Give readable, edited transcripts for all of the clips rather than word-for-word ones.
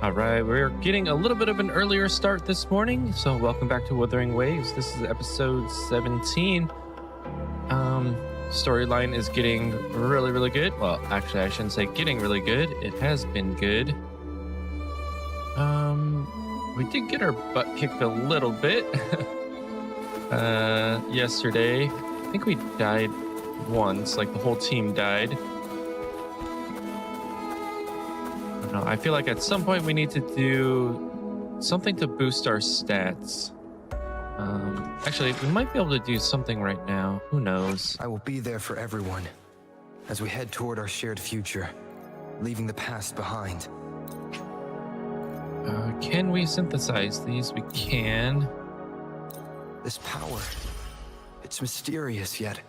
All right, we're getting a little bit of an earlier start this morning, so welcome back to Wuthering Waves. This is episode 17. Storyline is getting really, really good. Well, actually, I shouldn't say getting really good. It has been good. We did get our butt kicked a little bit yesterday. I think we died once, like the whole team died. I feel like at some point we need to do something to boost our stats. Actually, we might be able to do something right now. Who knows? I will be there for everyone as we head toward our shared future, leaving the past behind. Can we synthesize these? We can. This power, it's mysterious yet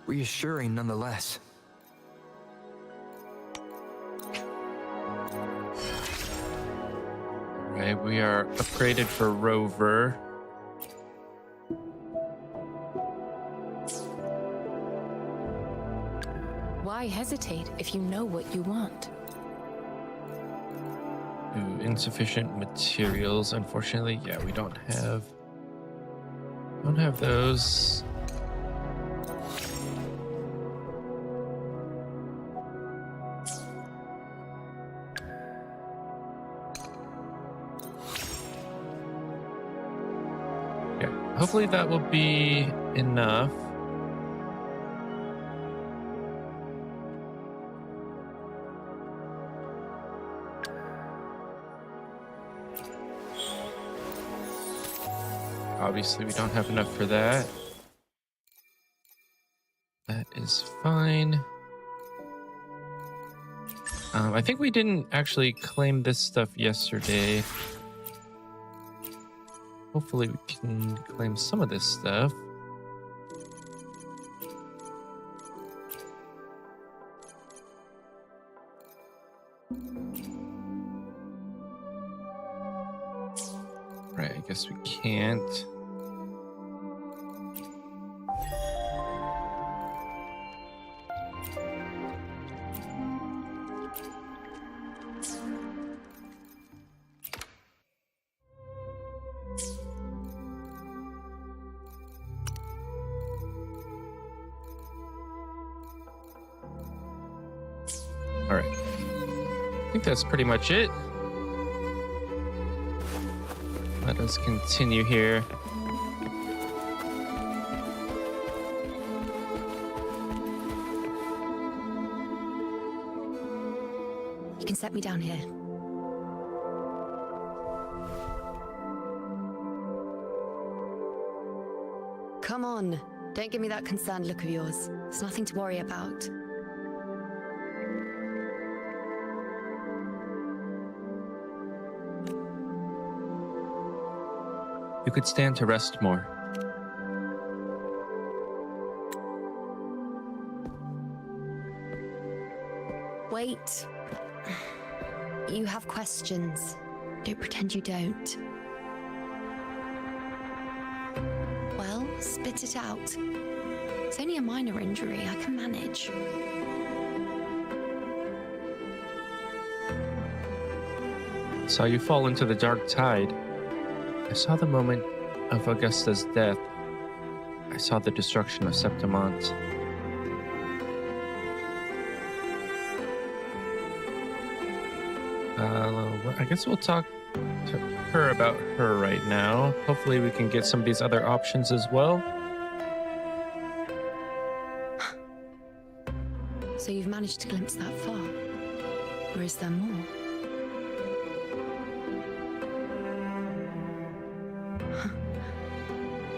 reassuring nonetheless. Right, we are upgraded for Rover. Why hesitate if you know what you want? Ooh, insufficient materials. Unfortunately, yeah, we don't have those. Hopefully that will be enough. Obviously, we don't have enough for that. That is fine. I think we didn't actually claim this stuff yesterday. Hopefully we can claim some of this stuff. Right, I guess we can't. All right, I think that's pretty much it. Let us continue here. You can set me down here. Come on, don't give me that concerned look of yours. It's nothing to worry about. You could stand to rest more. Wait. You have questions. Don't pretend you don't. Well, spit it out. It's only a minor injury. I can manage. Saw you fall into the dark tide. I saw the moment of Augusta's death. I saw the destruction of Septimont. I guess we'll talk to her about her right now. Hopefully we can get some of these other options as well. So you've managed to glimpse that far? Or is there more?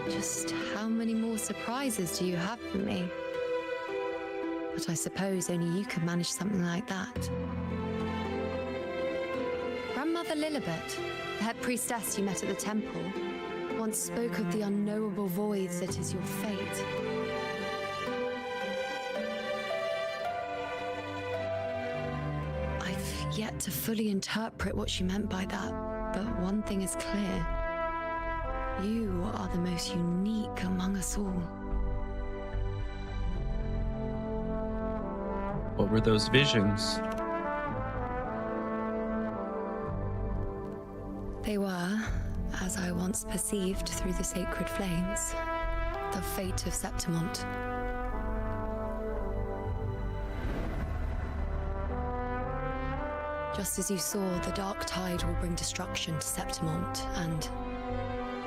Just how many more surprises do you have for me? But I suppose only you could manage something like that. Grandmother Lilibet, the head priestess you met at the temple, once spoke of the unknowable void that is your fate. I've yet to fully interpret what she meant by that, but one thing is clear. You are the most unique among us all. What were those visions? They were, as I once perceived through the sacred flames, the fate of Septimont. Just as you saw, the dark tide will bring destruction to Septimont and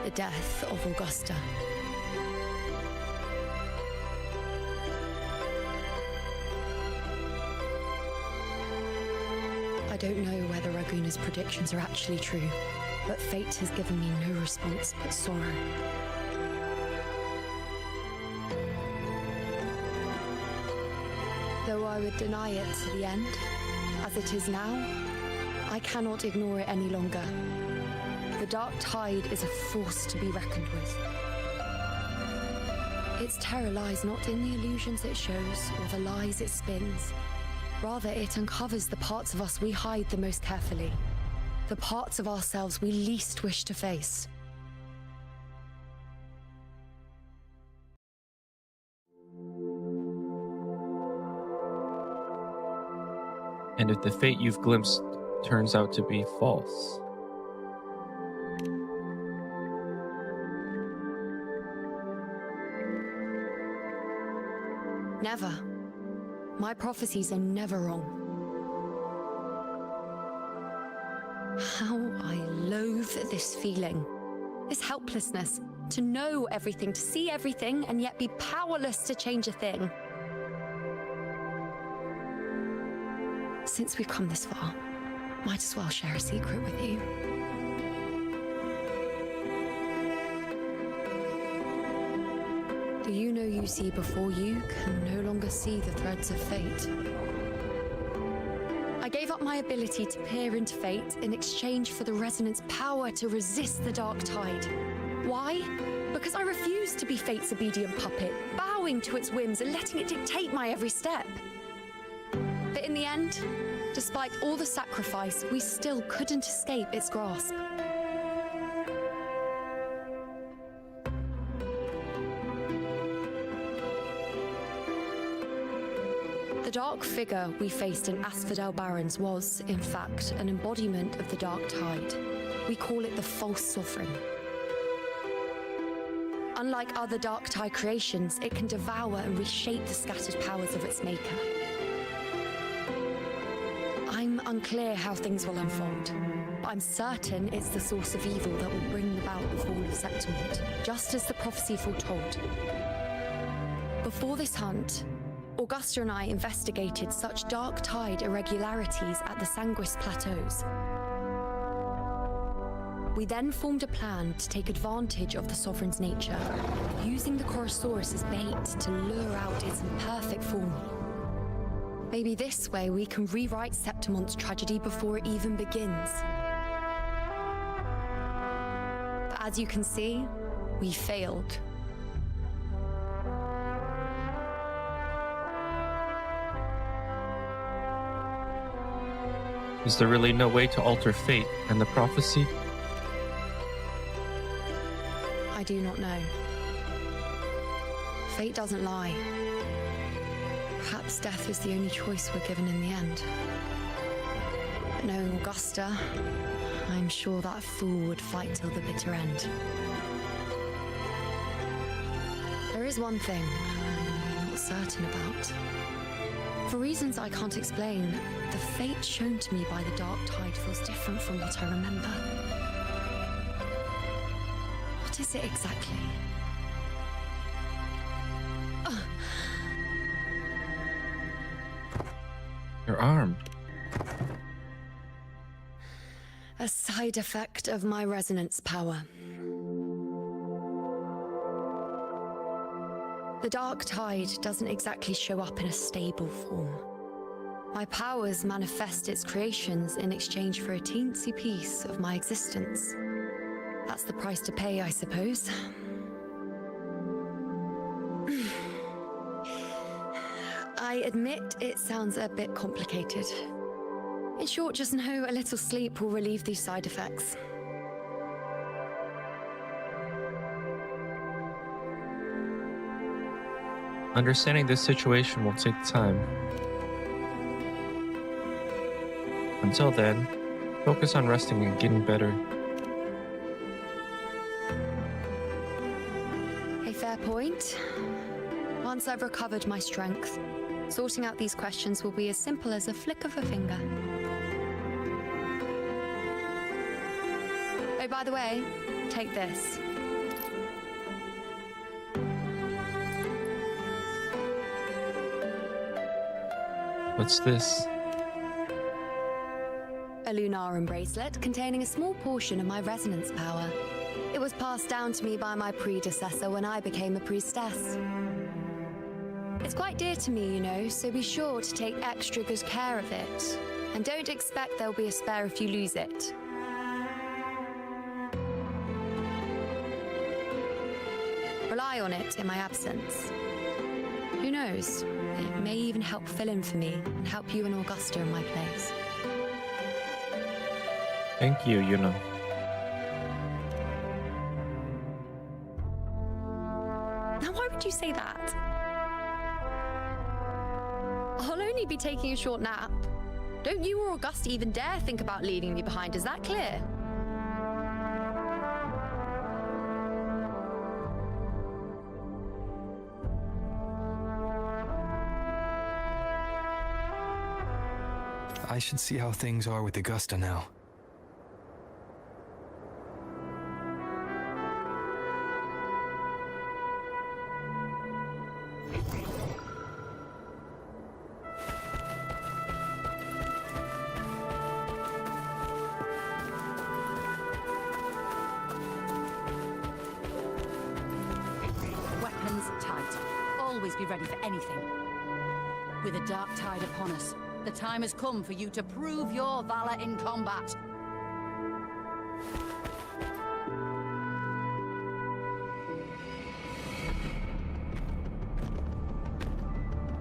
the death of Augusta. I don't know whether Raguna's predictions are actually true, but fate has given me no response but sorrow. Though I would deny it to the end, as it is now, I cannot ignore it any longer. The dark tide is a force to be reckoned with. Its terror lies not in the illusions it shows or the lies it spins. Rather, it uncovers the parts of us we hide the most carefully, the parts of ourselves we least wish to face. And if the fate you've glimpsed turns out to be false? Never. My prophecies are never wrong. How I loathe this feeling, this helplessness, to know everything, to see everything, and yet be powerless to change a thing. Since we've come this far, might as well share a secret with you. The you know you see before you can no longer see the threads of fate. I gave up my ability to peer into fate in exchange for the resonance power to resist the dark tide. Why? Because I refused to be fate's obedient puppet, bowing to its whims and letting it dictate my every step. But in the end, despite all the sacrifice, we still couldn't escape its grasp. The dark figure we faced in Asphodel Barrens was, in fact, an embodiment of the dark tide. We call it the false sovereign. Unlike other dark tide creations, it can devour and reshape the scattered powers of its maker. I'm unclear how things will unfold, but I'm certain it's the source of evil that will bring about the fall of Septimont, just as the prophecy foretold. Before this hunt, Augusta and I investigated such dark tide irregularities at the Sanguis Plateaus. We then formed a plan to take advantage of the Sovereign's nature, using the Chorosaurus as bait to lure out its imperfect form. Maybe this way we can rewrite Septimont's tragedy before it even begins. But as you can see, we failed. Is there really no way to alter fate and the prophecy? I do not know. Fate doesn't lie. Perhaps death is the only choice we're given in the end. But knowing Augusta, I'm sure that fool would fight till the bitter end. There is one thing I'm not certain about. For reasons I can't explain, the fate shown to me by the dark tide feels different from what I remember. What is it exactly? Your arm. A side effect of my resonance power. The dark tide doesn't exactly show up in a stable form. My powers manifest its creations in exchange for a teensy piece of my existence. That's the price to pay, I suppose. I admit it sounds a bit complicated. In short, just know a little sleep will relieve these side effects. Understanding this situation will take time. Until then, focus on resting and getting better. point. Once I've recovered my strength, sorting out these questions will be as simple as a flick of a finger. Oh, by the way, take this. What's this? A Lunarum bracelet containing a small portion of my resonance power. It was passed down to me by my predecessor when I became a priestess. It's quite dear to me, you know, so be sure to take extra good care of it. And don't expect there'll be a spare if you lose it. Rely on it in my absence. Who knows? It may even help fill in for me and help you and Augusta in my place. Thank you, you know. Now, why would you say that? I'll only be taking a short nap. Don't you or Augusta even dare think about leaving me behind, is that clear? I should see how things are with Augusta now. Weapons tight. Always be ready for anything. With a dark tide upon us, the time has come for you to prove your valor in combat.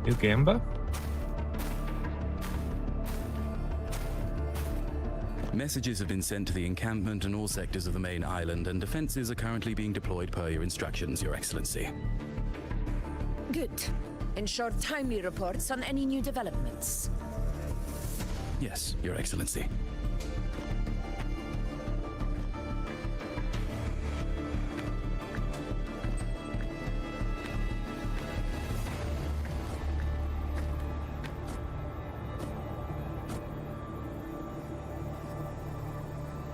Ugamba? Messages have been sent to the encampment and all sectors of the main island, and defenses are currently being deployed per your instructions, Your Excellency. Good. Ensure timely reports on any new developments. Yes, Your Excellency.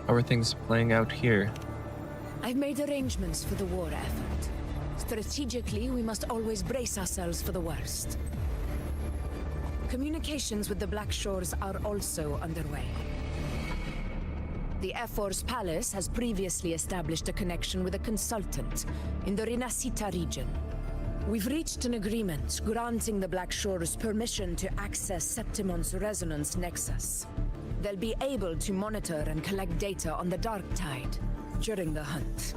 How are things playing out here? I've made arrangements for the war effort. Strategically, we must always brace ourselves for the worst. Communications with the Black Shores are also underway. The Air Force Palace has previously established a connection with a consultant in the Rinascita region. We've reached an agreement granting the Black Shores permission to access Septimon's resonance nexus. They'll be able to monitor and collect data on the Dark Tide during the hunt.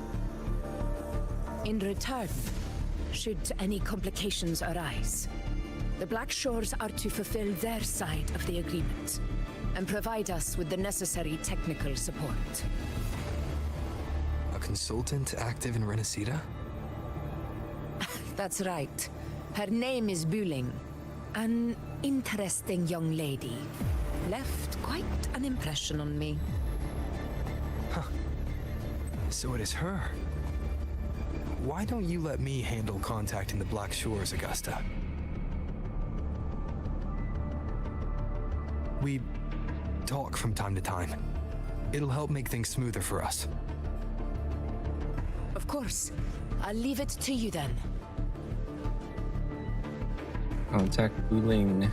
In return, should any complications arise, the Black Shores are to fulfill their side of the agreement and provide us with the necessary technical support. A consultant active in Renacida? That's right. Her name is Buling. An interesting young lady. Left quite an impression on me. So it is her. Why don't you let me handle contacting the Black Shores, Augusta? We talk from time to time. It'll help make things smoother for us. Of course. I'll leave it to you then. Contact Buling.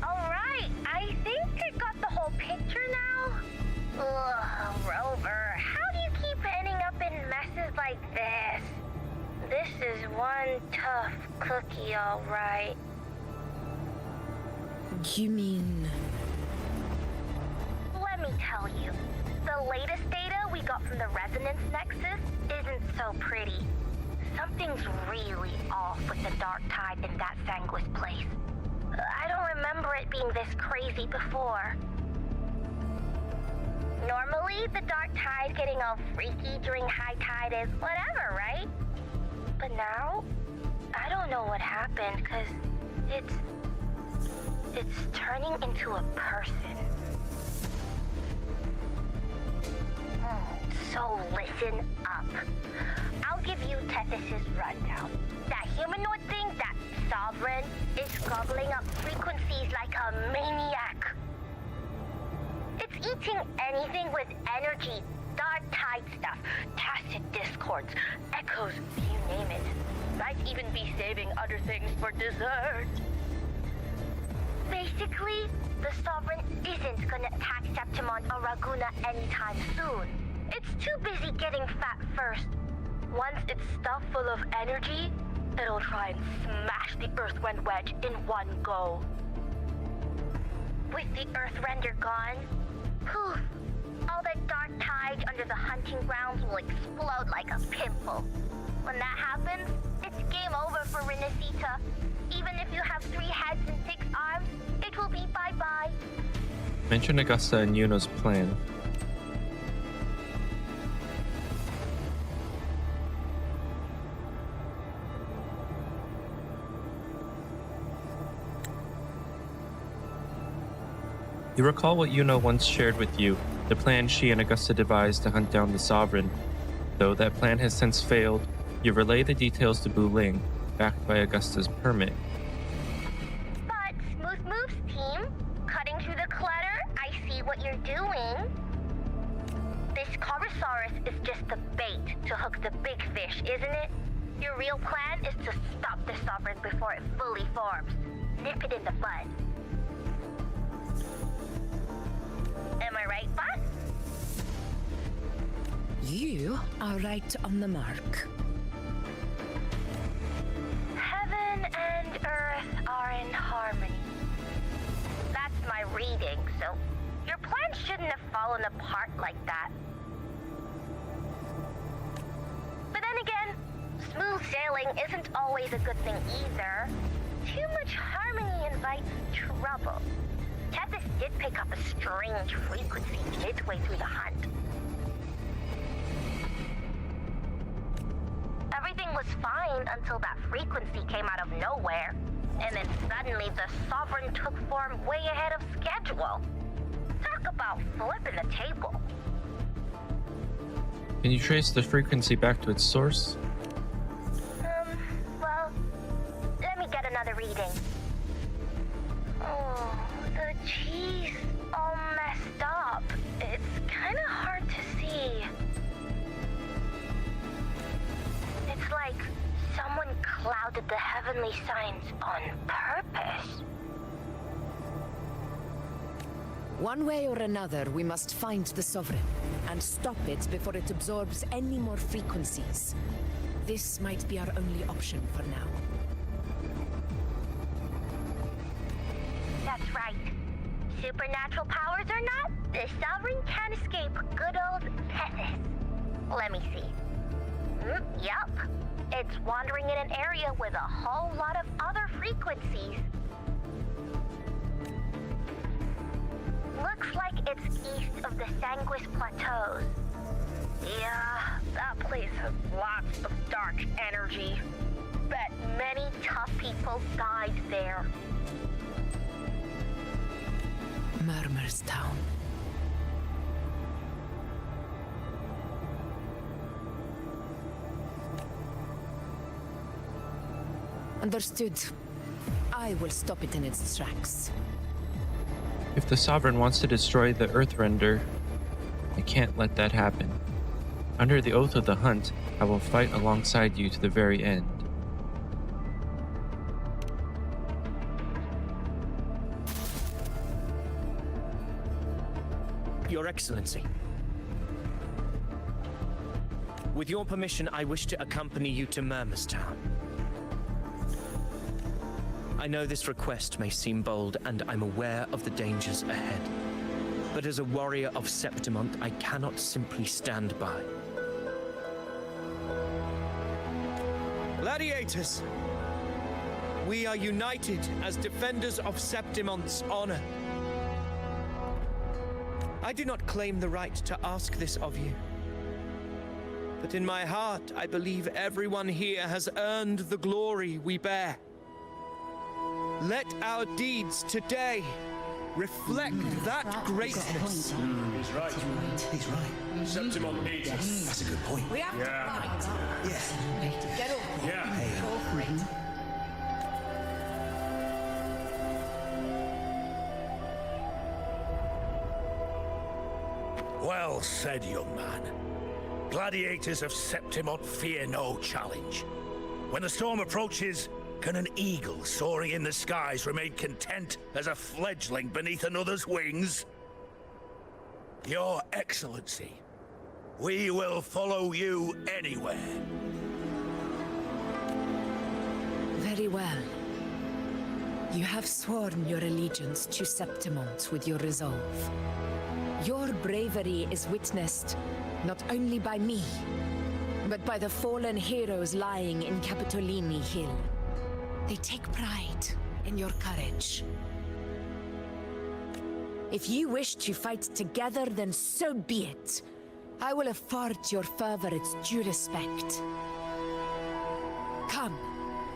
Alright, I think I got the whole picture now. Ugh, Rover, how do you keep ending up in messes like this? This is one tough cookie, alright. You mean... Let me tell you, the latest data we got from the Resonance Nexus isn't so pretty. Something's really off with the Dark Tide in that Sanguis place. I don't remember it being this crazy before. Normally, the Dark Tide getting all freaky during high tide is whatever, right? But now, I don't know what happened, 'cause it's It's turning into a person. So listen up. I'll give you Tethys' rundown. That humanoid thing, that sovereign, is gobbling up frequencies like a maniac. It's eating anything with energy, dark tide stuff, tacit discords, echoes, you name it. Might even be saving other things for dessert. Basically, the Sovereign isn't gonna attack Septimon or Raguna anytime soon. It's too busy getting fat first. Once it's stuffed full of energy, it'll try and smash the Earthwind wedge in one go. With the Earthrender gone, poof, all that dark tide under the hunting grounds will explode like a pimple. When that happens, it's game over for Renacita. Even if you have 3 heads and 6 arms, it will be bye-bye. Mention Augusta and Yuno's plan. You recall what Yuno once shared with you, the plan she and Augusta devised to hunt down the Sovereign. Though that plan has since failed, you relay the details to Bu Ling, backed by Augusta's permit. But Smooth Moves team, cutting through the clutter, I see what you're doing. This Corosaurus is just the bait to hook the big fish, isn't it? Your real plan is to stop the Sovereign before it fully forms. Nip it in the bud. Am I right, boss? You are right on the mark. Heaven and Earth are in harmony. That's my reading, so your plan shouldn't have fallen apart like that. But then again, smooth sailing isn't always a good thing either. Too much harmony invites trouble. Tethys did pick up a strange frequency midway through the hunt. Everything was fine until that frequency came out of nowhere. And then suddenly the Sovereign took form way ahead of schedule. Talk about flipping the table. Can you trace the frequency back to its source? Well, let me get another reading. Oh, the cheese all messed up. It's kind of hard to see. It's like someone clouded the heavenly signs on purpose. One way or another, we must find the Sovereign and stop it before it absorbs any more frequencies. This might be our only option for now. That's right. Supernatural powers or not, the Sovereign can't escape good old Tethys. Let me see. Yup. It's wandering in an area with a whole lot of other frequencies. Looks like it's east of the Sanguis Plateaus. Yeah, that place has lots of dark energy. Bet many tough people died there. Murmur's Town. Understood. I will stop it in its tracks. If the Sovereign wants to destroy the Earthrender, I can't let that happen. Under the oath of the hunt, I will fight alongside you to the very end. Your Excellency. With your permission, I wish to accompany you to Murmur's Town. I know this request may seem bold, and I'm aware of the dangers ahead. But as a warrior of Septimont, I cannot simply stand by. Gladiators! We are united as defenders of Septimont's honor. I do not claim the right to ask this of you. But in my heart, I believe everyone here has earned the glory we bear. Let our deeds today reflect that greatness. He's right. He's right. Septimon needs us. That's a good point. We have to fight. Yeah. Get over. Yeah. Go for it. Well said, young man. Gladiators of Septimon fear no challenge. When the storm approaches, can an eagle soaring in the skies remain content as a fledgling beneath another's wings? Your Excellency, we will follow you anywhere. Very well. You have sworn your allegiance to Septimont with your resolve. Your bravery is witnessed not only by me, but by the fallen heroes lying in Capitolini Hill. They take pride in your courage. If you wish to fight together, then so be it. I will afford your fervor its due respect. Come,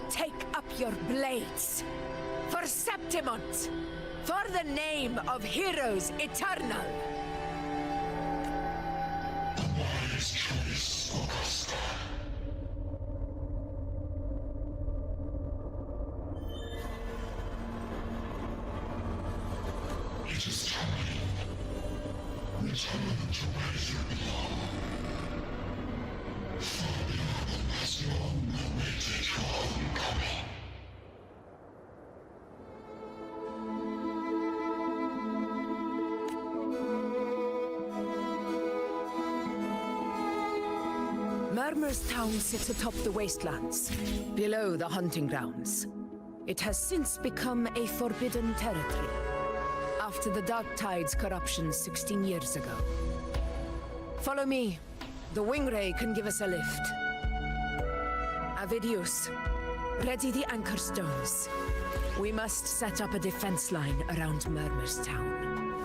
take up your blades. For Septimont! For the name of heroes eternal! The wise choice, Augusta. It is time. Return to where you belong. Fabian has long awaited your homecoming. Murmur's town sits atop the wastelands, below the hunting grounds. It has since become a forbidden territory, after the Dark Tide's corruption 16 years ago. Follow me. The Wingray can give us a lift. Avidius, ready the anchor stones. We must set up a defense line around Murmur's town.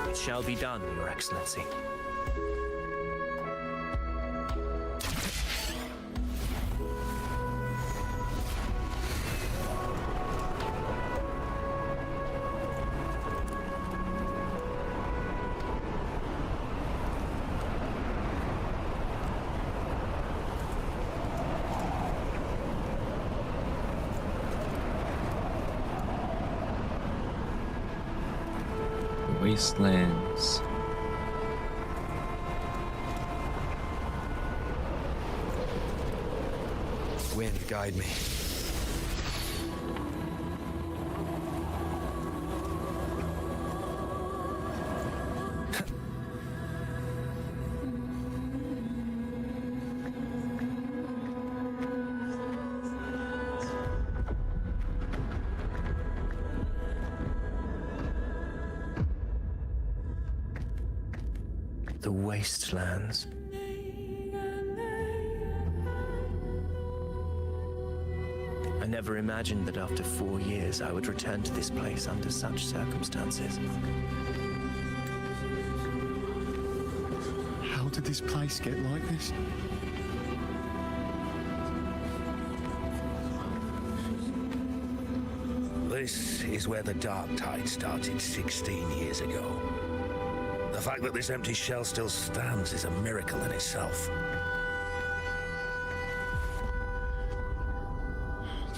It shall be done, Your Excellency. Wastelands. Wind, guide me. The wastelands. I never imagined that after 4 years I would return to this place under such circumstances. How did this place get like this? This is where the Dark Tide started 16 years ago. The fact that this empty shell still stands is a miracle in itself.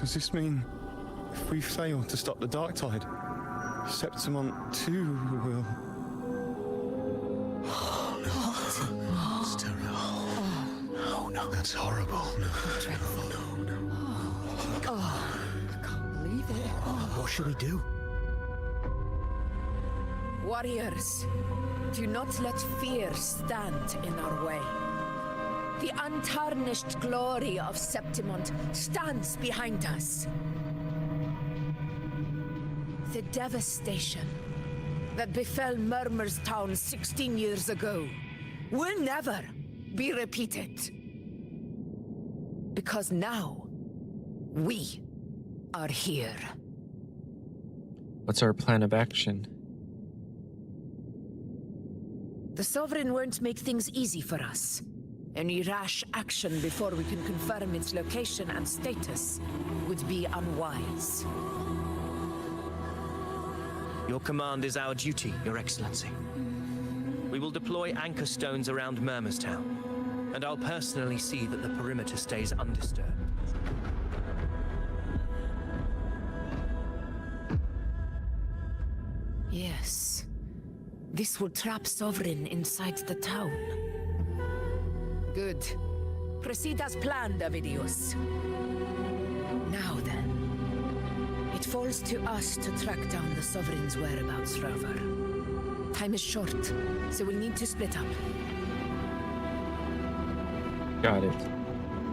Does this mean if we fail to stop the Dark Tide, Septimont too will... Oh, no. It's terrible. No, no. That's horrible. No, no, no, no. Oh, I can't believe it. What should we do? Warriors, do not let fear stand in our way. The untarnished glory of Septimont stands behind us. The devastation that befell Murmur's town 16 years ago will never be repeated. Because now, we are here. What's our plan of action? The Sovereign won't make things easy for us. Any rash action before we can confirm its location and status would be unwise. Your command is our duty, Your Excellency. We will deploy anchor stones around Murmurstown, and I'll personally see that the perimeter stays undisturbed. Yes. This will trap Sovereign inside the town. Good. Proceed as planned, Avidius. Now then. It falls to us to track down the Sovereign's whereabouts, Rover. Time is short, so we'll need to split up. Got it.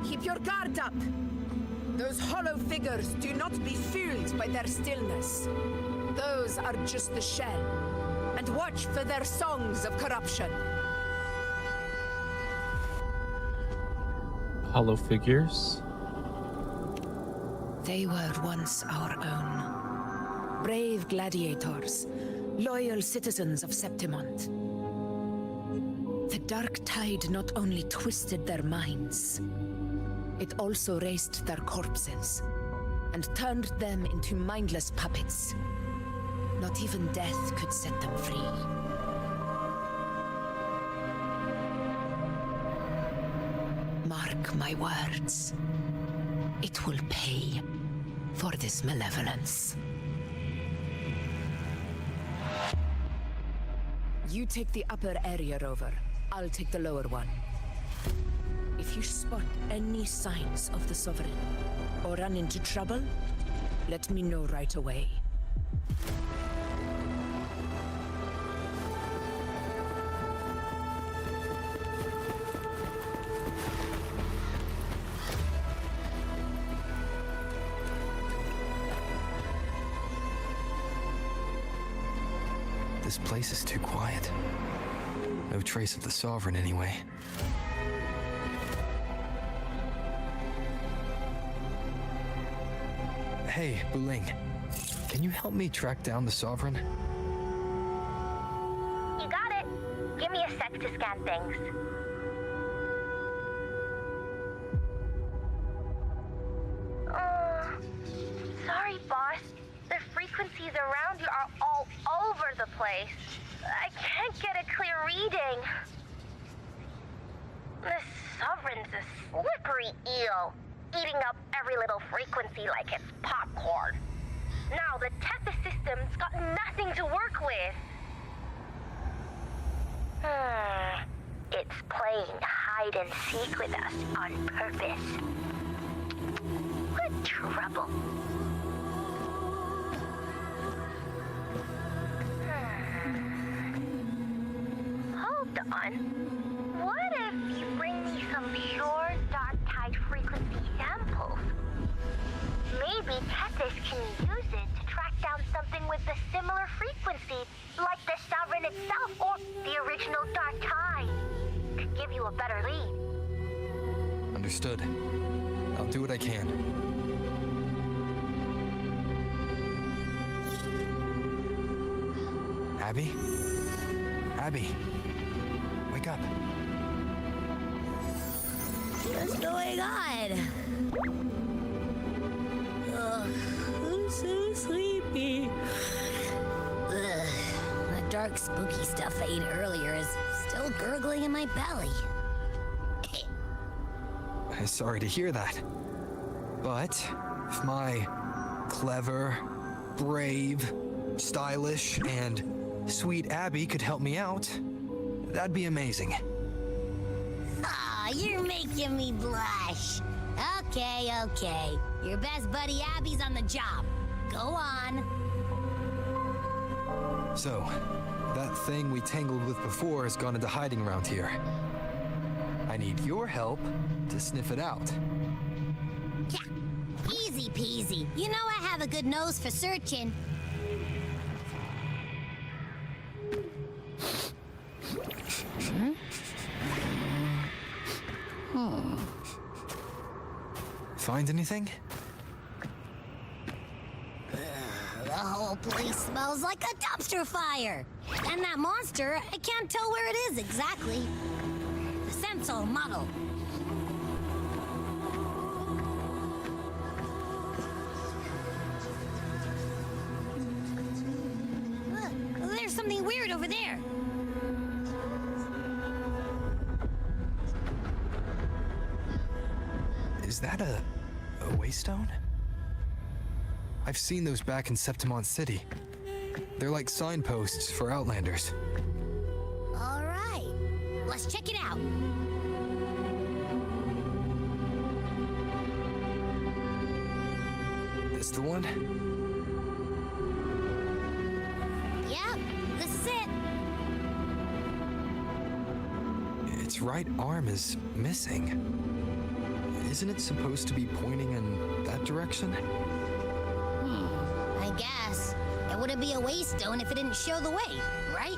Keep your guard up! Those hollow figures, do not be fooled by their stillness. Those are just the shell. And watch for their songs of corruption. Hollow figures? They were once our own. Brave gladiators, loyal citizens of Septimont. The dark tide not only twisted their minds, it also raised their corpses and turned them into mindless puppets. Not even death could set them free. Mark my words. It will pay for this malevolence. You take the upper area, Rover. I'll take the lower one. If you spot any signs of the Sovereign, or run into trouble, let me know right away. This place is too quiet. No trace of the Sovereign anyway. Hey, Buling. Can you help me track down the Sovereign? You got it. Give me a sec to scan things. Sorry, boss. The frequencies around you are all over the place. I can't get a clear reading. The Sovereign's a slippery eel, eating up every little frequency like it's popcorn. Now the Tethys system's got nothing to work with. It's playing hide and seek with us on purpose. What trouble. Hold on. What if you bring me some pure dark tide frequency samples? Maybe Tethys can use it to track down something with a similar frequency, like the Sovereign itself or the original dark tide. Could give you a better lead. Understood. I'll do what I can. Abby? Abby? Wake up. What's going on? Ugh, I'm so sleepy. Ugh, the dark, spooky stuff I ate earlier is still gurgling in my belly. Sorry to hear that. But if my clever, brave, stylish, and sweet Abby could help me out, that'd be amazing. Aw, you're making me blush. Okay. Your best buddy Abby's on the job. Go on. So, that thing we tangled with before has gone into hiding around here. I need your help to sniff it out. Yeah, easy peasy. You know I have a good nose for searching. Find anything? The whole place smells like a dumpster fire. And that monster, I can't tell where it is exactly. The scent's all muddled. something weird over there. Is that a waystone? I've seen those back in Septimont City. They're like signposts for Outlanders. All right, let's check it out. This the one? Yep, this is it. Its right arm is missing. Isn't it supposed to be pointing in that direction? I guess. It wouldn't be a waystone if it didn't show the way, right?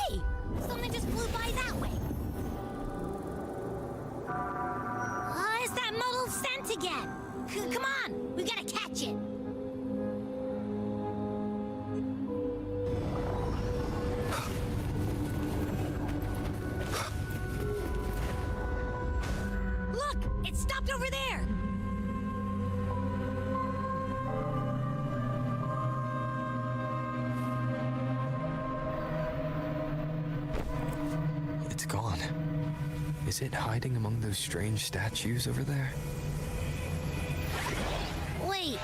Hey, something just flew by that way. It's that muddled scent again. Come on, we gotta catch it. Look, it stopped over there. It's gone. Is it hiding among those strange statues over there? Wait,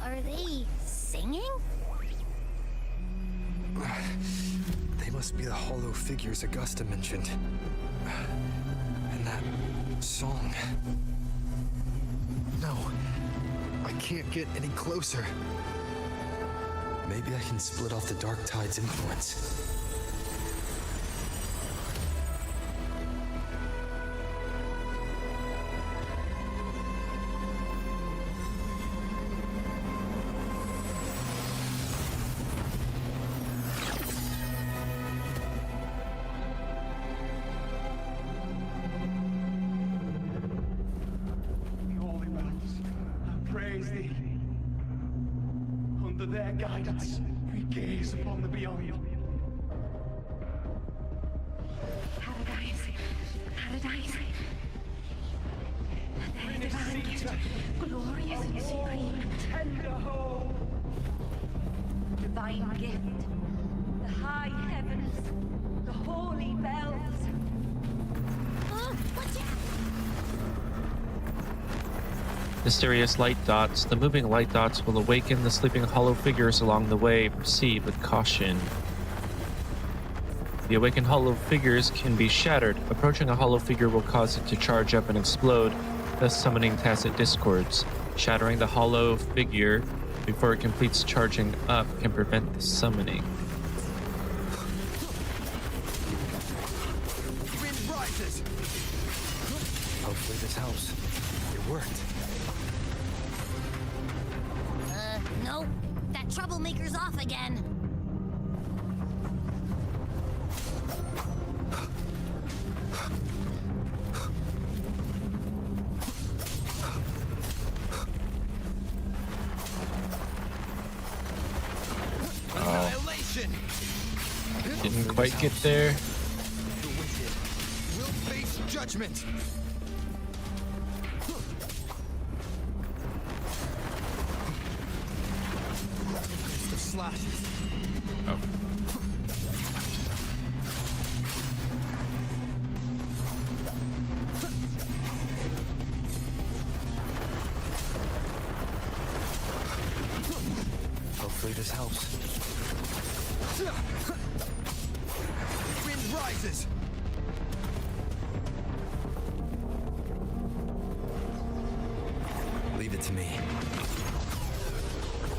are they singing? They must be the hollow figures Augusta mentioned. And that song. No, I can't get any closer. Maybe I can split off the Dark Tide's influence. Praise thee. Under their guidance, we gaze upon the beyond. Paradise. Paradise. The divine gift. Glorious and supreme. Tender home. Divine gift. The high heavens. The holy bells. Watch out! Mysterious light dots. The moving light dots will awaken the sleeping hollow figures along the way. Proceed with caution. The awakened hollow figures can be shattered. Approaching a hollow figure will cause it to charge up and explode, thus summoning tacit discords. Shattering the hollow figure before it completes charging up can prevent the summoning. Wind rises! Hopefully this helps. It worked. Nope. That troublemaker's off again. Annihilation! Didn't quite get there. The wicked will face judgment! Slashes. Oh. Hopefully this helps. Wind rises! Leave it to me.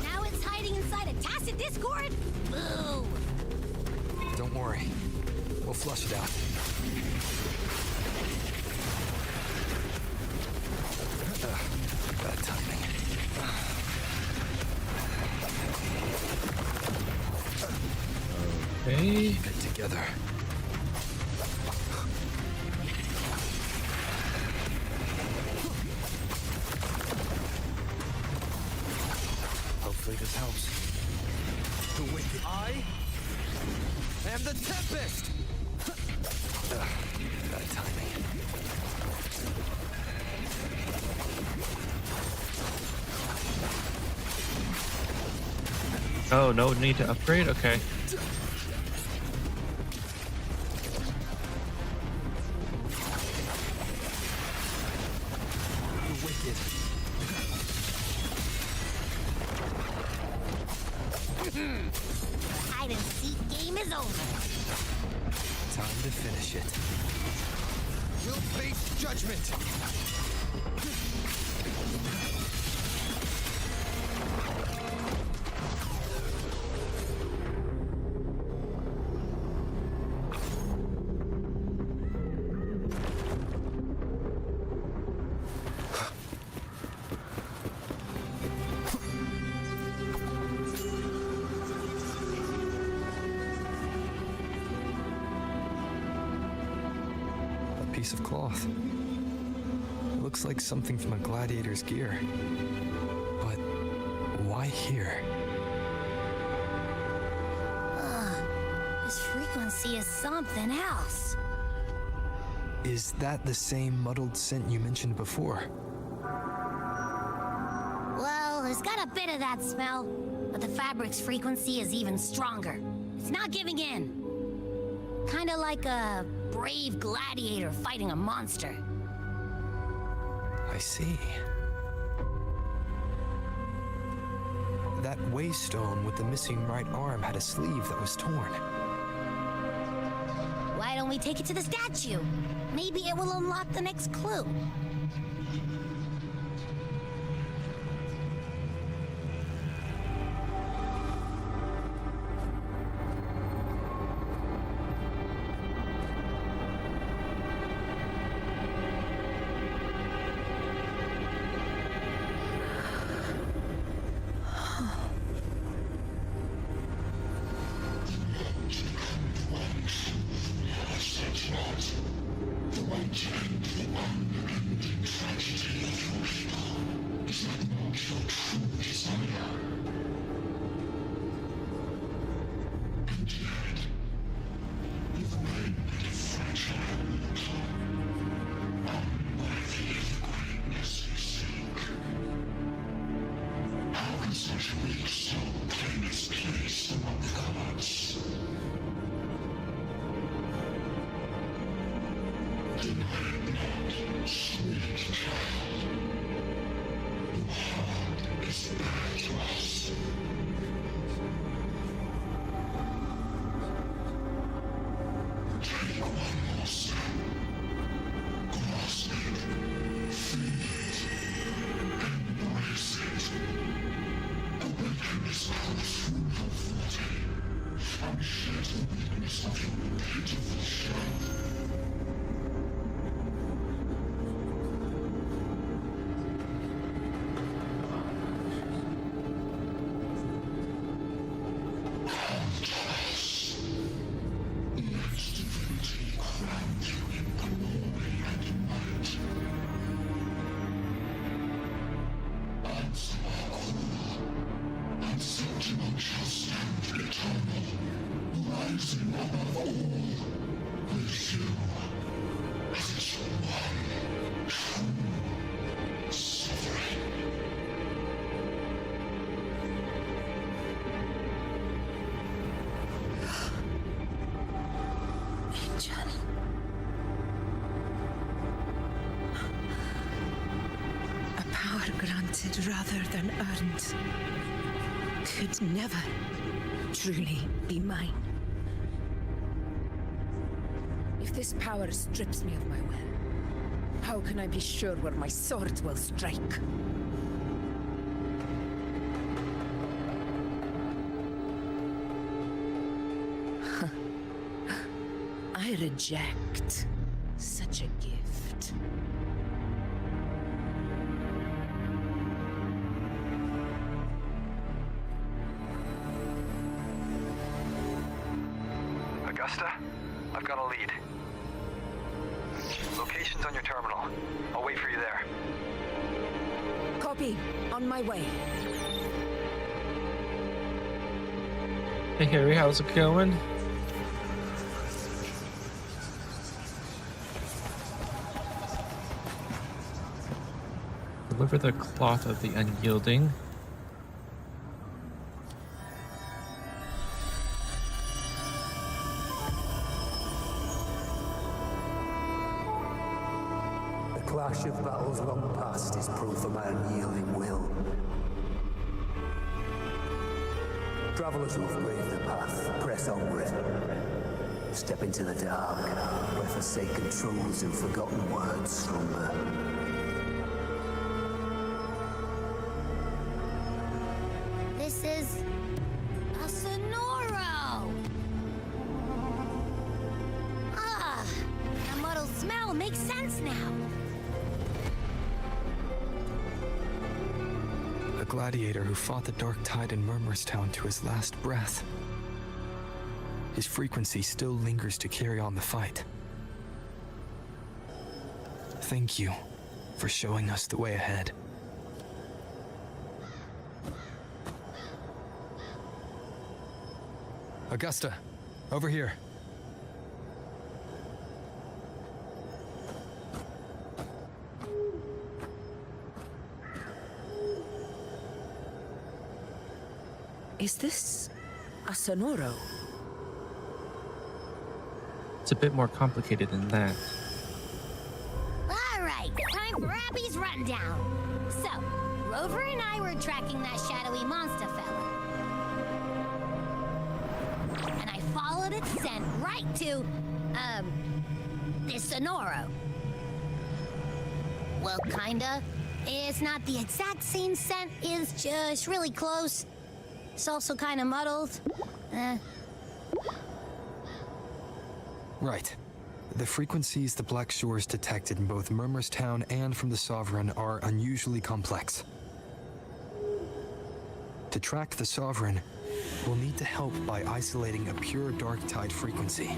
Now it's hiding inside a tacit discord? Boo! Don't worry. We'll flush it out. Bad timing. Okay. Keep it together. Hopefully this helps. The wicked. I am the Tempest! Bad timing. Oh, no need to upgrade? Okay. Wicked. Hide and seek game is over. Time to finish it. You'll face judgment. Piece of cloth. It looks like something from a gladiator's gear. But why here? This frequency is something else. Is that the same muddled scent you mentioned before? Well, there's got a bit of that smell, but the fabric's frequency is even stronger. It's not giving in. Kinda like a brave gladiator fighting a monster. I see. That waystone with the missing right arm had a sleeve that was torn. Why don't we take it to the statue? Maybe it will unlock the next clue. Granted rather than earned could never truly be mine. If this power strips me of my will, how can I be sure where my sword will strike? I reject such a gift. Augusta, I've got a lead. Location's on your terminal. I'll wait for you there. Copy. On my way. Hey Harry, how's it going? Deliver the cloth of the unyielding. clash of battles long past is proof of my unyielding will. Travelers who have braved the path, press onward. Step into the dark, where forsaken truths and forgotten words slumber. This is a Sonoro! Ah, that muddled smell makes sense now. A gladiator who fought the Dark Tide in Murmurstown to his last breath. His frequency still lingers to carry on the fight. Thank you for showing us the way ahead. Augusta, over here. Is this a Sonoro? It's a bit more complicated than that. All right, time for Abby's rundown. So, Rover and I were tracking that shadowy monster fella. And I followed its scent right to, this Sonoro. Well, kinda. It's not the exact same scent, it's just really close. It's also kinda muddled. Right. The frequencies the Black Shores detected in both Murmurstown and from the Sovereign are unusually complex. To track the Sovereign, we'll need to help by isolating a pure Dark Tide frequency.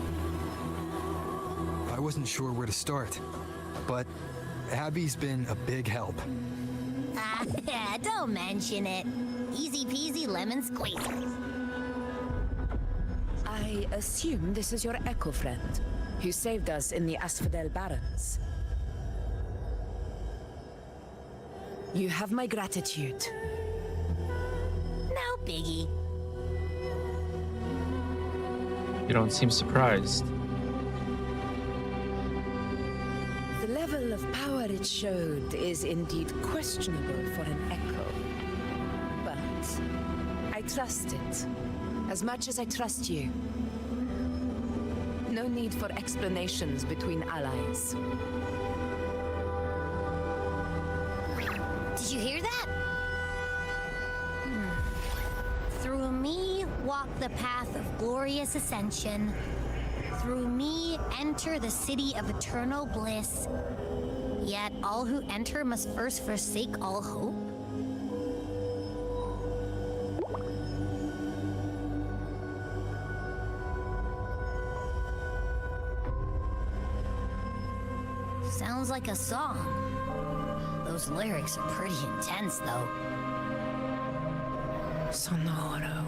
I wasn't sure where to start, but Abby's been a big help. Don't mention it. Easy peasy lemon squeezy. I assume this is your Echo friend, who saved us in the Asphodel Barrens. You have my gratitude. No biggie. You don't seem surprised. The level of power it showed is indeed questionable for an Echo. But I trust it, as much as I trust you. No need for explanations between allies. Did you hear that? Through me walk the path of glorious ascension. Through me enter the city of eternal bliss. Yet all who enter must first forsake all hope. Sounds like a song. Those lyrics are pretty intense, though. Sonoro,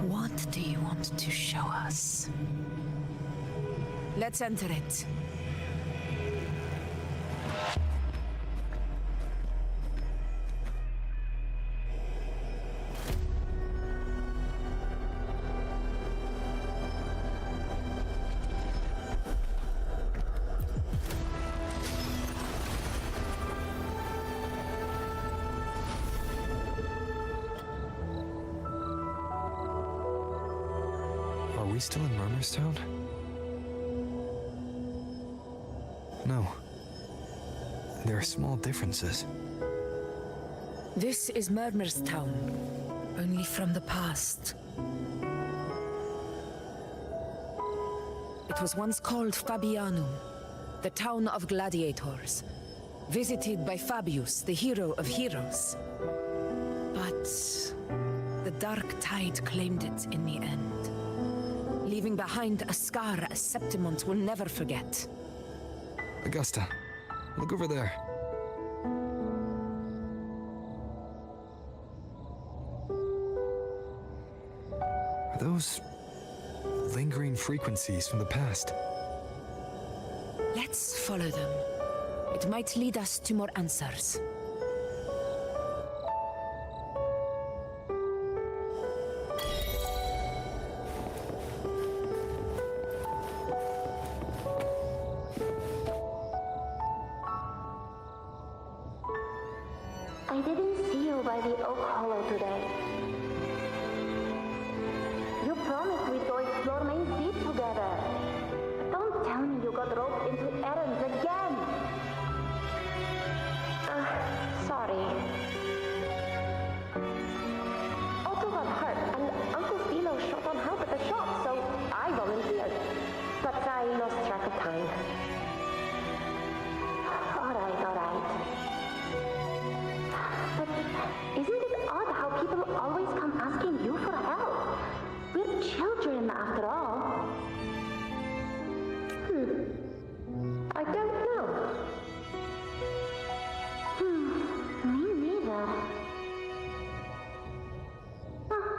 what do you want to show us? Let's enter it. Are we still in Murmurstown? No. There are small differences. This is Murmurstown, only from the past. It was once called Fabianum, the town of gladiators, visited by Fabius, the hero of heroes. But the Dark Tide claimed it in the end, leaving behind a scar Septimont will never forget. Augusta, look over there. Are those lingering frequencies from the past? Let's follow them. It might lead us to more answers. Hollow today. You promised we'd go explore Main Deep together. Don't tell me you got roped into errands again. Sorry. Otto got hurt, and Uncle Philo shot on help at the shop, so I volunteered. But I lost track of time. Alright. But isn't it odd how people always come asking you for help? We're children, after all. I don't know. Me neither.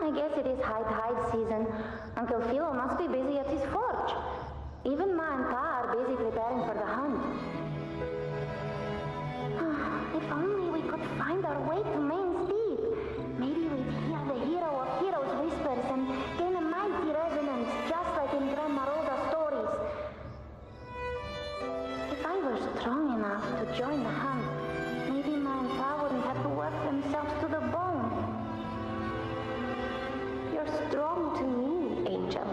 I guess it is high tide season. Uncle Philo must be busy at his forge. Even Ma and Pa are busy preparing for the hunt. If only we could find our way to Main Deep. Maybe we'd hear the hero of heroes whispers and gain a mighty resonance, just like in Grandma Rosa's stories. If I were strong enough to join the hunt, maybe Ma and Pa wouldn't have to work themselves to the bone. You're strong to me, Angel.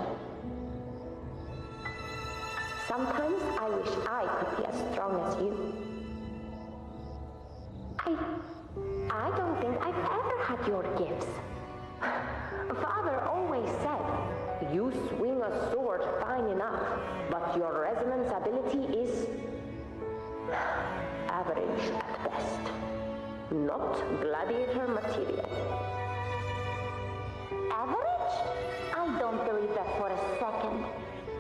Sometimes I wish I could be as strong as you. I don't think I've ever had your gifts. Father always said, you swing a sword fine enough, but your resonance ability is average at best. Not gladiator material. Average? I don't believe that for a second.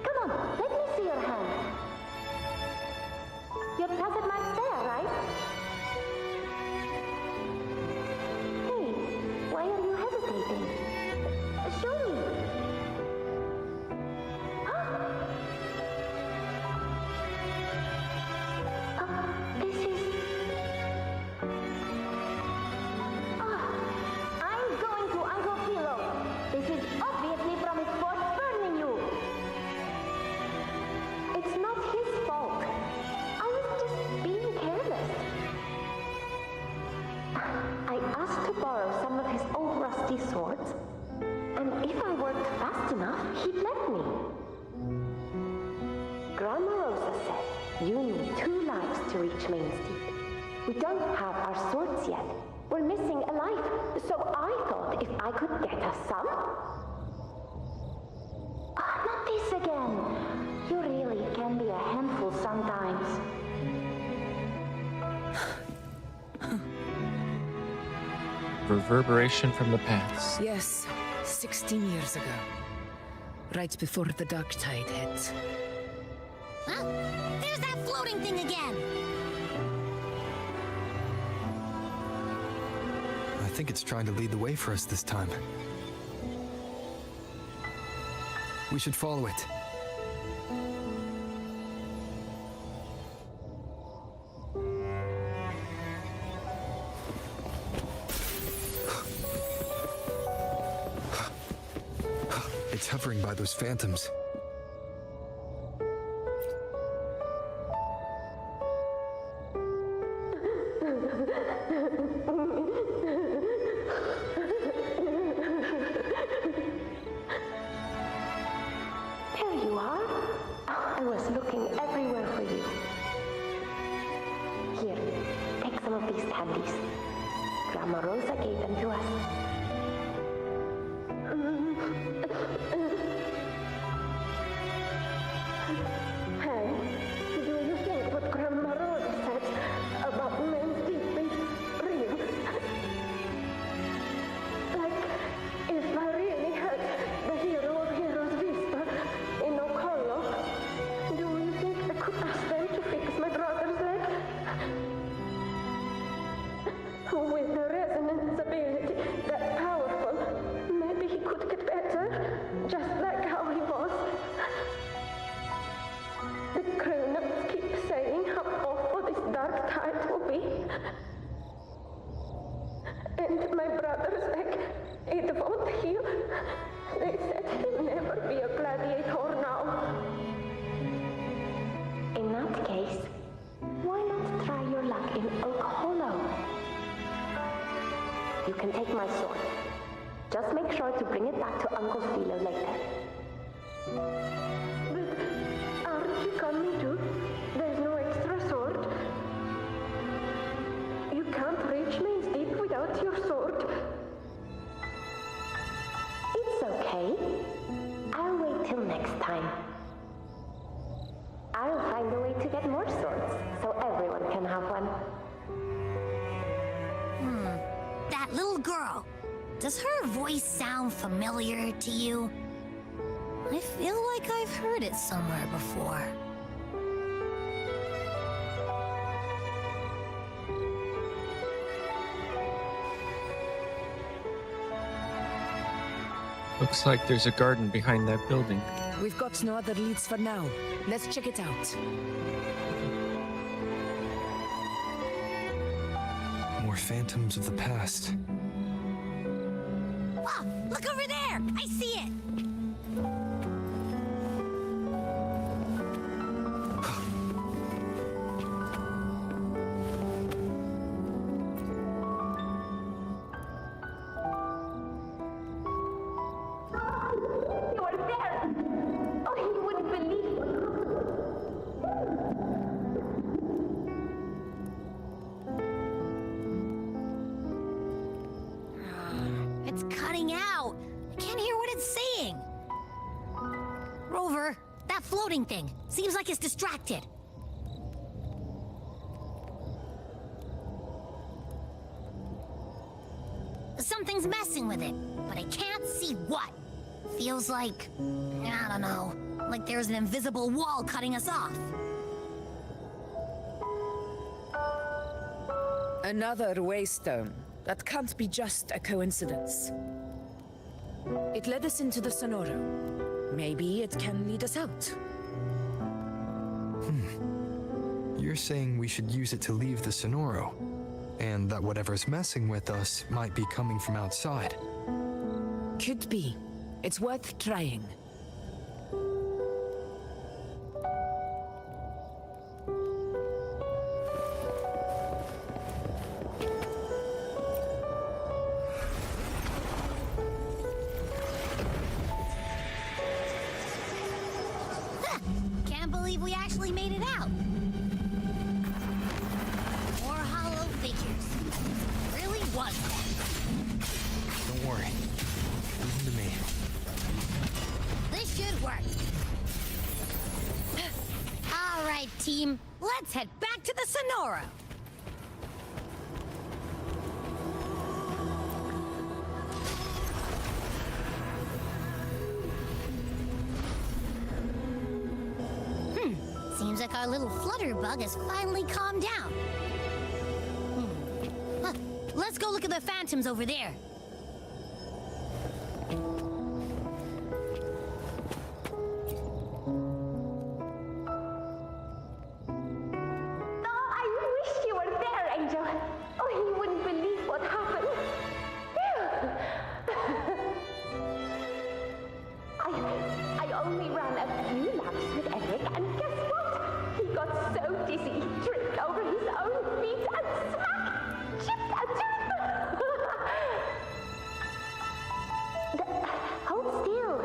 Come on, let me see your hand. Your tacit mark's there, right? Hey, why are you hesitating? Show me. This is... I'm going to Uncle Philo. This is obviously from his forge burning you. It's not his fault. I was just being careless. I asked to borrow some of his old rusty swords, and if I worked fast enough, he'd let me. Grandma Rosa said you need 2 lives to reach Main Deep. We don't have our swords yet. We're missing a life, so I thought if I could get us some... not this again. You really can be a handful sometimes. Reverberation from the past. Yes, 16 years ago. Right before the dark tide hit. Huh? There's that floating thing again! I think it's trying to lead the way for us this time. We should follow it. It's hovering by those phantoms. There you are. I was looking everywhere for you. Here, take some of these candies. Grandma Rosa gave them to us. Hey, do you think what Grandma Rosa said about Main Deep is real? Like, if I really had the hero of heroes whisper in Okolo, do you think I could ask them to fix my brother's leg? With a resonance ability that powerful, maybe he could get better, just like how he was. The grown-ups keep saying how awful this dark tide will be. And my brother's leg, it won't heal. They said he'll never be a gladiator now. In that case, why not try your luck in Oak Hollow? you can take my sword. Just make sure to bring it back to Uncle Philo later. But aren't you coming too? There's no extra sword. You can't reach Main's Deep without your sword. It's okay. I'll wait till next time. I'll find a way to get more swords, so everyone can have one. That little girl. Does her voice sound familiar to you? I feel like I've heard it somewhere before. Looks like there's a garden behind that building. We've got no other leads for now. Let's check it out. More phantoms of the past. Oh, look over there! I see it! You are there! Oh, you wouldn't believe It's cutting out. I can't hear what it's saying. Rover, that floating thing. Seems like it's distracted. Something's messing with it, but I can't see what. Feels like, I don't know, like there's an invisible wall cutting us off. Another waystone. That can't be just a coincidence. It led us into the Sonoro. Maybe it can lead us out. You're saying we should use it to leave the Sonoro, and that whatever's messing with us might be coming from outside. Could be. It's worth trying. Can't believe we actually made it out. More hollow figures. Really was that. Don't worry. Listen to me. This should work. All right, team. Let's head back to the Sonora. Seems like our little flutterbug has finally calmed down. Let's go look at the phantoms over there. I wish you were there, Angel. Oh, you wouldn't believe what happened. I only ran a few laps with Eric, and guess what? He got so dizzy, he tripped over his own feet and smack! Chipped a tooth! Hold still.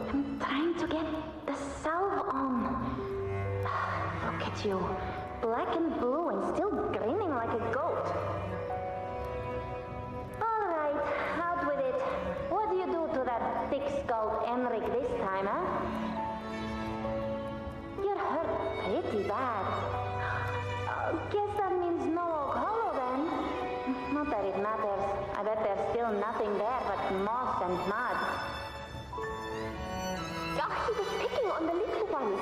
I'm trying to get the salve on. Look at you. Black and blue and still grinning like a goat. Alright, out with it. What do you do to that thick-skulled Enric this time, huh? You're hurt pretty bad. Guess that means no Oak Hollow then. Not that it matters. I bet there's still nothing there but moss and mud. Oh, he was picking on the little ones.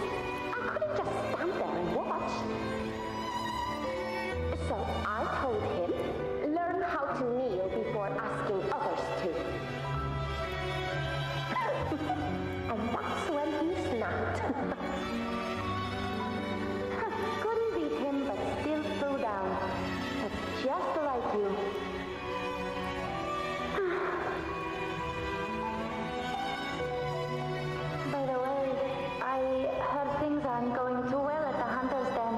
I couldn't just stand there and watch. So I told him, learn how to kneel before asking others to. And that's when he snapped. Couldn't beat him, but still threw down. That's just like you. By the way, I heard things aren't going too well at the Hunter's Den.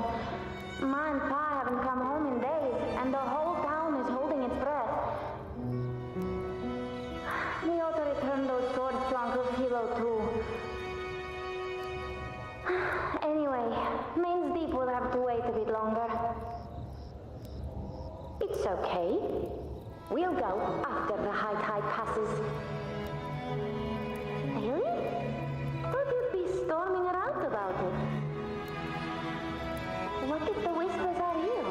Ma and Pa haven't come home in days, and the whole town is holding its breath. go through. Anyway, Main's Deep will have to wait a bit longer. It's okay. We'll go after the high tide passes. Really? Thought you'd be storming around about it. What if the whispers are real?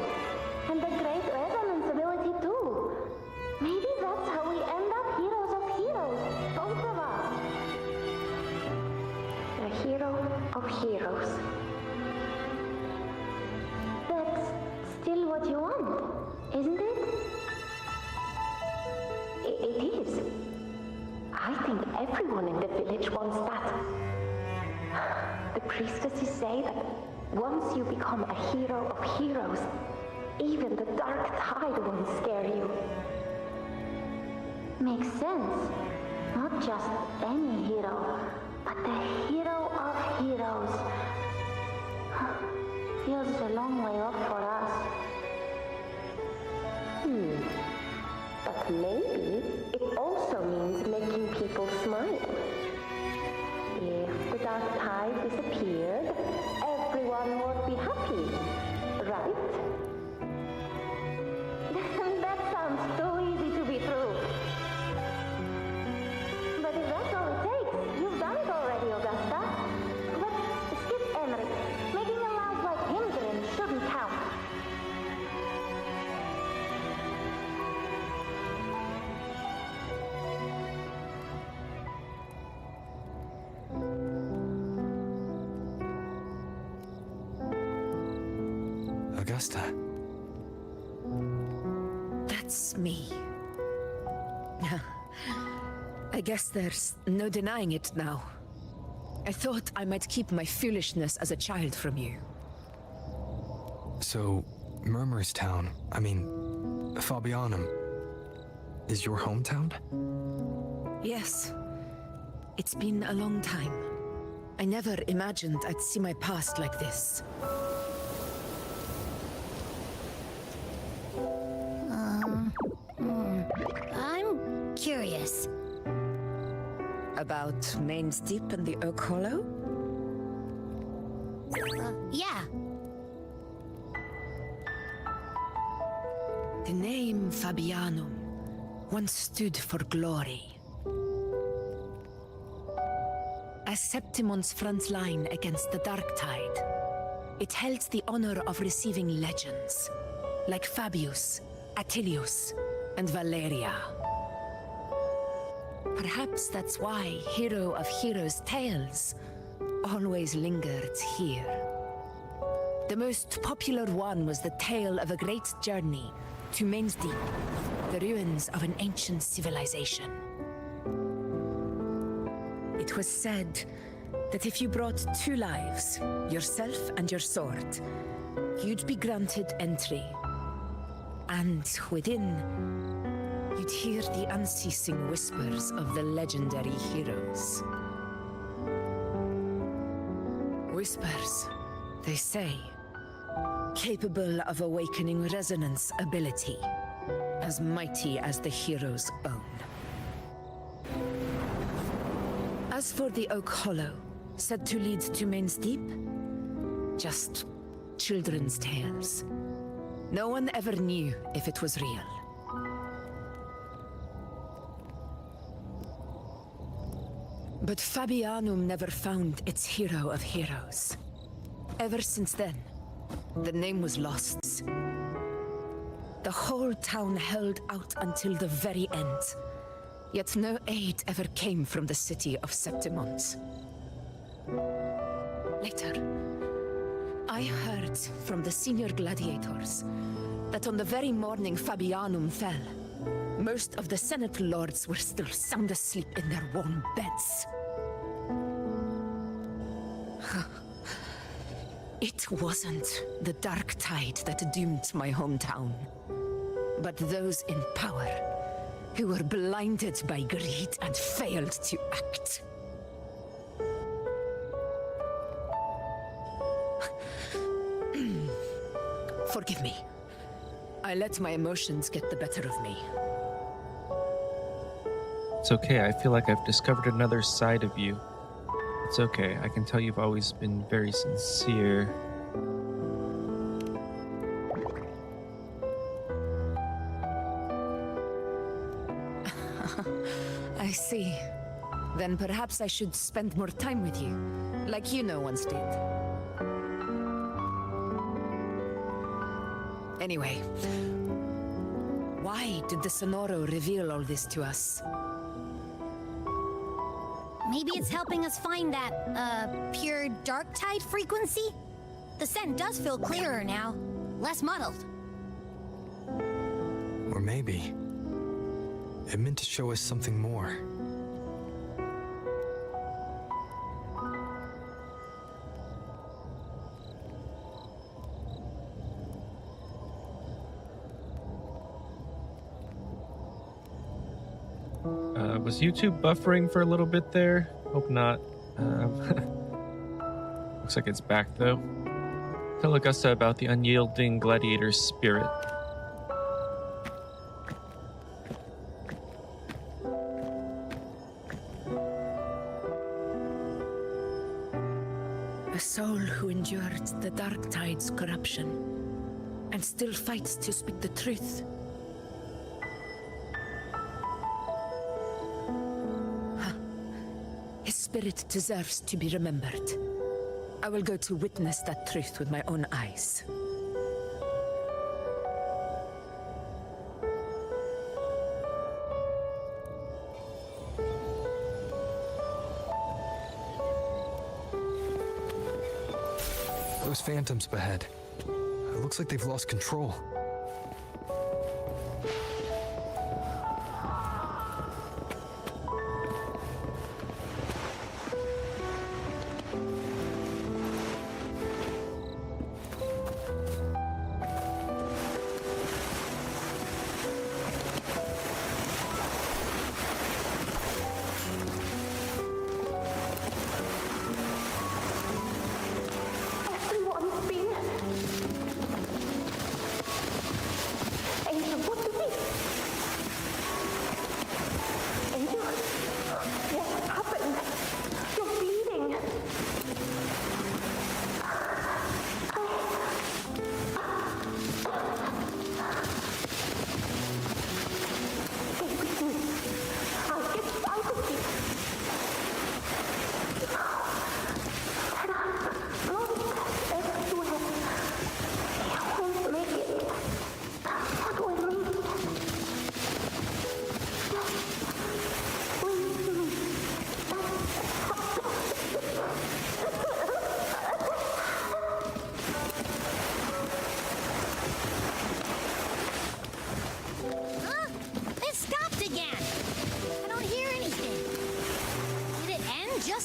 And the great resonance ability too? Maybe that's how we end up heroes of heroes, both of us. A hero of heroes. That's still what you want, isn't it? It is. I think everyone in the village wants that. The priestesses say that once you become a hero of heroes, even the dark tide won't scare you. Makes sense. Not just any hero, but the hero of heroes. Feels a long way off for us. But maybe it also means making people smile. If the dark tide disappeared, everyone would be happy, right? That sounds too easy to be true. But if that's all it takes, you've done it already, Augusta. But skip Emmerich. Making a laugh like hindering shouldn't count. Augusta. That's me. I guess there's no denying it now. I thought I might keep my foolishness as a child from you. So, Murmurstown, Fabianum, is your hometown? Yes. It's been a long time. I never imagined I'd see my past like this. I'm curious. About Main's Deep and the Oak Hollow? Yeah. The name Fabianum once stood for glory. As Septimon's front line against the Dark Tide, it held the honor of receiving legends, like Fabius, Attilius, and Valeria. Perhaps that's why Hero of Heroes' tales always lingered here. The most popular one was the tale of a great journey to Main's Deep, the ruins of an ancient civilization. It was said that if you brought 2 lives, yourself and your sword, you'd be granted entry. And within, you'd hear the unceasing whispers of the legendary heroes. Whispers, they say, capable of awakening resonance ability, as mighty as the hero's own. As for the Oak Hollow, said to lead to Main's Deep, just children's tales. No one ever knew if it was real. But Fabianum never found its hero of heroes. Ever since then, the name was lost. The whole town held out until the very end, yet no aid ever came from the city of Septimont. Later, I heard from the senior gladiators that on the very morning Fabianum fell, most of the Senate lords were still sound asleep in their warm beds. It wasn't the Dark Tide that doomed my hometown, but those in power who were blinded by greed and failed to act. Forgive me. I let my emotions get the better of me. It's okay, I feel like I've discovered another side of you. It's okay, I can tell you've always been very sincere. I see. Then perhaps I should spend more time with you, like you once did. Anyway, why did the Sonoro reveal all this to us? Maybe it's helping us find that, pure dark tide frequency? The scent does feel clearer now, less muddled. Or maybe it meant to show us something more. Was YouTube buffering for a little bit there? Hope not. Looks like it's back though. Tell Augusta about the unyielding gladiator's spirit. A soul who endured the dark tide's corruption and still fights to speak the truth. His spirit deserves to be remembered. I will go to witness that truth with my own eyes. Those phantoms ahead. It looks like they've lost control.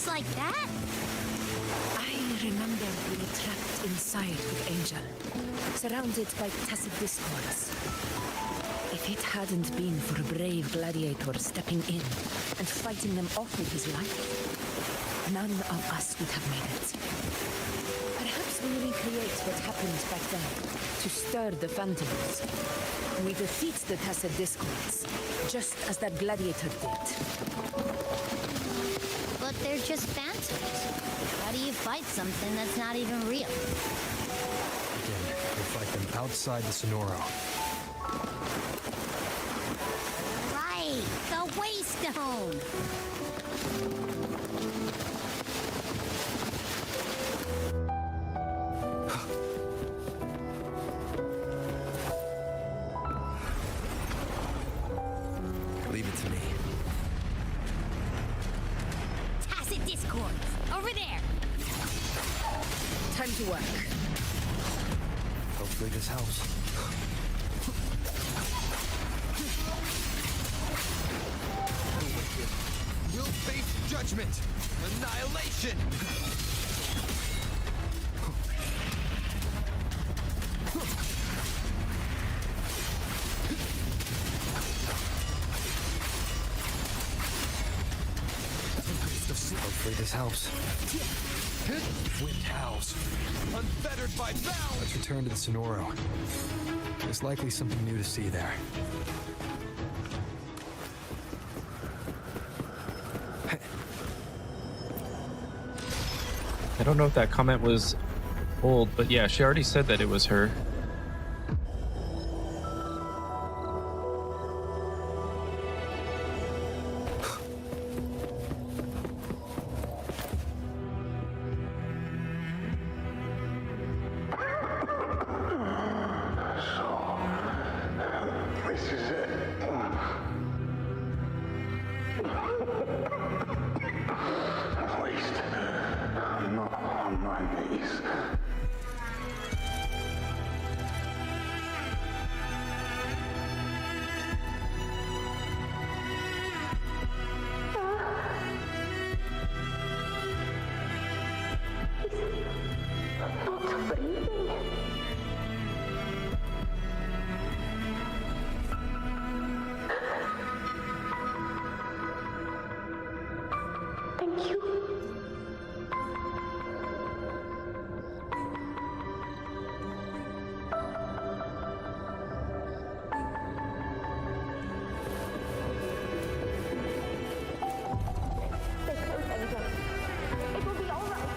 Like that? I remember we were trapped inside with Angel, surrounded by tacit discords. If it hadn't been for a brave gladiator stepping in and fighting them off with his life, none of us would have made it. Perhaps we recreate what happened back then to stir the phantoms. We defeat the tacit discords, just as that gladiator did. But they're just phantoms. How do you fight something that's not even real? Again, we'll fight them outside the Sonoro. Right! The Waystone! Leave it to me. Discord! Over there! Time to work. Hopefully this helps. We'll face judgment! Annihilation! Hopefully this helps. Wind howls. Unfettered by bounds! Let's return to the Sonoro. There's likely something new to see there. I don't know if that comment was old, but yeah, she already said that it was her. This is it. At least, I'm not on my knees. Not breathing. Thank you. Stay close, Angel. It will be all right.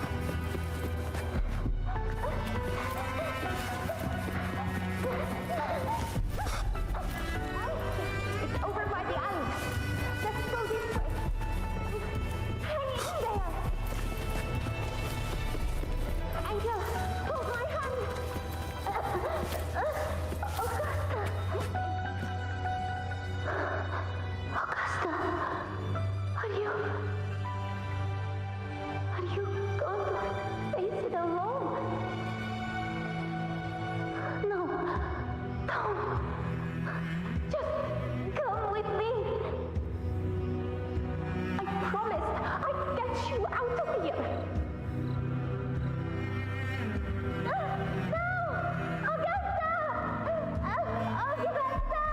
It's over by the island. Let's go this way. Hang in there. Angel, hold my hand. Augusta, are you going to face it alone? No, don't. Just come with me. I promised I'd get you out of here. No! Augusta! Augusta!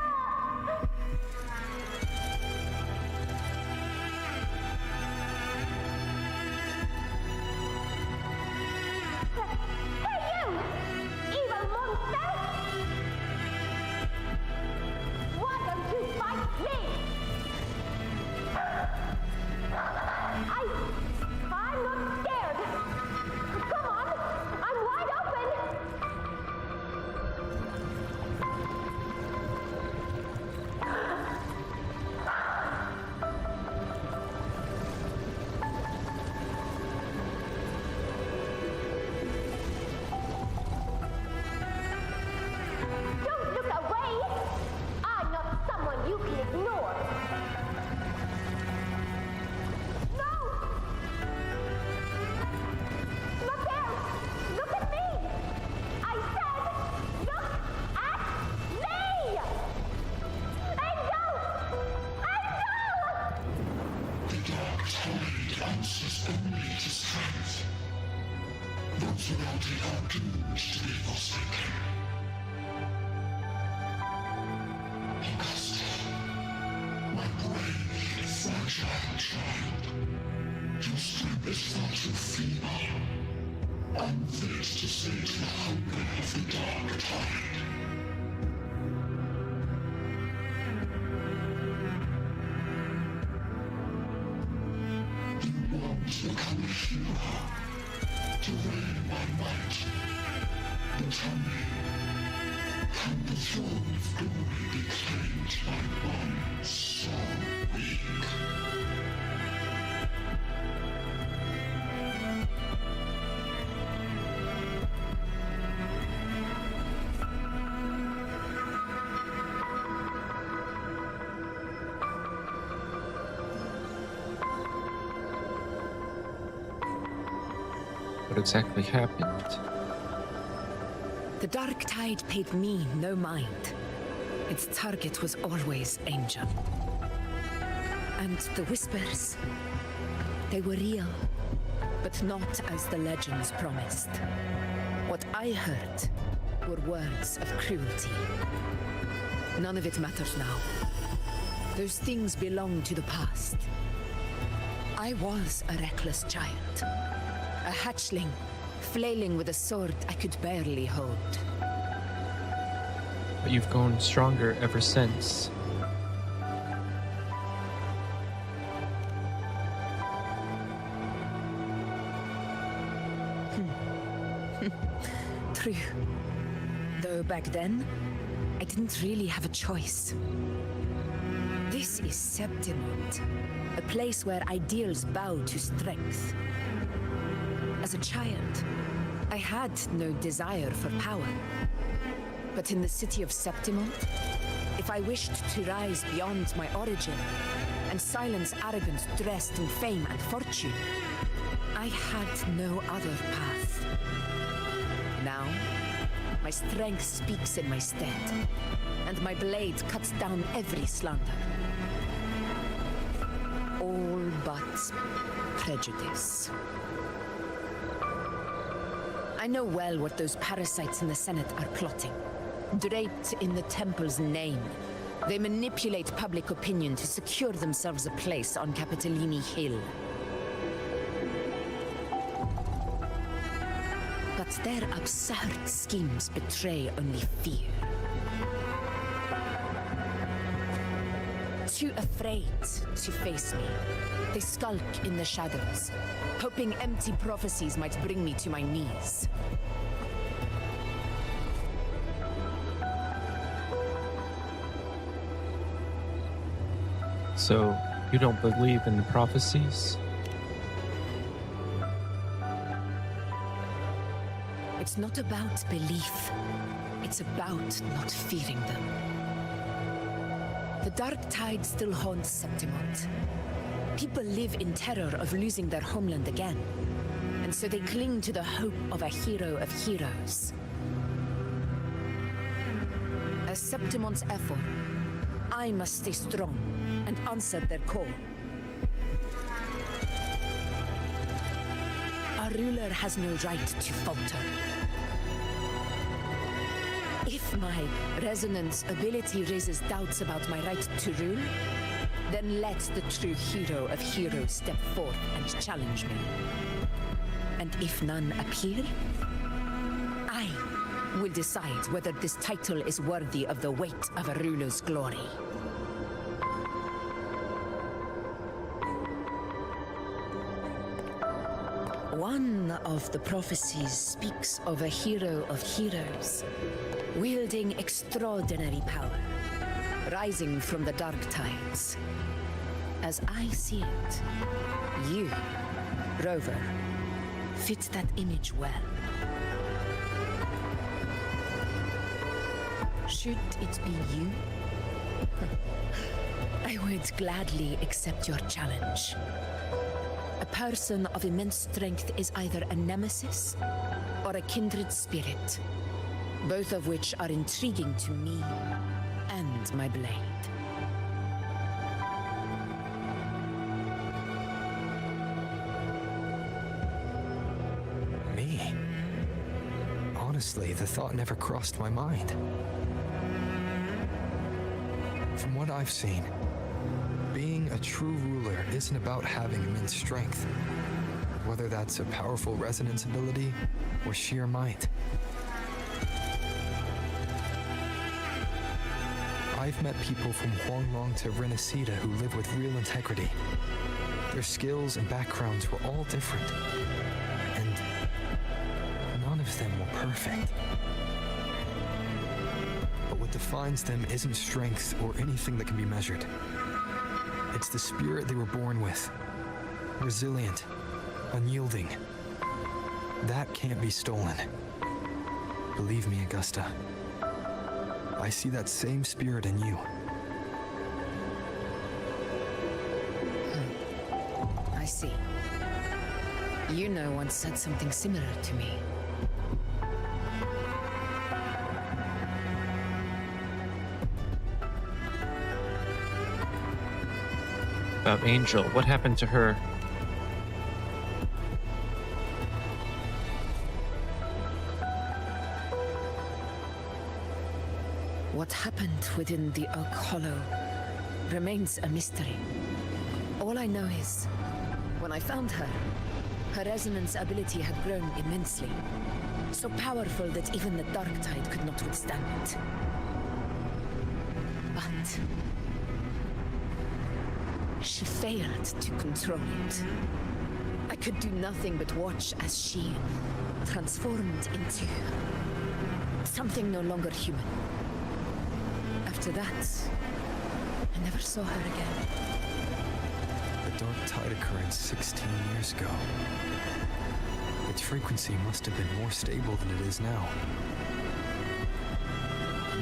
Hey you! Evil monster! Why don't you fight me? I'm not scared. Come on, I'm wide open. Don't look away. I'm not someone you can ignore. No! Look there! Look at me! I said, look at me! Angel! Angel! The dark tide answers only to strength. Those without it are doomed to be forsaken. Augusta, my brave, fragile child, your strength is far too feeble, unfit to sate the hunger of the dark tide. You want to become a hero, to reign by might. But tell me, can the throne of glory be claimed by one so weak? What exactly happened? The dark tide paid me no mind. Its target was always Angel. And the whispers, they were real, but not as the legends promised. What I heard were words of cruelty. None of it matters now. Those things belong to the past. I was a reckless child. A hatchling, flailing with a sword I could barely hold. But you've grown stronger ever since. True. Though back then, I didn't really have a choice. This is Septimont, a place where ideals bow to strength. As a child, I had no desire for power. But in the city of Septimont, if I wished to rise beyond my origin and silence arrogance dressed in fame and fortune, I had no other path. Now, my strength speaks in my stead, and my blade cuts down every slander. All but prejudice. I know well what those parasites in the Senate are plotting. Draped in the temple's name, they manipulate public opinion to secure themselves a place on Capitolini Hill. But their absurd schemes betray only fear. Too afraid to face me, they skulk in the shadows, hoping empty prophecies might bring me to my knees. So, you don't believe in the prophecies? It's not about belief. It's about not fearing them. The dark tide still haunts Septimont. People live in terror of losing their homeland again. And so they cling to the hope of a hero of heroes. As Septimont's effort, I must stay strong and answer their call. Our ruler has no right to falter. If my resonance ability raises doubts about my right to rule, then let the true hero of heroes step forth and challenge me. And if none appear, I will decide whether this title is worthy of the weight of a ruler's glory. One of the prophecies speaks of a hero of heroes, wielding extraordinary power, rising from the dark tides. As I see it, you, Rover, fit that image well. Should it be you? I would gladly accept your challenge. A person of immense strength is either a nemesis or a kindred spirit, both of which are intriguing to me and my blade. Me? Honestly, the thought never crossed my mind. From what I've seen, being a true ruler isn't about having immense strength, whether that's a powerful resonance ability or sheer might. I've met people from Huanglong to Renacita who live with real integrity. Their skills and backgrounds were all different, and none of them were perfect. But what defines them isn't strength or anything that can be measured. It's the spirit they were born with. Resilient, unyielding. That can't be stolen. Believe me, Augusta. I see that same spirit in you. I see. You know once said something similar to me. About Angel, what happened to her? What happened within the Oak Hollow remains a mystery. All I know is, when I found her, her resonance ability had grown immensely. So powerful that even the Dark Tide could not withstand it. But she failed to control it. I could do nothing but watch as she transformed into something no longer human. After that, I never saw her again. The dark tide occurred 16 years ago. Its frequency must have been more stable than it is now.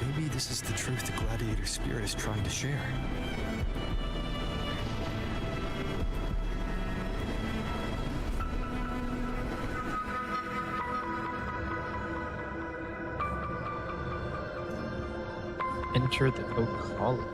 Maybe this is the truth the gladiator spirit is trying to share. Enter the Oak Hollow.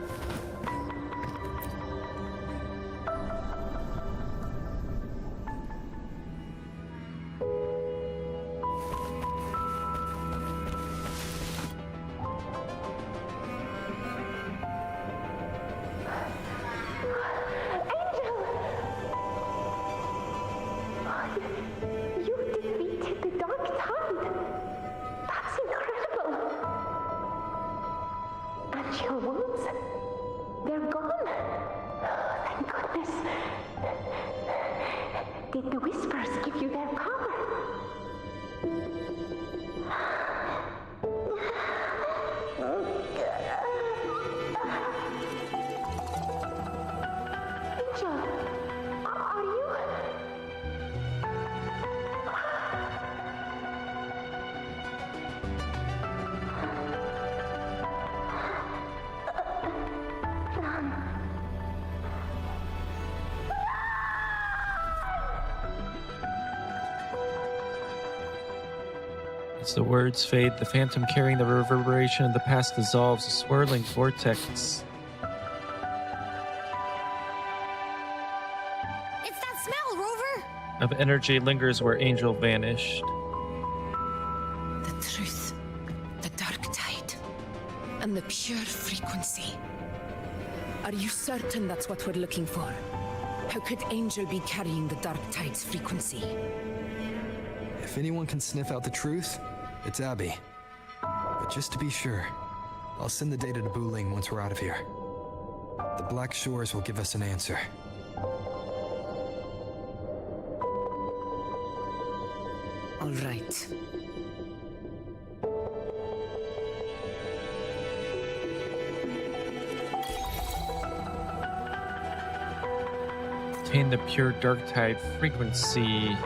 As the words fade, the phantom carrying the reverberation of the past dissolves, a swirling vortex. It's that smell, Rover! Of energy lingers where Angel vanished. The truth, the dark tide, and the pure frequency. Are you certain that's what we're looking for? How could Angel be carrying the dark tide's frequency? If anyone can sniff out the truth, it's Abby. But just to be sure, I'll send the data to Buling once we're out of here. The Black Shores will give us an answer. All right. Obtain the pure dark tide frequency.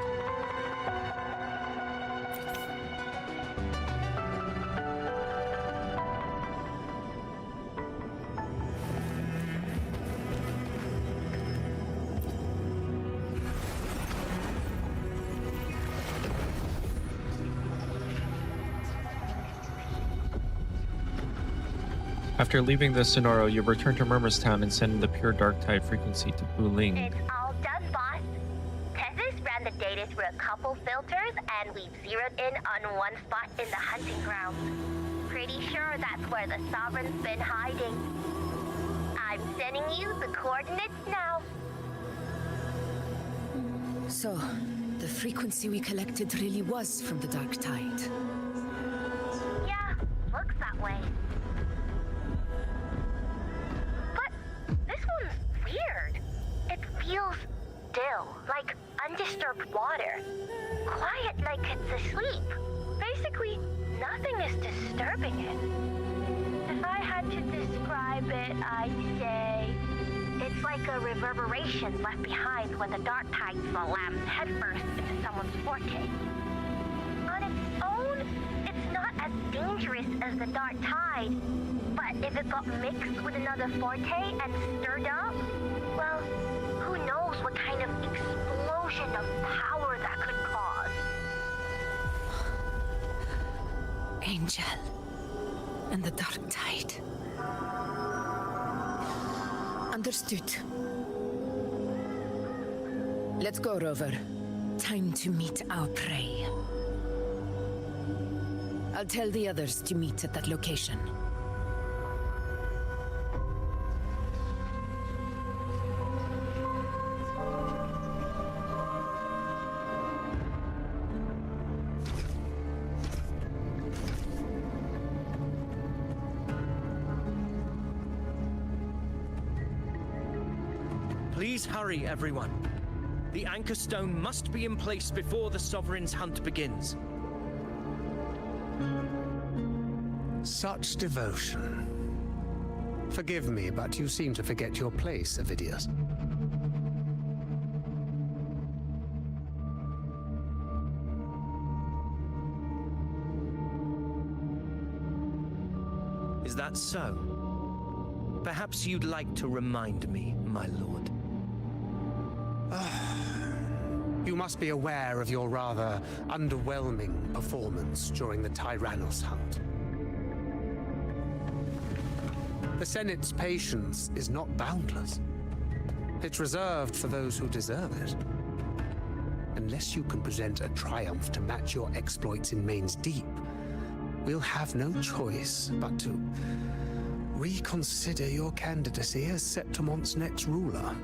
After leaving the Sonoro, you return to Murmurstown and send the pure dark tide frequency to Buling. It's all done, boss. Tessus ran the data through a couple filters, and we've zeroed in on one spot in the hunting grounds. Pretty sure that's where the Sovereign's been hiding. I'm sending you the coordinates now. So, the frequency we collected really was from the dark tide. Yeah, looks that way. Weird. It feels still, like undisturbed water. Quiet like it's asleep. Basically, nothing is disturbing it. If I had to describe it, I'd say it's like a reverberation left behind when the dark tide slams headfirst into someone's forte. On its own, it's not as dangerous as the dark tide, but if it got mixed with another forte and stirred up, well, who knows what kind of explosion of power that could cause. Angel and the dark tide. Understood. Let's go, Rover. Time to meet our prey. I'll tell the others to meet at that location. Please hurry, everyone. The anchor stone must be in place before the Sovereign's hunt begins. Such devotion. Forgive me, but you seem to forget your place, Avidius. Is that so? Perhaps you'd like to remind me, my lord. You must be aware of your rather underwhelming performance during the Tyrannos hunt. The Senate's patience is not boundless. It's reserved for those who deserve it. Unless you can present a triumph to match your exploits in Main's Deep, we'll have no choice but to reconsider your candidacy as Septimont's next ruler.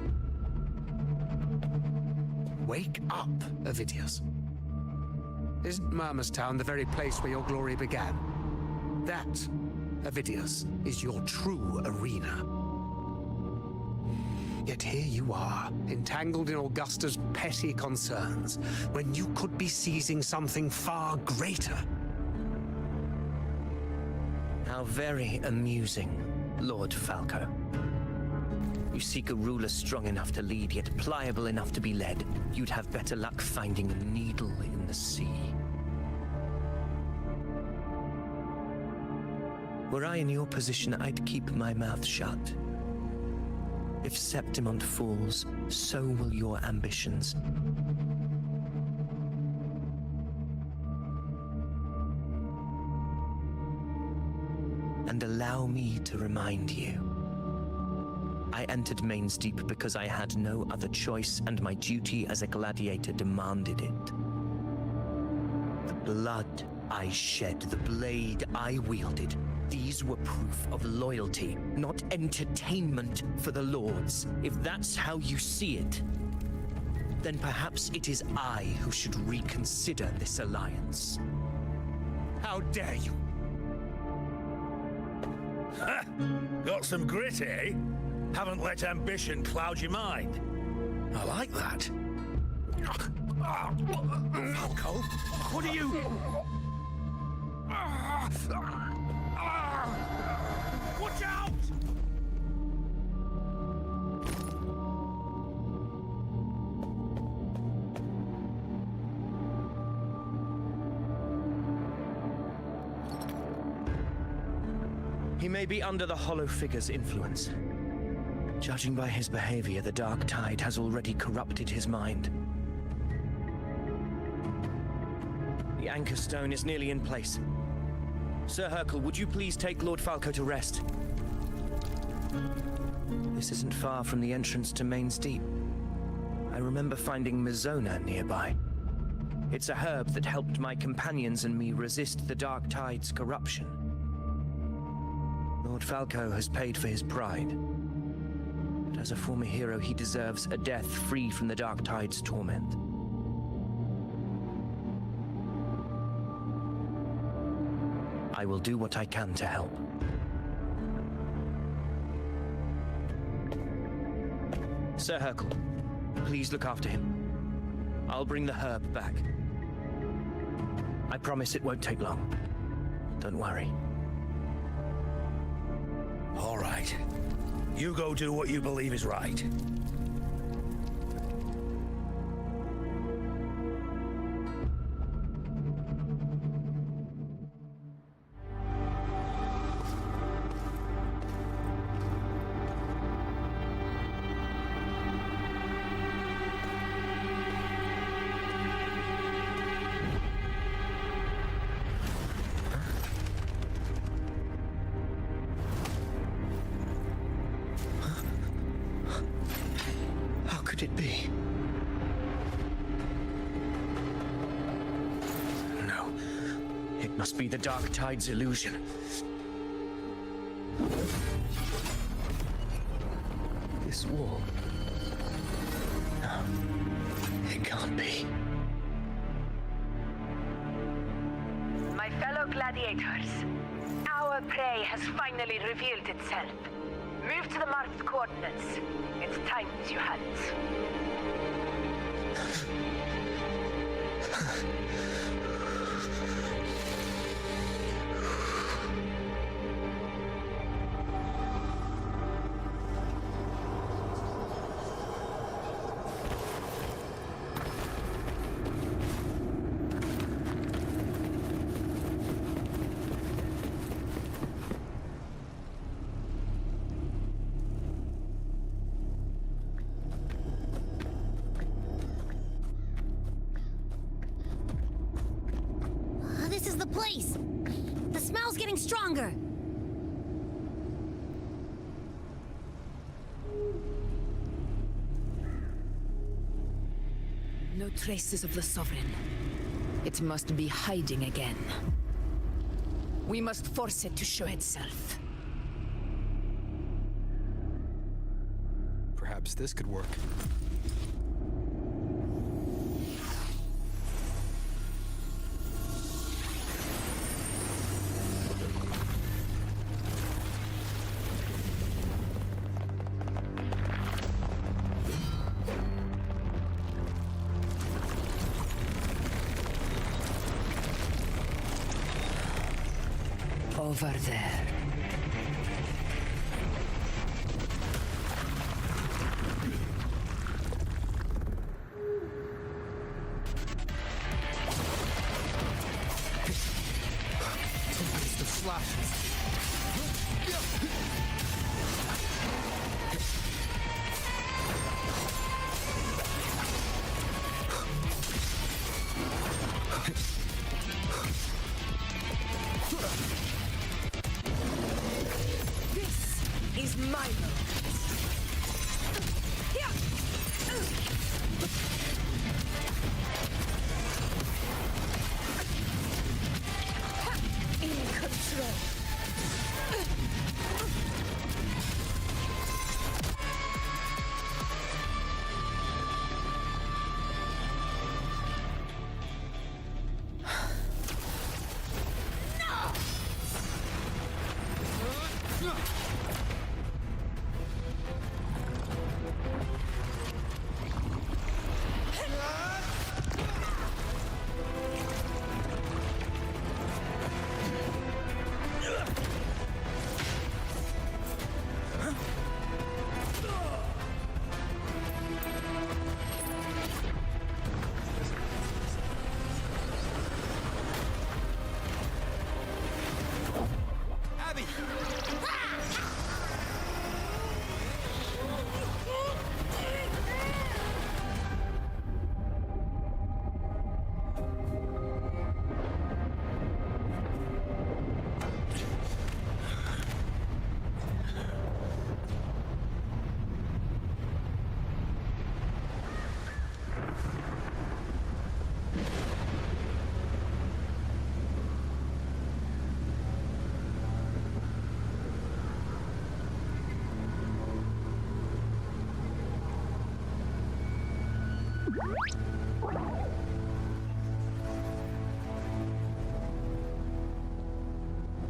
Wake up, Avidius. Isn't Murmustown the very place where your glory began? That, Avidius, is your true arena. Yet here you are, entangled in Augusta's petty concerns, when you could be seizing something far greater. How very amusing, Lord Falco. You seek a ruler strong enough to lead, yet pliable enough to be led. You'd have better luck finding a needle in the sea. Were I in your position, I'd keep my mouth shut. If Septimont falls, so will your ambitions. And allow me to remind you. I entered Main's Deep because I had no other choice, and my duty as a gladiator demanded it. The blood I shed, the blade I wielded, these were proof of loyalty, not entertainment for the Lords. If that's how you see it, then perhaps it is I who should reconsider this alliance. How dare you! Ha! Got some grit, eh? Haven't let ambition cloud your mind. I like that. Falco, what are you... Watch out! He may be under the Hollow Figure's influence. Judging by his behavior, the Dark Tide has already corrupted his mind. The anchor stone is nearly in place. Sir Hercule, would you please take Lord Falco to rest? This isn't far from the entrance to Main's Deep. I remember finding Mizona nearby. It's a herb that helped my companions and me resist the Dark Tide's corruption. Lord Falco has paid for his pride. But as a former hero, he deserves a death free from the Dark Tide's torment. I will do what I can to help. Sir Hercule, please look after him. I'll bring the herb back. I promise it won't take long. Don't worry. All right. You go do what you believe is right. It be? No. It must be the Dark Tide's illusion. This wall. No. It can't be. My fellow gladiators, our prey has finally revealed itself. Move to the marked coordinates. It's time to hunt. place! The smell's getting stronger! No traces of the Sovereign. It must be hiding again. We must force it to show itself. Perhaps this could work. Over there. Tempest of slashes. Is my moment. In control.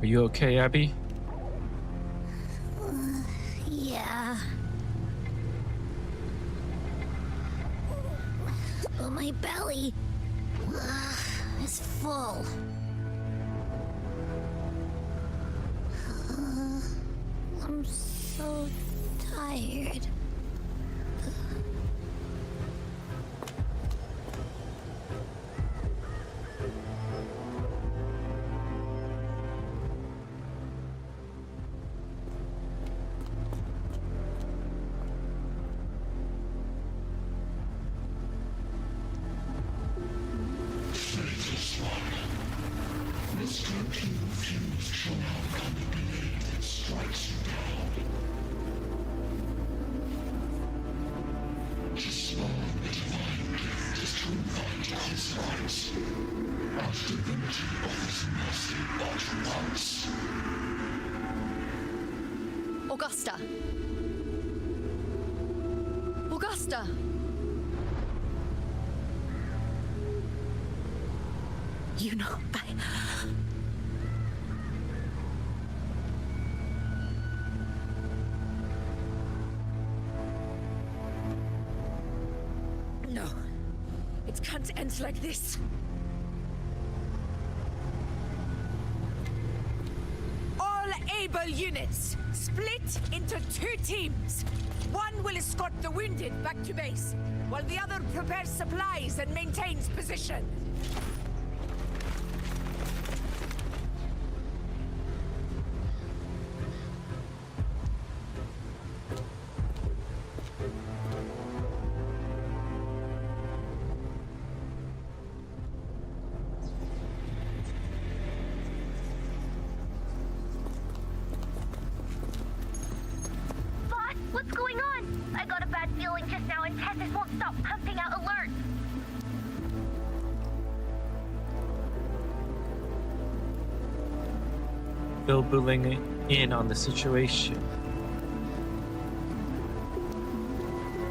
Are you okay, Abby? Yeah. But my belly is full. I'm so tired. Augusta. Augusta. You know, No. It can't end like this. All able units, split into 2 teams. One will escort the wounded back to base, while the other prepares supplies and maintains position. out hunting out alerts. Fill Buling in on the situation.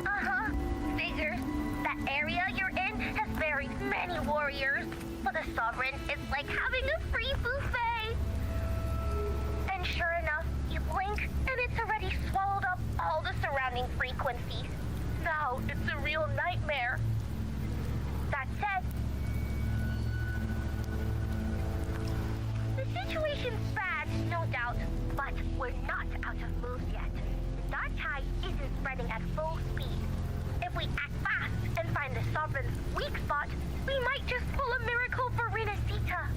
Uh-huh. Figures. That area you're in has very many warriors. For the Sovereign, it's like having a free buffet. And sure enough, you blink, and it's already swallowed up all the surrounding frequencies. Now it's a real nightmare. That said, the situation's bad, no doubt, but we're not out of moves yet. The dark tide isn't spreading at full speed. If we act fast and find the Sovereign's weak spot, we might just pull a miracle for Renacita.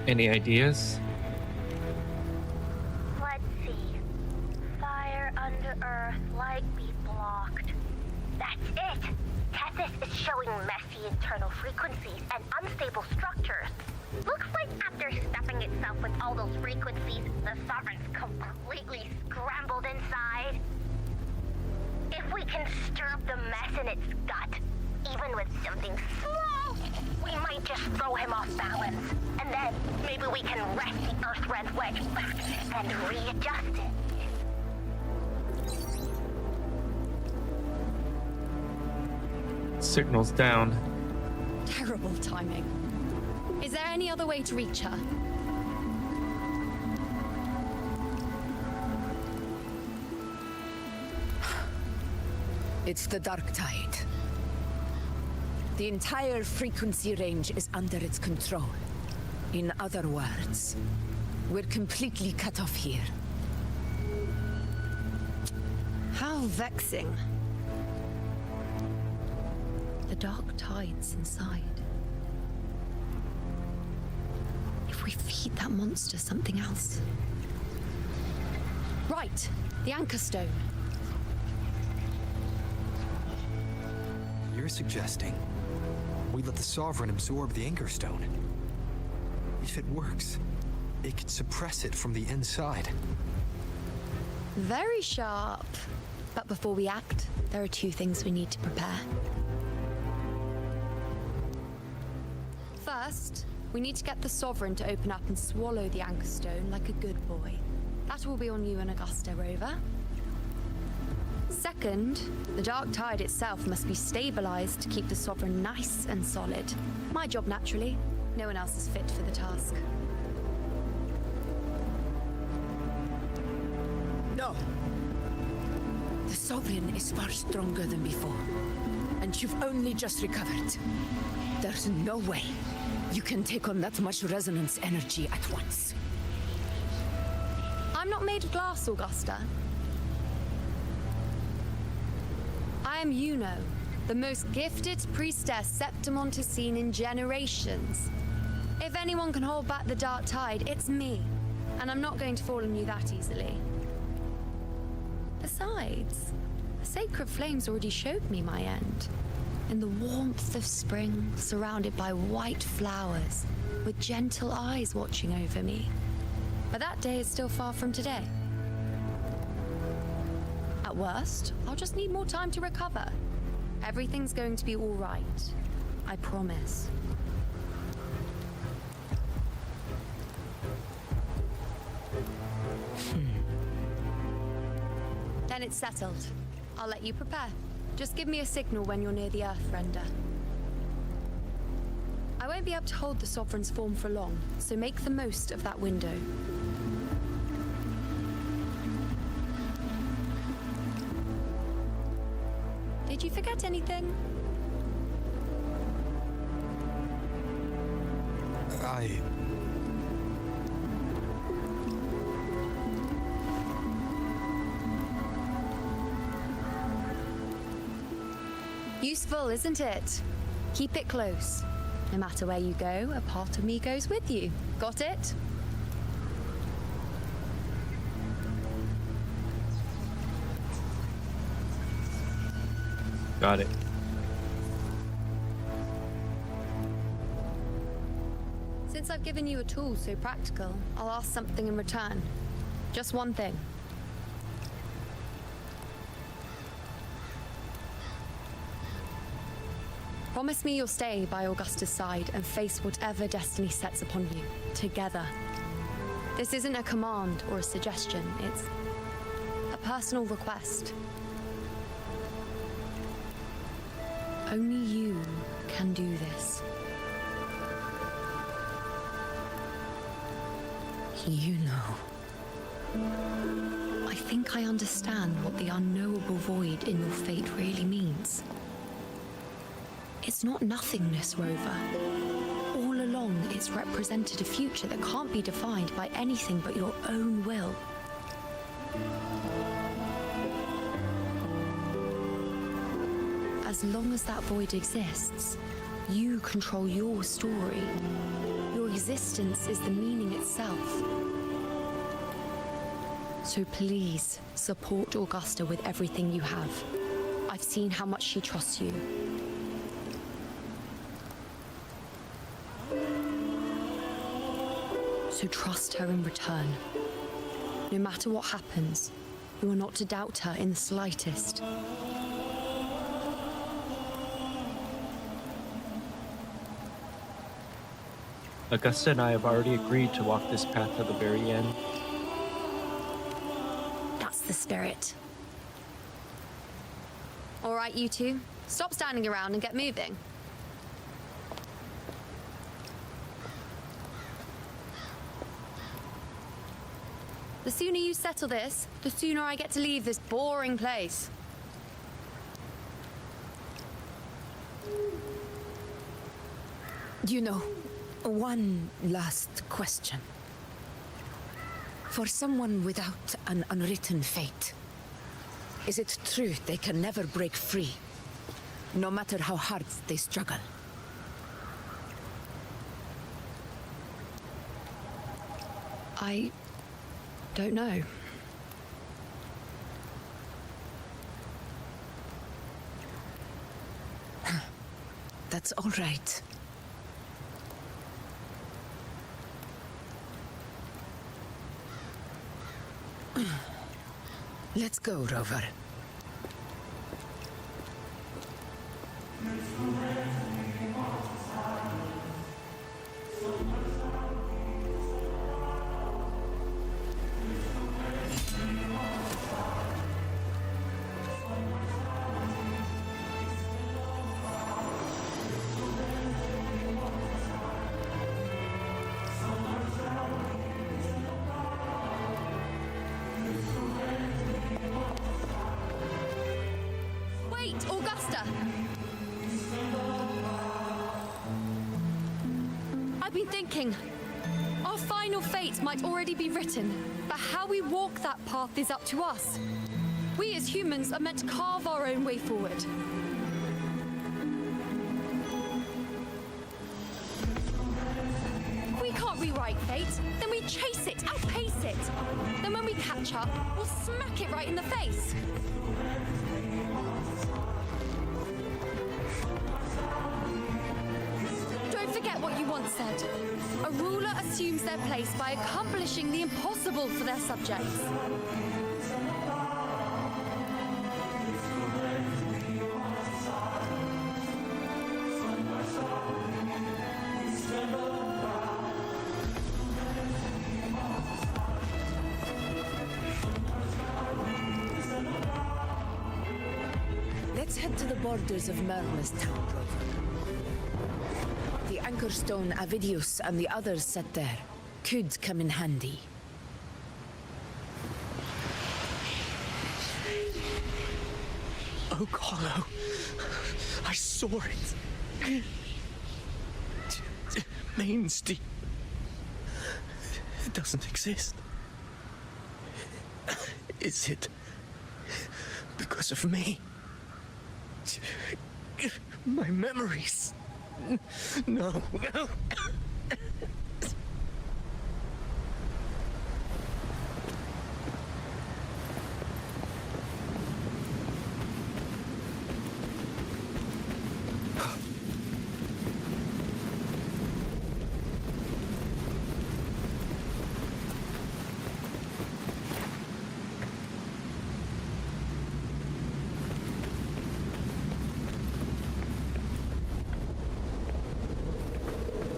Any ideas? Let's see. Fire under earth, light be blocked. That's it! Tethys is showing messy internal frequencies and unstable structures. Looks like after stuffing itself with all those frequencies, the Sovereign's completely scrambled inside. If we can stir up the mess in its gut, even with something small, we might just throw him off balance. And then maybe we can wrest the Earth-Rend wedge back and readjust it. Signal's down. Terrible timing. Is there any other way to reach her? It's the dark tide. The entire frequency range is under its control. In other words, we're completely cut off here. How vexing. The dark tide's inside. If we feed that monster something else. Right, the anchor stone. You're suggesting we let the Sovereign absorb the Anchor Stone. If it works, it could suppress it from the inside. Very sharp. But before we act, there are two things we need to prepare. First, we need to get the Sovereign to open up and swallow the Anchor Stone like a good boy. That will be on you and Augusta, Rover. Second, the dark tide itself must be stabilized to keep the Sovereign nice and solid. My job, naturally. No one else is fit for the task. No. The Sovereign is far stronger than before. And you've only just recovered. There's no way you can take on that much resonance energy at once. I'm not made of glass, Augusta. I am Yuno, the most gifted priestess Septimon has seen in generations. If anyone can hold back the dark tide, it's me. And I'm not going to fall on you that easily. Besides, the sacred flames already showed me my end. In the warmth of spring, surrounded by white flowers, with gentle eyes watching over me. But that day is still far from today. At worst, I'll just need more time to recover. Everything's going to be all right. I promise. Then it's settled. I'll let you prepare. Just give me a signal when you're near the Earth-Render. I won't be able to hold the Sovereign's form for long, so make the most of that window. Did you forget anything? Useful, isn't it? Keep it close. No matter where you go, a part of me goes with you. Got it? Got it. Since I've given you a tool so practical, I'll ask something in return. Just one thing. Promise me you'll stay by Augusta's side and face whatever destiny sets upon you, together. This isn't a command or a suggestion, it's a personal request. Only you can do this. You know. I think I understand what the unknowable void in your fate really means. It's not nothingness, Rover. All along, it's represented a future that can't be defined by anything but your own will. As long as that void exists, you control your story. Your existence is the meaning itself. So please, support Augusta with everything you have. I've seen how much she trusts you. So trust her in return. No matter what happens, you are not to doubt her in the slightest. Augusta and I have already agreed to walk this path to the very end. That's the spirit. All right, you two. Stop standing around and get moving. The sooner you settle this, the sooner I get to leave this boring place. You know, one last question. For someone without an unwritten fate, is it true they can never break free, no matter how hard they struggle? I don't know. That's all right. Let's go, Rover. Wait, Augusta! I've been thinking. Our final fate might already be written, but how we walk that path is up to us. We as humans are meant to carve our own way forward. If we can't rewrite fate, then we chase it, outpace it. Then when we catch up, we'll smack it right in the face. Don't forget what you once said. A ruler assumes their place by accomplishing the impossible for their subjects. Let's head to the borders of Mermastown, Rover. The anchor stone Avidius and the others set there could come in handy. Oh, KURO. I saw it. Main Steep. It doesn't exist. Is it because of me? My memories. No.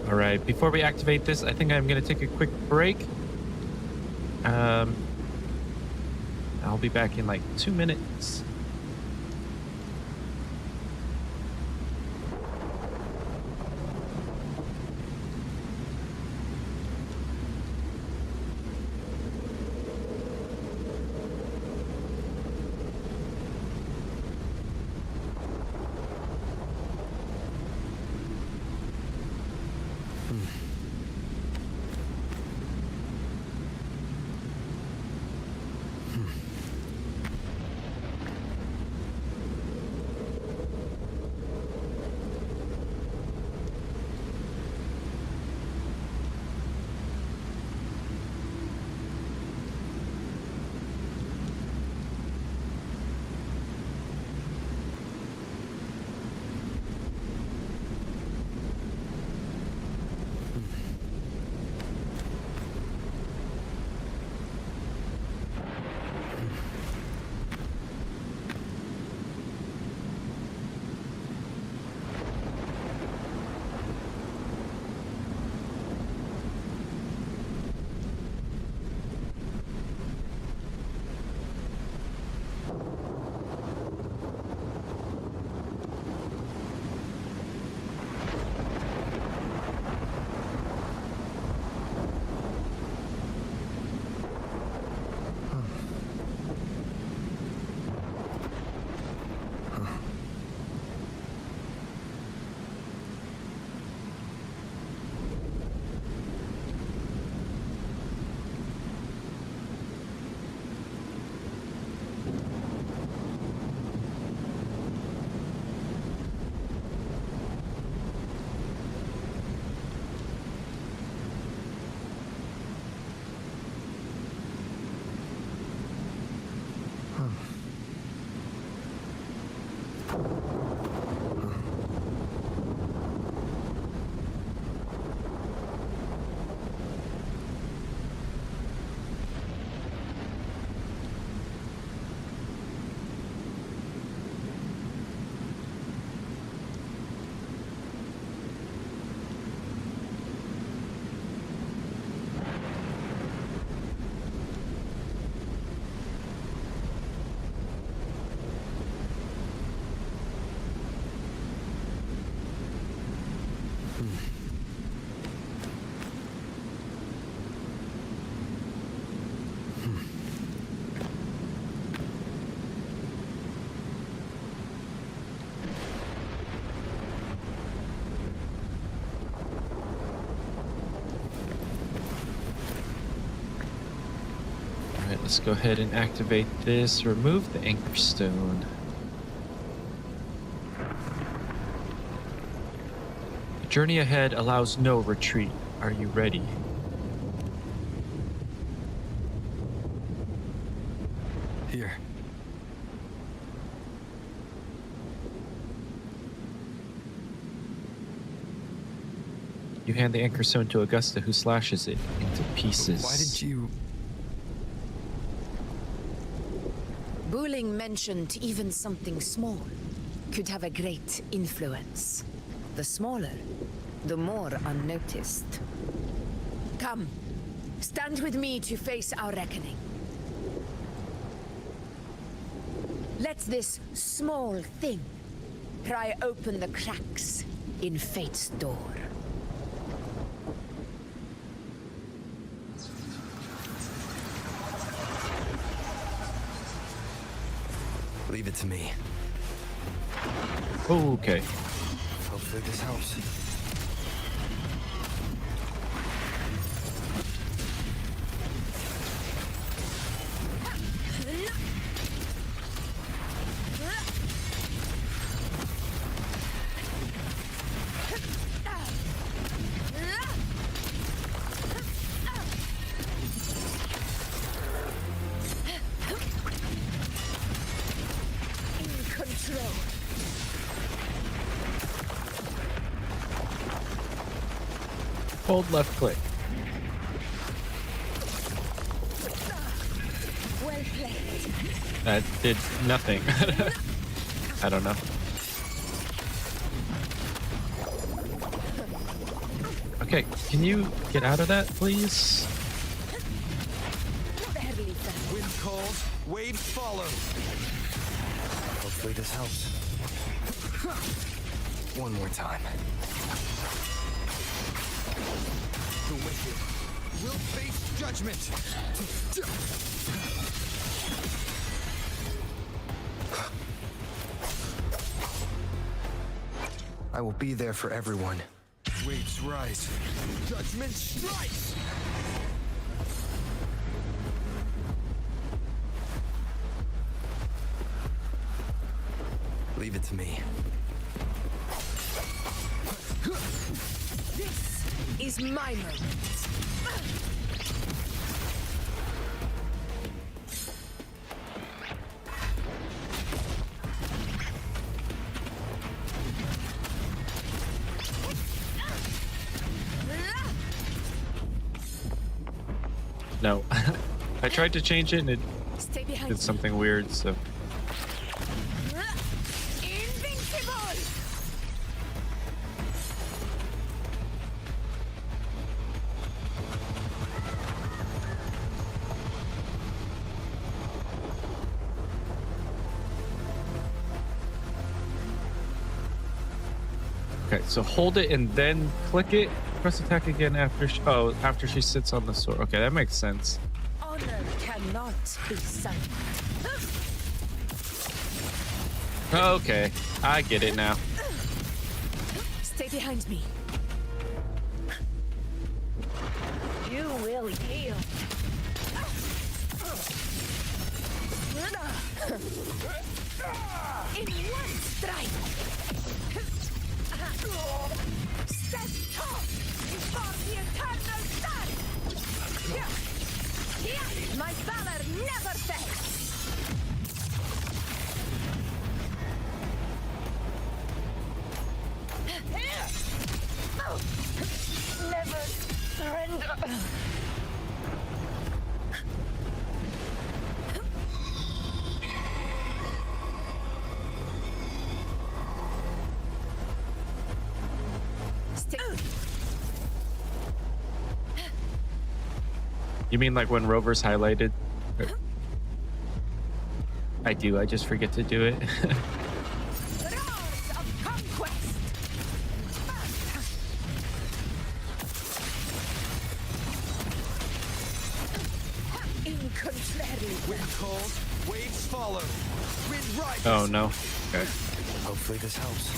All right, before we activate this, I think I'm going to take a quick break. I'll be back in like 2 minutes. Let's go ahead and activate this. Remove the anchor stone. The journey ahead allows no retreat. Are you ready? Here. You hand the anchor stone to Augusta, who slashes it into pieces. Why did you... Buling mentioned even something small could have a great influence. The smaller, the more unnoticed. Come, stand with me to face our reckoning. Let this small thing pry open the cracks in fate's door. Leave it to me. Okay. Hopefully this helps. Hold left click. Well played. That did nothing. I don't know. Okay, can you get out of that, please? Wind calls, waves follow. Hopefully this helps. One more time. The wicked will face judgment. I will be there for everyone. Waves rise. Judgment strikes! Leave it to me. This is my moment. No. I tried to change it and it Stay behind did something weird, so. Invincible! Okay, so hold it and then click it. Press attack again after after she sits on the sword. Okay, that makes sense. Honor cannot be silent. Okay, I get it now. Stay behind me. You will heal. In one strike. Stand tall before the eternal sun. Here, my valor never fails. Never surrender. You mean like when Rover's highlighted? I do, I just forget to do it. Wind calls, waves follow. Wind rises. Oh no. Okay. Hopefully this helps.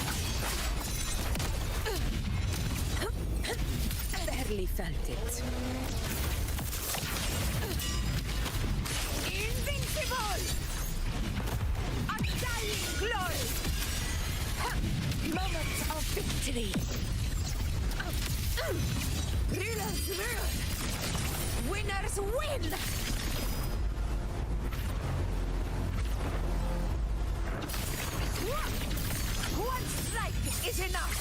Barely felt it. Invincible! Undying glory! Moment of victory! Winners win! One strike is enough!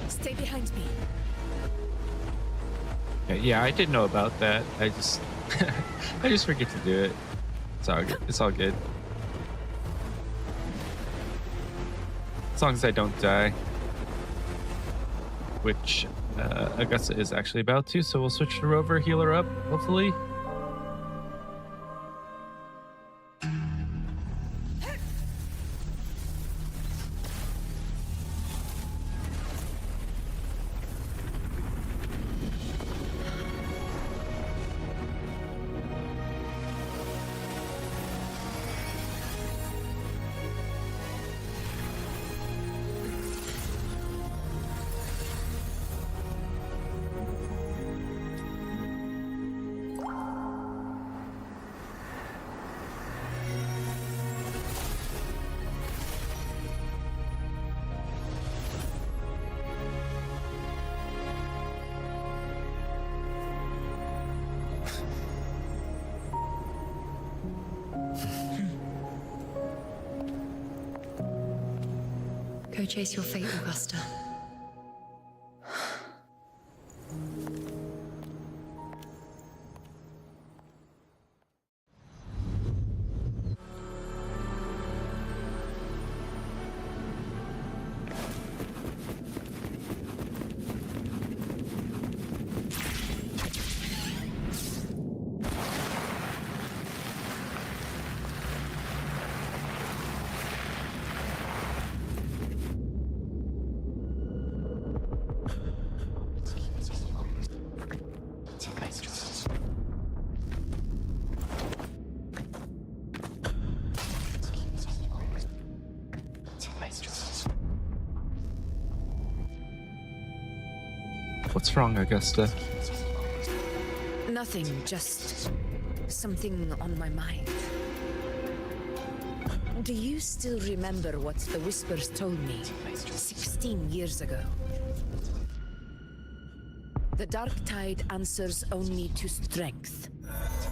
Stay behind me. Yeah, I did know about that. I just I just forget to do it. It's all good. It's all good. As long as I don't die. Which Augusta is actually about to, so we'll switch to Rover, heal her up, hopefully. Go chase your fate, Augusta. What's wrong, Augusta? Nothing, just something on my mind. Do you still remember what the Whispers told me 16 years ago? The Dark Tide answers only to strength.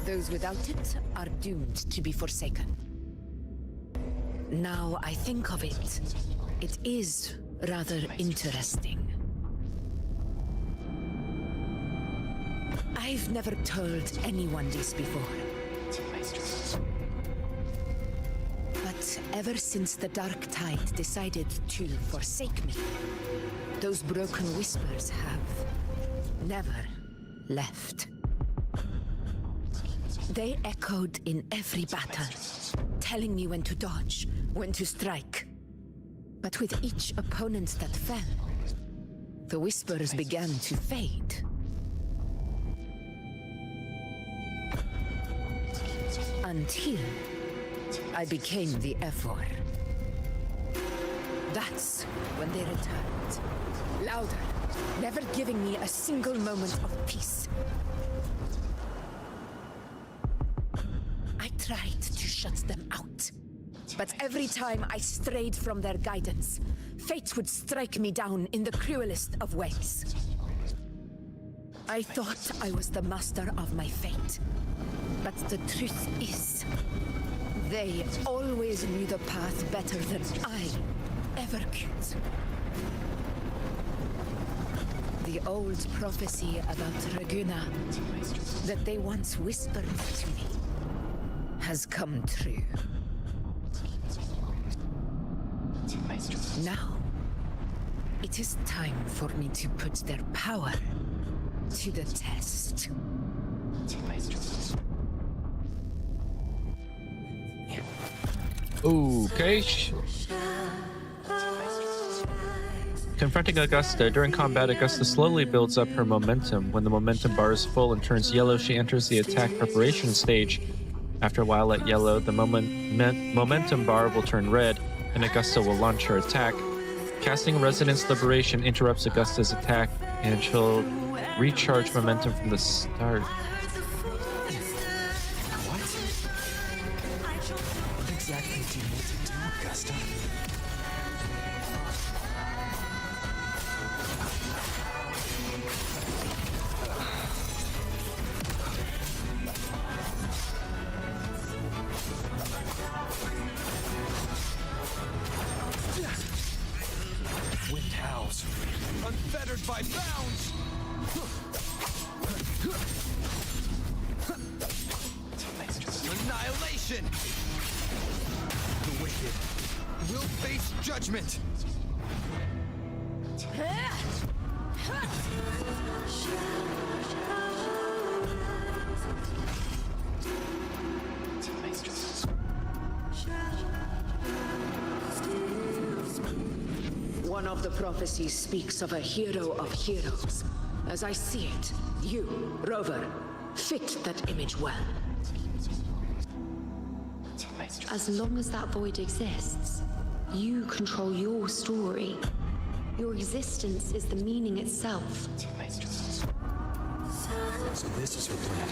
Those without it are doomed to be forsaken. Now I think of it, it is rather interesting. I've never told anyone this before. But ever since the Dark Tide decided to forsake me, those broken whispers have never left. They echoed in every battle, telling me when to dodge, when to strike. But with each opponent that fell, the whispers began to fade. Until I became the Ephor. That's when they returned. Louder, never giving me a single moment of peace. I tried to shut them out. But every time I strayed from their guidance, fate would strike me down in the cruelest of ways. I thought I was the master of my fate. But the truth is, they always knew the path better than I ever could. The old prophecy about Raguna that they once whispered to me has come true. Now, it is time for me to put their power to the test. Okay. Confronting Augusta. During combat, Augusta slowly builds up her momentum. When the momentum bar is full and turns yellow, she enters the attack preparation stage. After a while at yellow, the momentum bar will turn red, and Augusta will launch her attack. Casting Resonance Liberation interrupts Augusta's attack, and she'll recharge momentum from the start. What exactly do you need to do, Augusta? Wind howls, unfettered by bounds! Annihilation! The wicked will face judgment! One of the prophecies speaks of a hero of heroes. As I see it, you, Rover, fit that image well. As long as that void exists, you control your story. Your existence is the meaning itself. So this is her plan.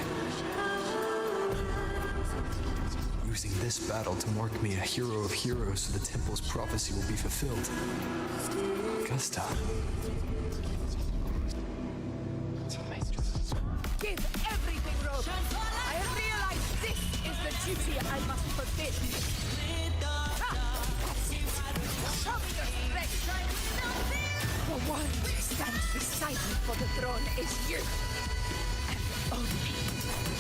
Using this battle to mark me a hero of heroes so the temple's prophecy will be fulfilled. Augusta. Give everything, Rover! I realize this is the duty I must fulfill. Show me your strength! The one who stands beside me for the throne is you. And only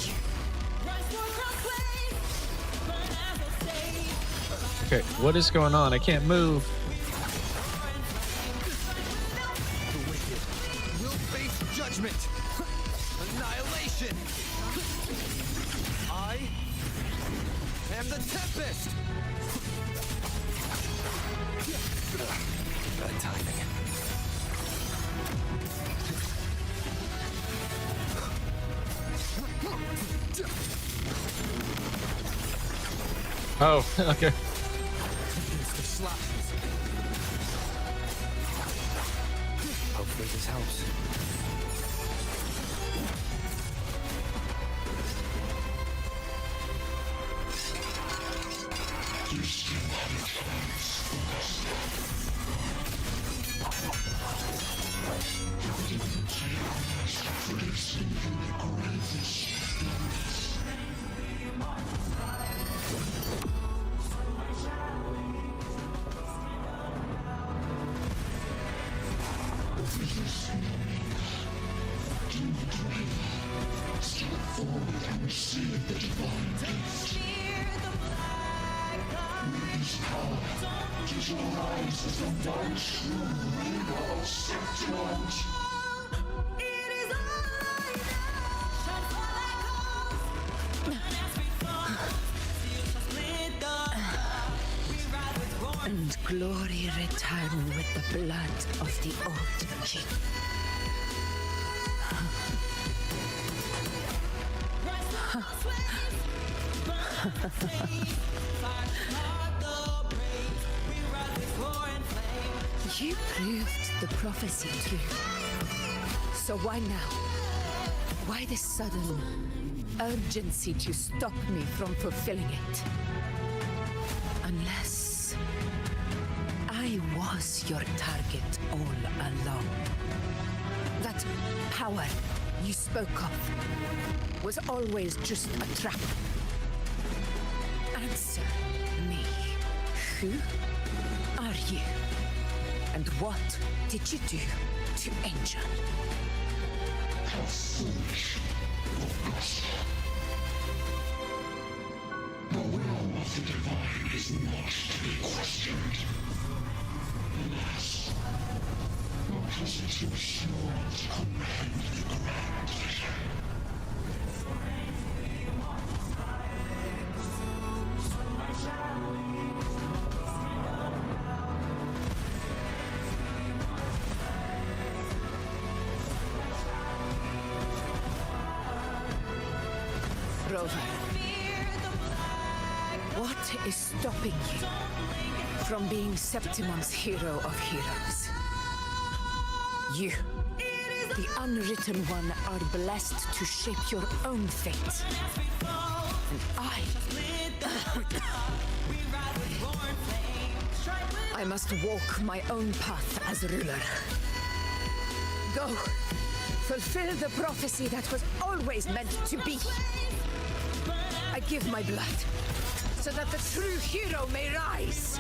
you. Okay, what is going on? I can't move. The wicked will face judgment. Annihilation. I am the Tempest. Bad timing. Oh, okay. Hopefully this helps. And glory return with the blood of the old king. You proved the prophecy true. So why now? Why this sudden urgency to stop me from fulfilling it? Unless I was your target all along. That power you spoke of was always just a trap. Answer me. Who are you? And what did you do to Angel? How foolish, Augusta. The will of the divine is not to be questioned. Alas, because it's too small to comprehend the grand vision. Rover, what is stopping you from being Septimon's hero of heroes? You, the unwritten one, are blessed to shape your own fate. And I must walk my own path as ruler. Go, fulfill the prophecy that was always meant to be. I give my blood, so that the true hero may rise.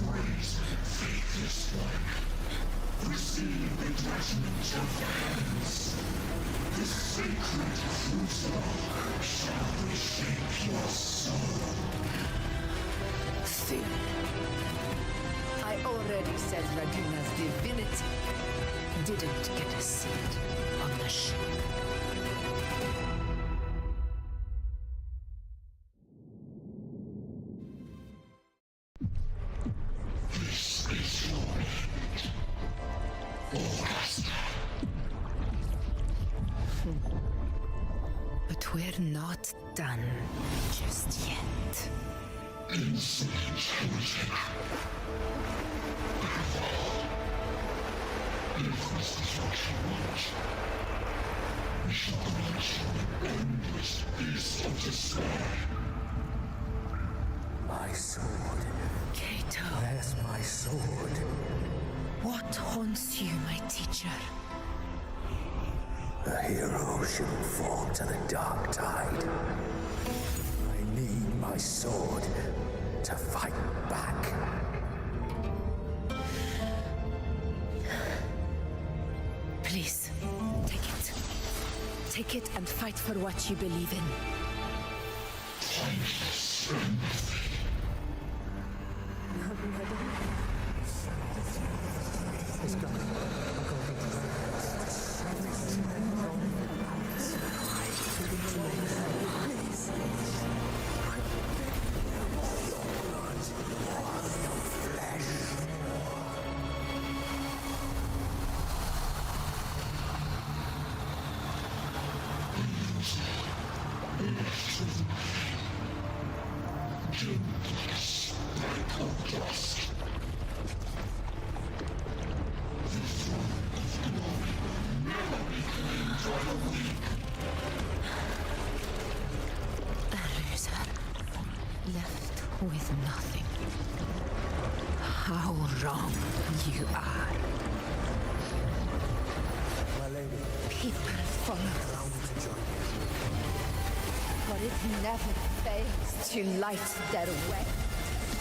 Raise faithless one. Receive the judgment of the hands. The sacred crucible shall reshape your soul. Fool. I already said Raguna's divinity didn't get a seat on the ship. This is your end, Augusta. But we're not done just yet. Insolent heretic. If this is what you want, we shall grant you an endless peace of despair. My sword. Kato. Where's my sword? What haunts you, my teacher? A hero shouldn't fall to the dark tide. I need my sword to fight back. Please, take it. Take it and fight for what you believe in. Timeless empathy. It's gone. with nothing. How wrong you are. My lady. People follow us. But it never fails to light their way.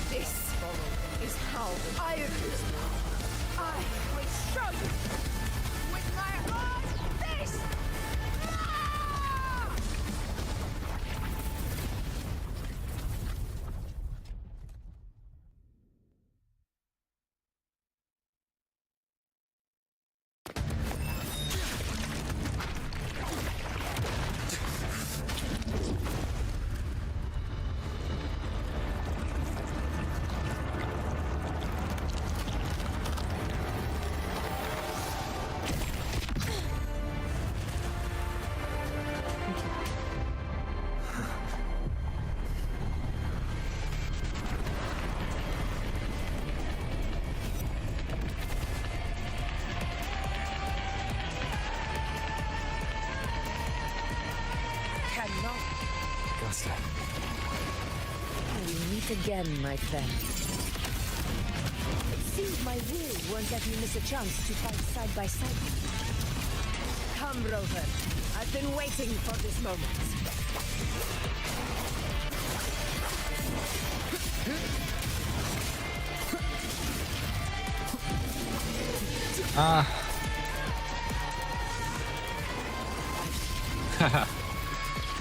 This is how I will. I will show you with my own face. Augusta. We meet again, my friend. It seems my will won't let me miss a chance to fight side by side. Come, Rover. I've been waiting for this moment.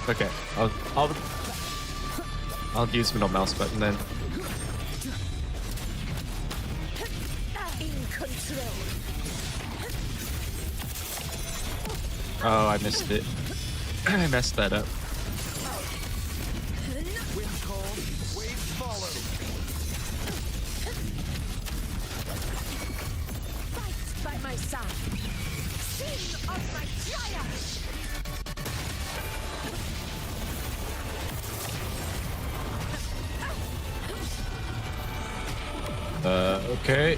Okay, I'll use middle mouse button then. In control. Oh, I missed it. I messed that up. Wind cold, waves follow. Fight by my side. Sing of my triumph. Okay.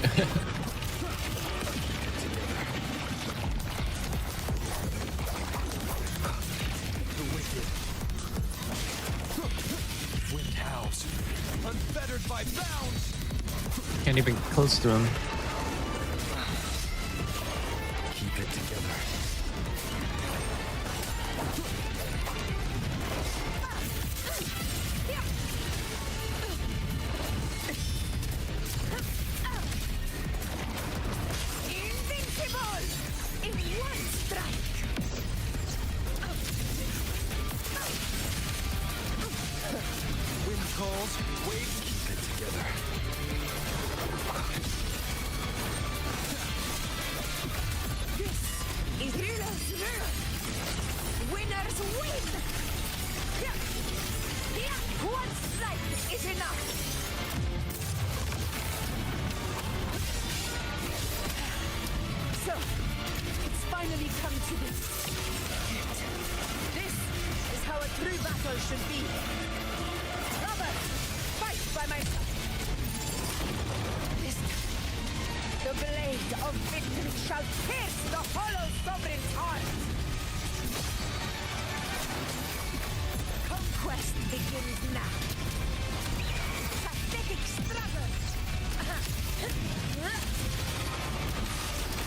Wind howls, unfettered by bounds. Can't even get close to him. Keep it together.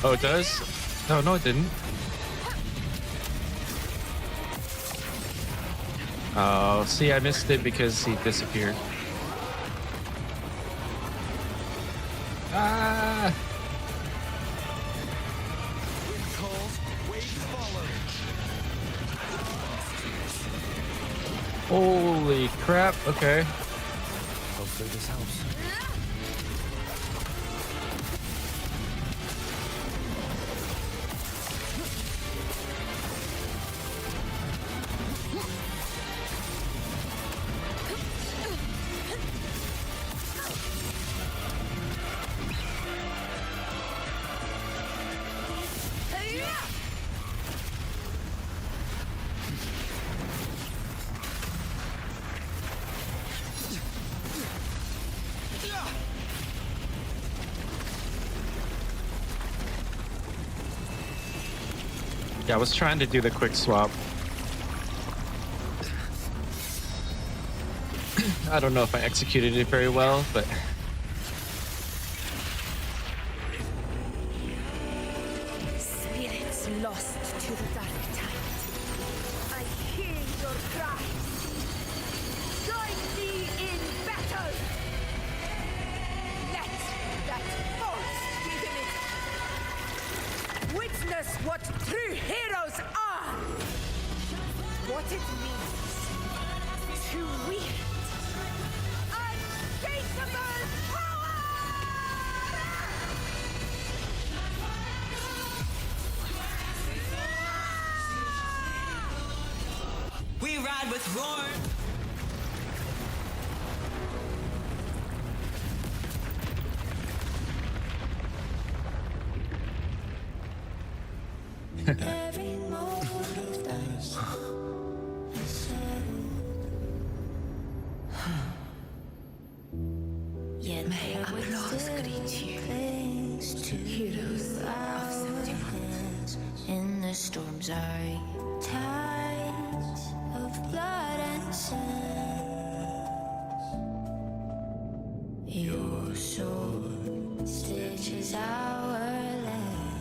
Oh, it does? No, it didn't. Oh, see, I missed it because he disappeared. Ah! Wind calls, waves follow. Holy crap, okay. Hopefully this helps. Yeah, I was trying to do the quick swap. I don't know if I executed it very well, but Spirits lost to the dark tide. I hear your cries. Join me in battle. Let that force be limited. Witness what true heroes are. What it means to wield unshakable power. We ride with Roar. May applause greet you, heroes of Septimon. In the storm's eye, tides of blood and sand. Your sword stitches our land.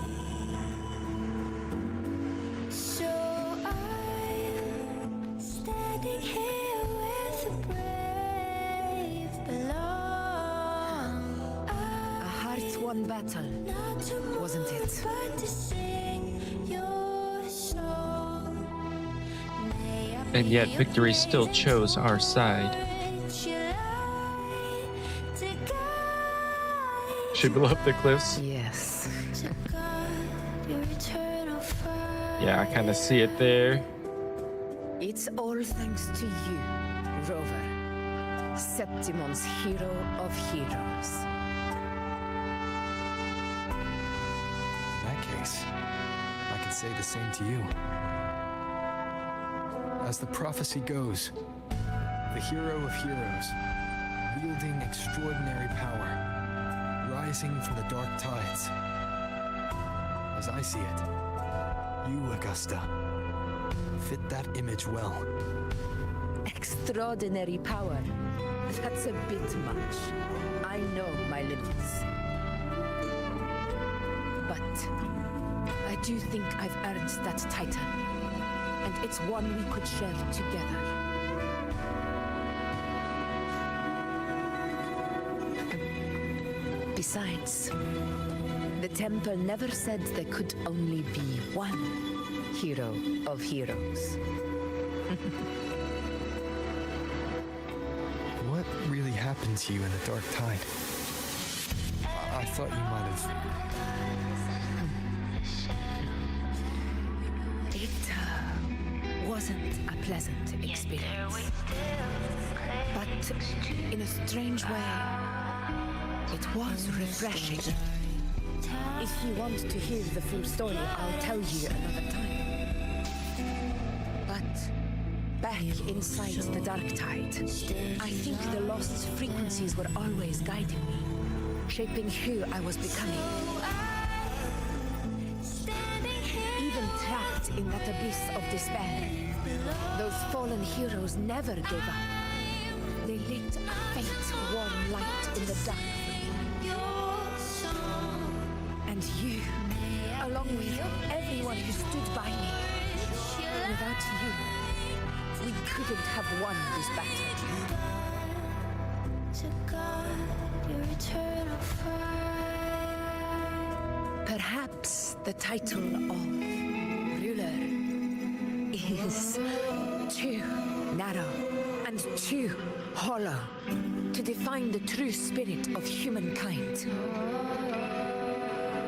So I'm standing here with the brave belong. A hard-won battle, wasn't it? But to sing your song. and yet victory still chose our side. Should we blow up the cliffs? Yes. Yeah, I kind of see it there. It's all thanks to you, Rover, Septimon's hero of heroes. In that case, I can say the same to you. As the prophecy goes, the hero of heroes, wielding extraordinary power, rising from the dark tides. As I see it, you, Augusta, fit that image well. Extraordinary power. That's a bit much. I know my limits. But I do think I've earned that title. And it's one we could share together. Besides, the temple never said there could only be one hero of heroes. What really happened to you in the dark tide? I thought you might have... It wasn't a pleasant experience. But in a strange way, it was refreshing. If you want to hear the full story, I'll tell you another time. But back inside the dark tide, I think the lost frequencies were always guiding me, shaping who I was becoming. Even trapped in that abyss of despair, those fallen heroes never gave up. They lit a faint, warm light in the dark. And you, along with everyone who stood by me. Without you, we couldn't have won this battle. Perhaps the title of ruler is too narrow and too hollow to define the true spirit of humankind.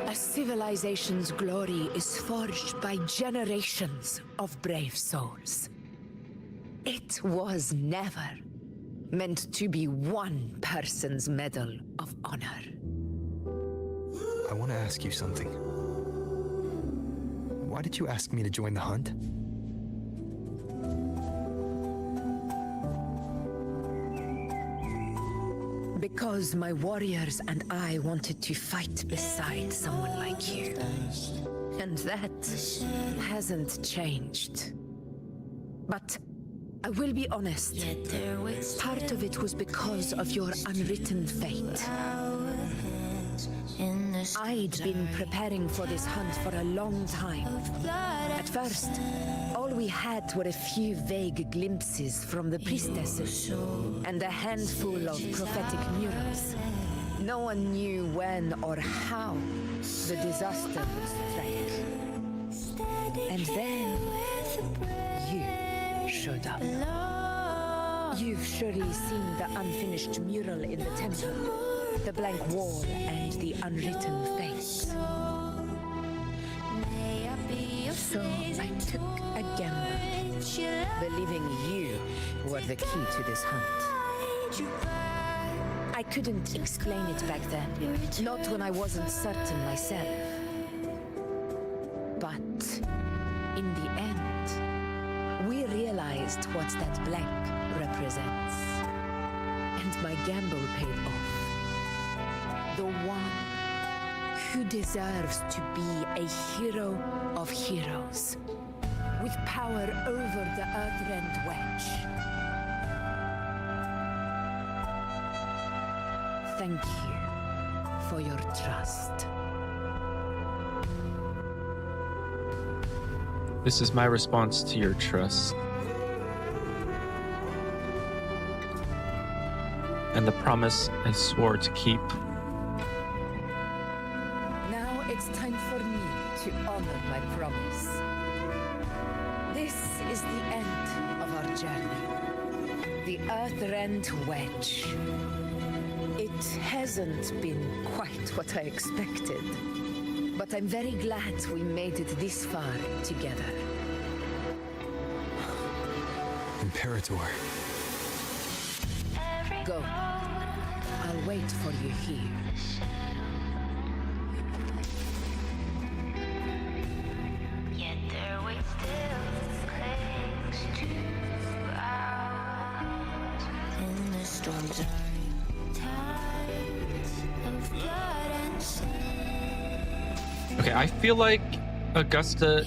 A civilization's glory is forged by generations of brave souls. It was never meant to be one person's medal of honor. I want to ask you something. Why did you ask me to join the hunt? Because my warriors and I wanted to fight beside someone like you. And that hasn't changed. But I will be honest, part of of it was because of your unwritten fate. I'd been preparing for this hunt for a long time. At first, all we had were a few vague glimpses from the priestesses and a handful of prophetic murals. No one knew when or how the disaster would strike. And then you showed up. You've surely seen the unfinished mural in the temple, the blank wall and the unwritten fate. So I took a gamble, believing you were the key to this hunt. I couldn't explain it back then, not when I wasn't certain myself. But in the end, we realized what that blank represents. And my gamble paid off. The one who deserves to be a hero of heroes, with power over the Earthrend Wedge. Thank you for your trust. This is my response to your trust. And the promise I swore to keep. Now it's time for me to honor my promise. This is the end of our journey. The Earthrend Wedge. It hasn't been quite what I expected, but I'm very glad we made it this far together. Imperator. Go. I'll wait for you here. Yet their weight still clings to ours. In the storms are tides of blood and sin. Okay, I feel like Augusta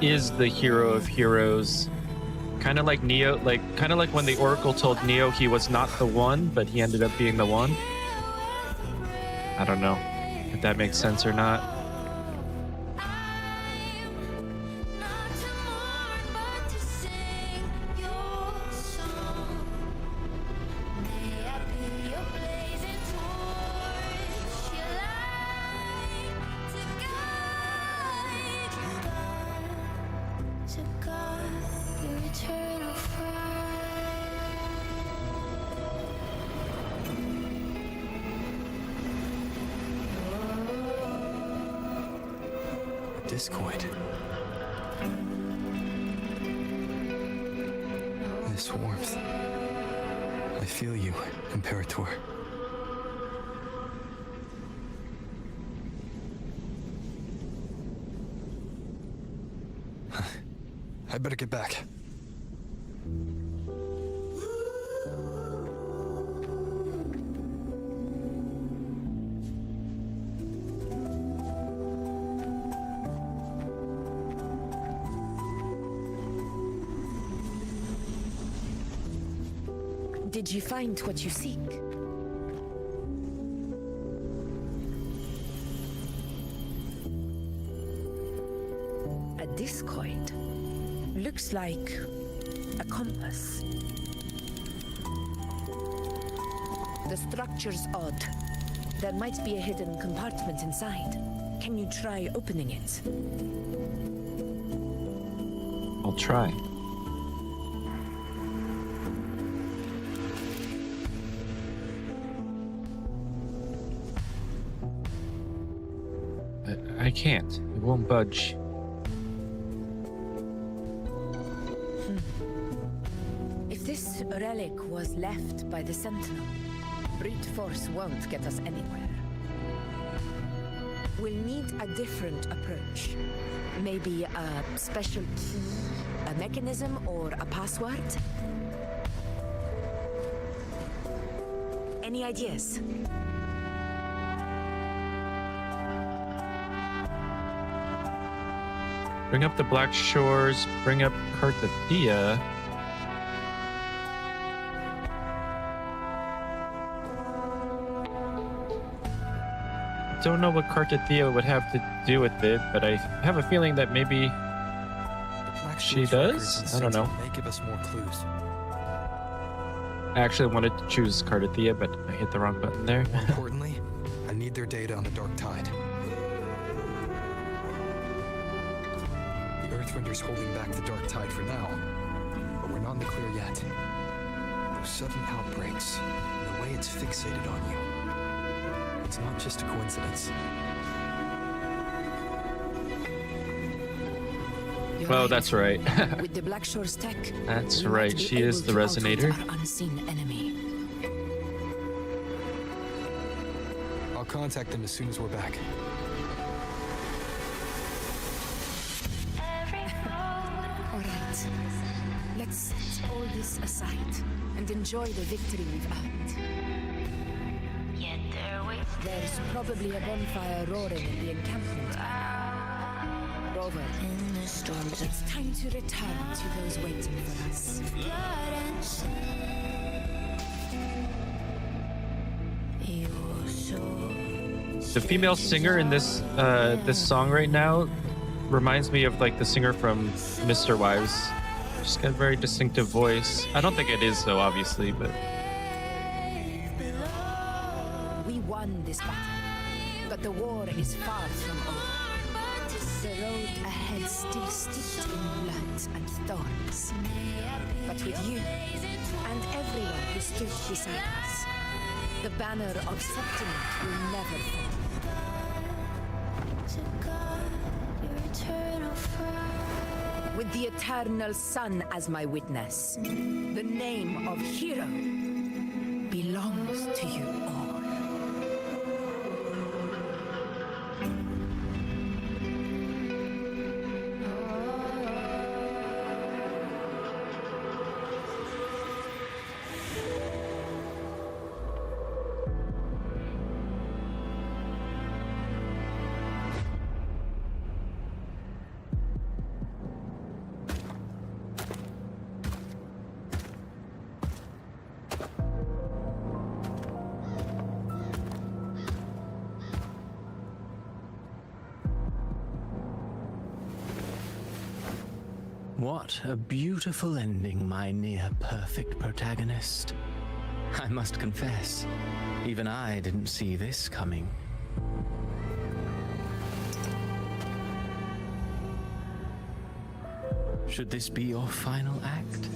is the hero of heroes. Kind of like Neo, kind of like when the Oracle told Neo he was not the one, but he ended up being the one. I don't know if that makes sense or not. Discord. This warmth. I feel you, Imperator. I better get back. Did you find what you seek? A discoid. Looks like a compass. The structure's odd. There might be a hidden compartment inside. Can you try opening it? I'll try. I can't. It won't budge. If this relic was left by the Sentinel, brute force won't get us anywhere. We'll need a different approach. Maybe a special key, a mechanism, or a password? Any ideas? Bring up the Black Shores, bring up Carthathia. don't know what Cartathea would have to do with it, but I have a feeling that maybe she does? I don't know. May give us more clues. I actually wanted to choose Cartathea, but I hit the wrong button there. More importantly, I need their data on the Dark Tide. The Earthrender's holding back the Dark Tide for now, but we're not in the clear yet. Those sudden outbreaks, and the way it's fixated on you, it's not just a coincidence. Oh, that's right. With the Blackshore's tech, That's we right. might be She is able the to outrun Resonator. our unseen enemy. I'll contact them as soon as we're back. All right. Let's set all this aside and enjoy the victory we've earned. There's probably a bonfire roaring in the encampment. Rover, in the storms, it's time to return to those waiting for us. The female singer in this this song right now reminds me of like the singer from Mr. Wives. She's got a very distinctive voice. I don't think it is though, obviously, but We won this battle, but the war is far from over. The road ahead still steeped in blood and thorns. But with you and everyone who stood beside us, the banner of Septimont will never fall. With the eternal sun as my witness, the name of hero belongs to you all. What a beautiful ending, my near-perfect protagonist. I must confess, even I didn't see this coming. Should this be your final act?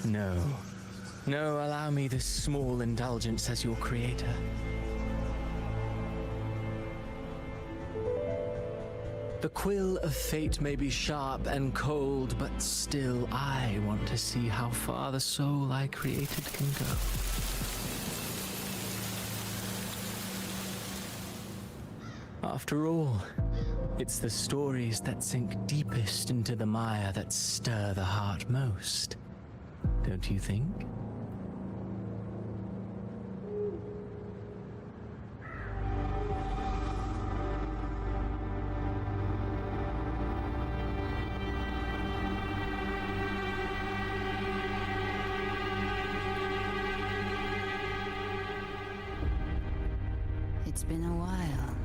No. No, allow me this small indulgence as your creator. The quill of fate may be sharp and cold, but still I want to see how far the soul I created can go. After all, it's the stories that sink deepest into the mire that stir the heart most, don't you think? It's been a while,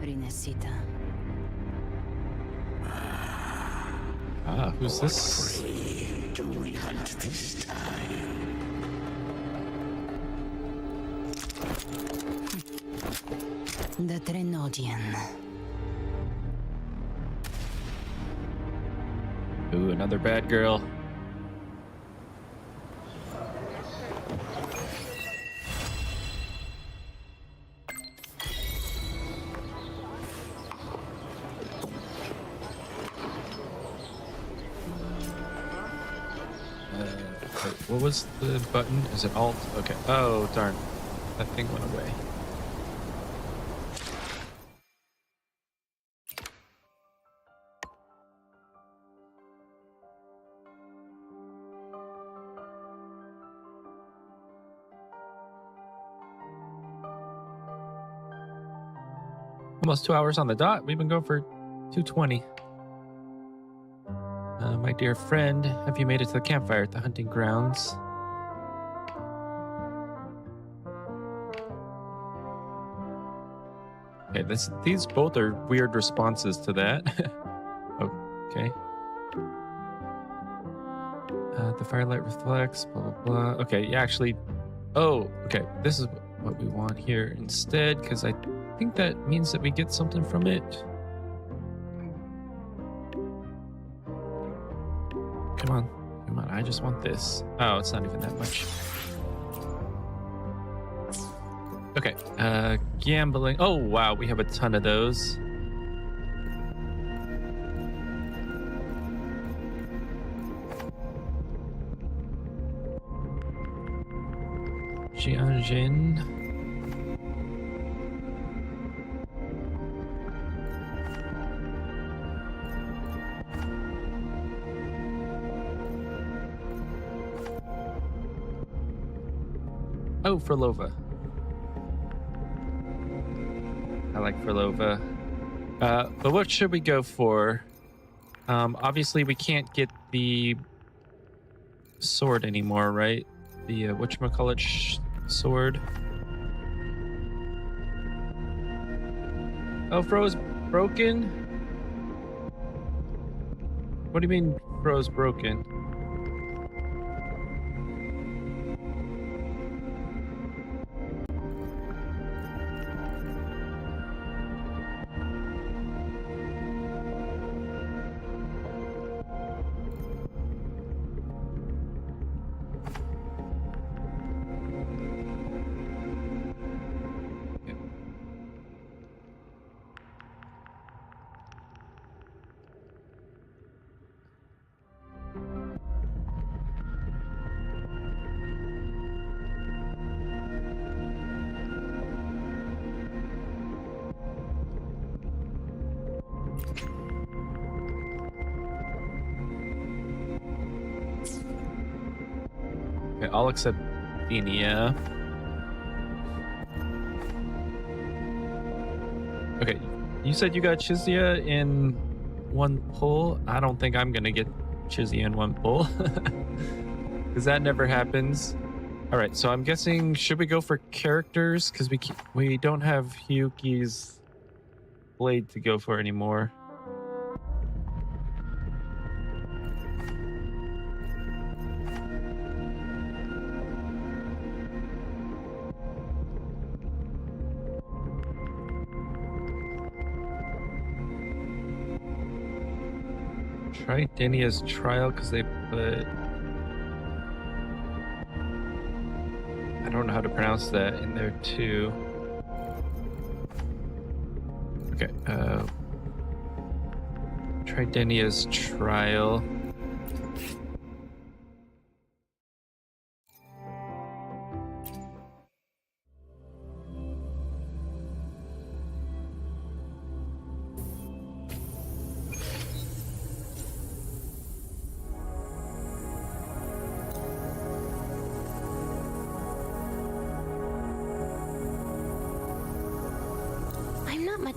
Renacita. Ah, who's this? Do we hunt this time? The Trenodian. Ooh, another bad girl. Wait, what was the button? Is it Alt? Okay. Oh, darn. That thing went away. Almost 2 hours on the dot. We've been going for 2:20. My dear friend, have you made it to the campfire at the hunting grounds? Okay, these both are weird responses to that. Okay. The firelight reflects, blah, blah, blah. Okay, yeah, actually... Oh, okay. This is what we want here instead, because I think that means that we get something from it. Come on. Come on, I just want this. Oh, it's not even that much. Okay, gambling. Oh, wow, we have a ton of those. Jianjin. Oh, Frolova. I like Frolova. But what should we go for? Obviously, we can't get the sword anymore, right? The whatchamacallit sword. Oh, Fro's broken? What do you mean Fro's broken? I'll accept Enia. Okay, you said you got Chizia in one pull. I don't think I'm gonna get Chizia in one pull. Because that never happens. Alright, so I'm guessing, should we go for characters? Because we don't have Hyuki's blade to go for anymore. Try Denia's trial because they put... I don't know how to pronounce that in there too. Okay, try Denia's trial.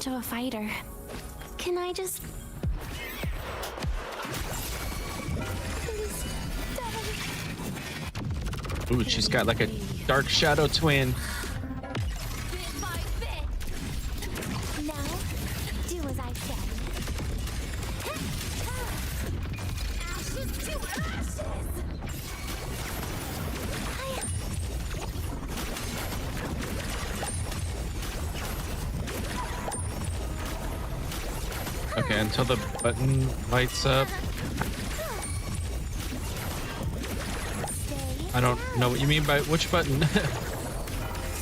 Of a fighter. Can I just... Ooh, she's got like a dark shadow twin. Now, do as I said. Ashes to ashes! Okay, until the button lights up. I don't know what you mean by which button.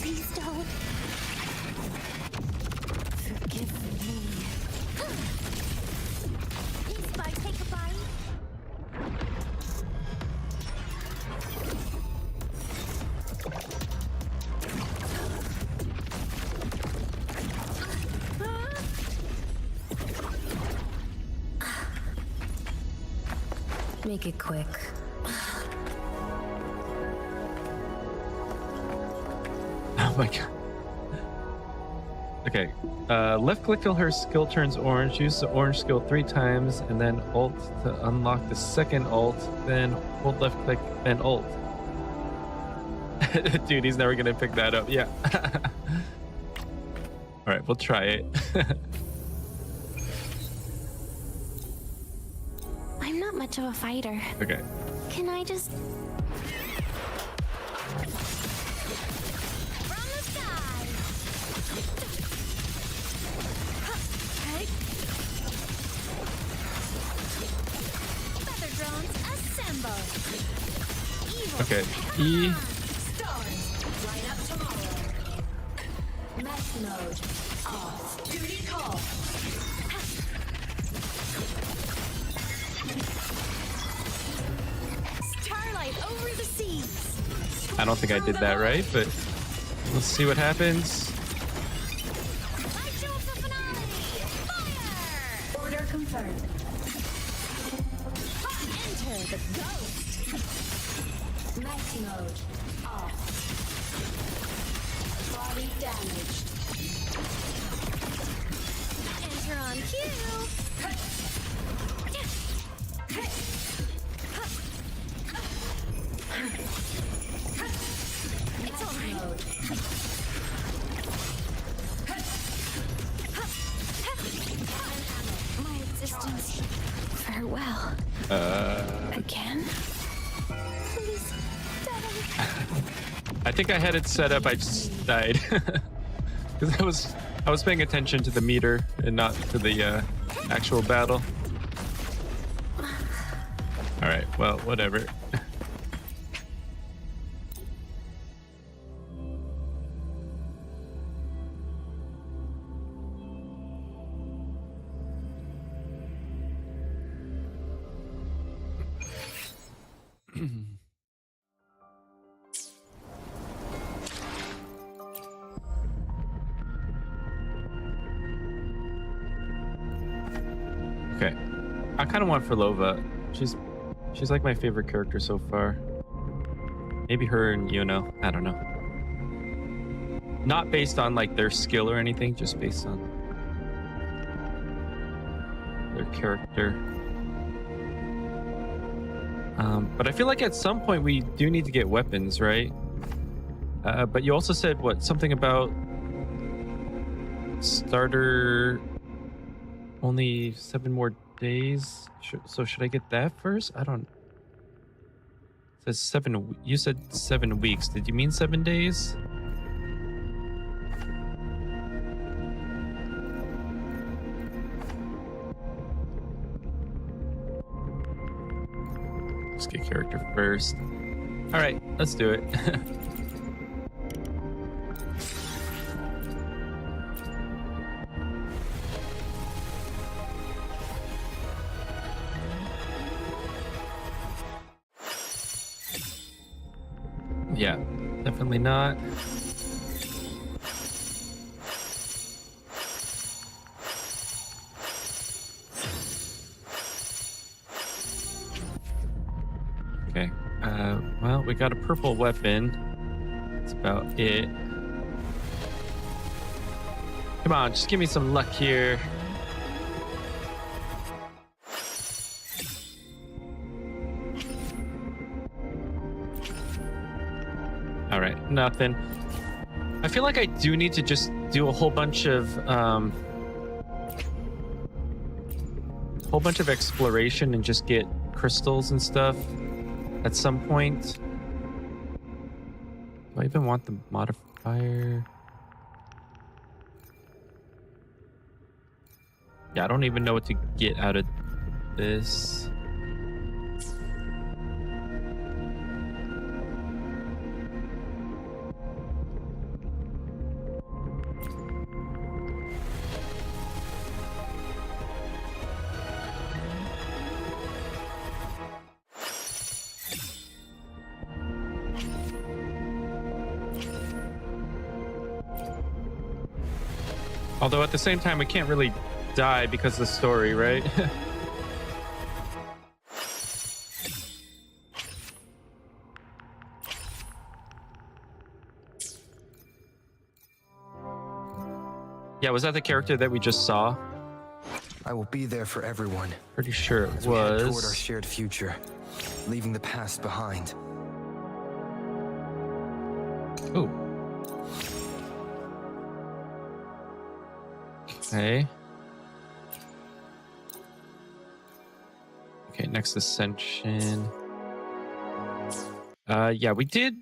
Please don't. Forgive me. If I take a bite. Make it quick. Oh my god. Okay. Left click till her skill turns orange. Use the orange skill 3 times and then ult to unlock the second ult. Then hold left click, then ult. Dude, he's never gonna pick that up. Yeah. All right, we'll try it. I'm not much of a fighter. Okay. Can I just... From the sky! Feather drones assemble! Evil Okay. E. Line up tomorrow. Mech mode off. Duty call. Starlight over the seas! I don't think I did that right, but let's see what happens. Order confirmed. Enter the ghost! Mech mode off. Body damaged. Enter on cue! It's alright. My existence. Farewell. Again? Please, I think I had it set up. I just died because I was paying attention to the meter and not to the actual battle. All right. Well, whatever. Okay. I kind of want Frolova. She's like my favorite character so far. Maybe her and Yuno. I don't know. Not based on like their skill or anything, just based on their character. But I feel like at some point we do need to get weapons, right? But you also said what, something about starter only 7 more days. So should I get that first? I don't. It says 7. You said 7 weeks. Did you mean 7 days? Let's get character first. All right, let's do it. Yeah, definitely not. Okay, well, we got a purple weapon. That's about it. Come on, just give me some luck here. All right, nothing. I feel like I do need to just do a whole bunch of exploration and just get crystals and stuff at some point. Do I even want the modifier? Yeah, I don't even know what to get out of this. Although at the same time, we can't really die because of the story, right? Yeah, was that the character that we just saw? I will be there for everyone. Pretty sure it as we head toward our was. shared future, leaving the past behind. Ooh. Okay. Okay, next ascension. Yeah, we did.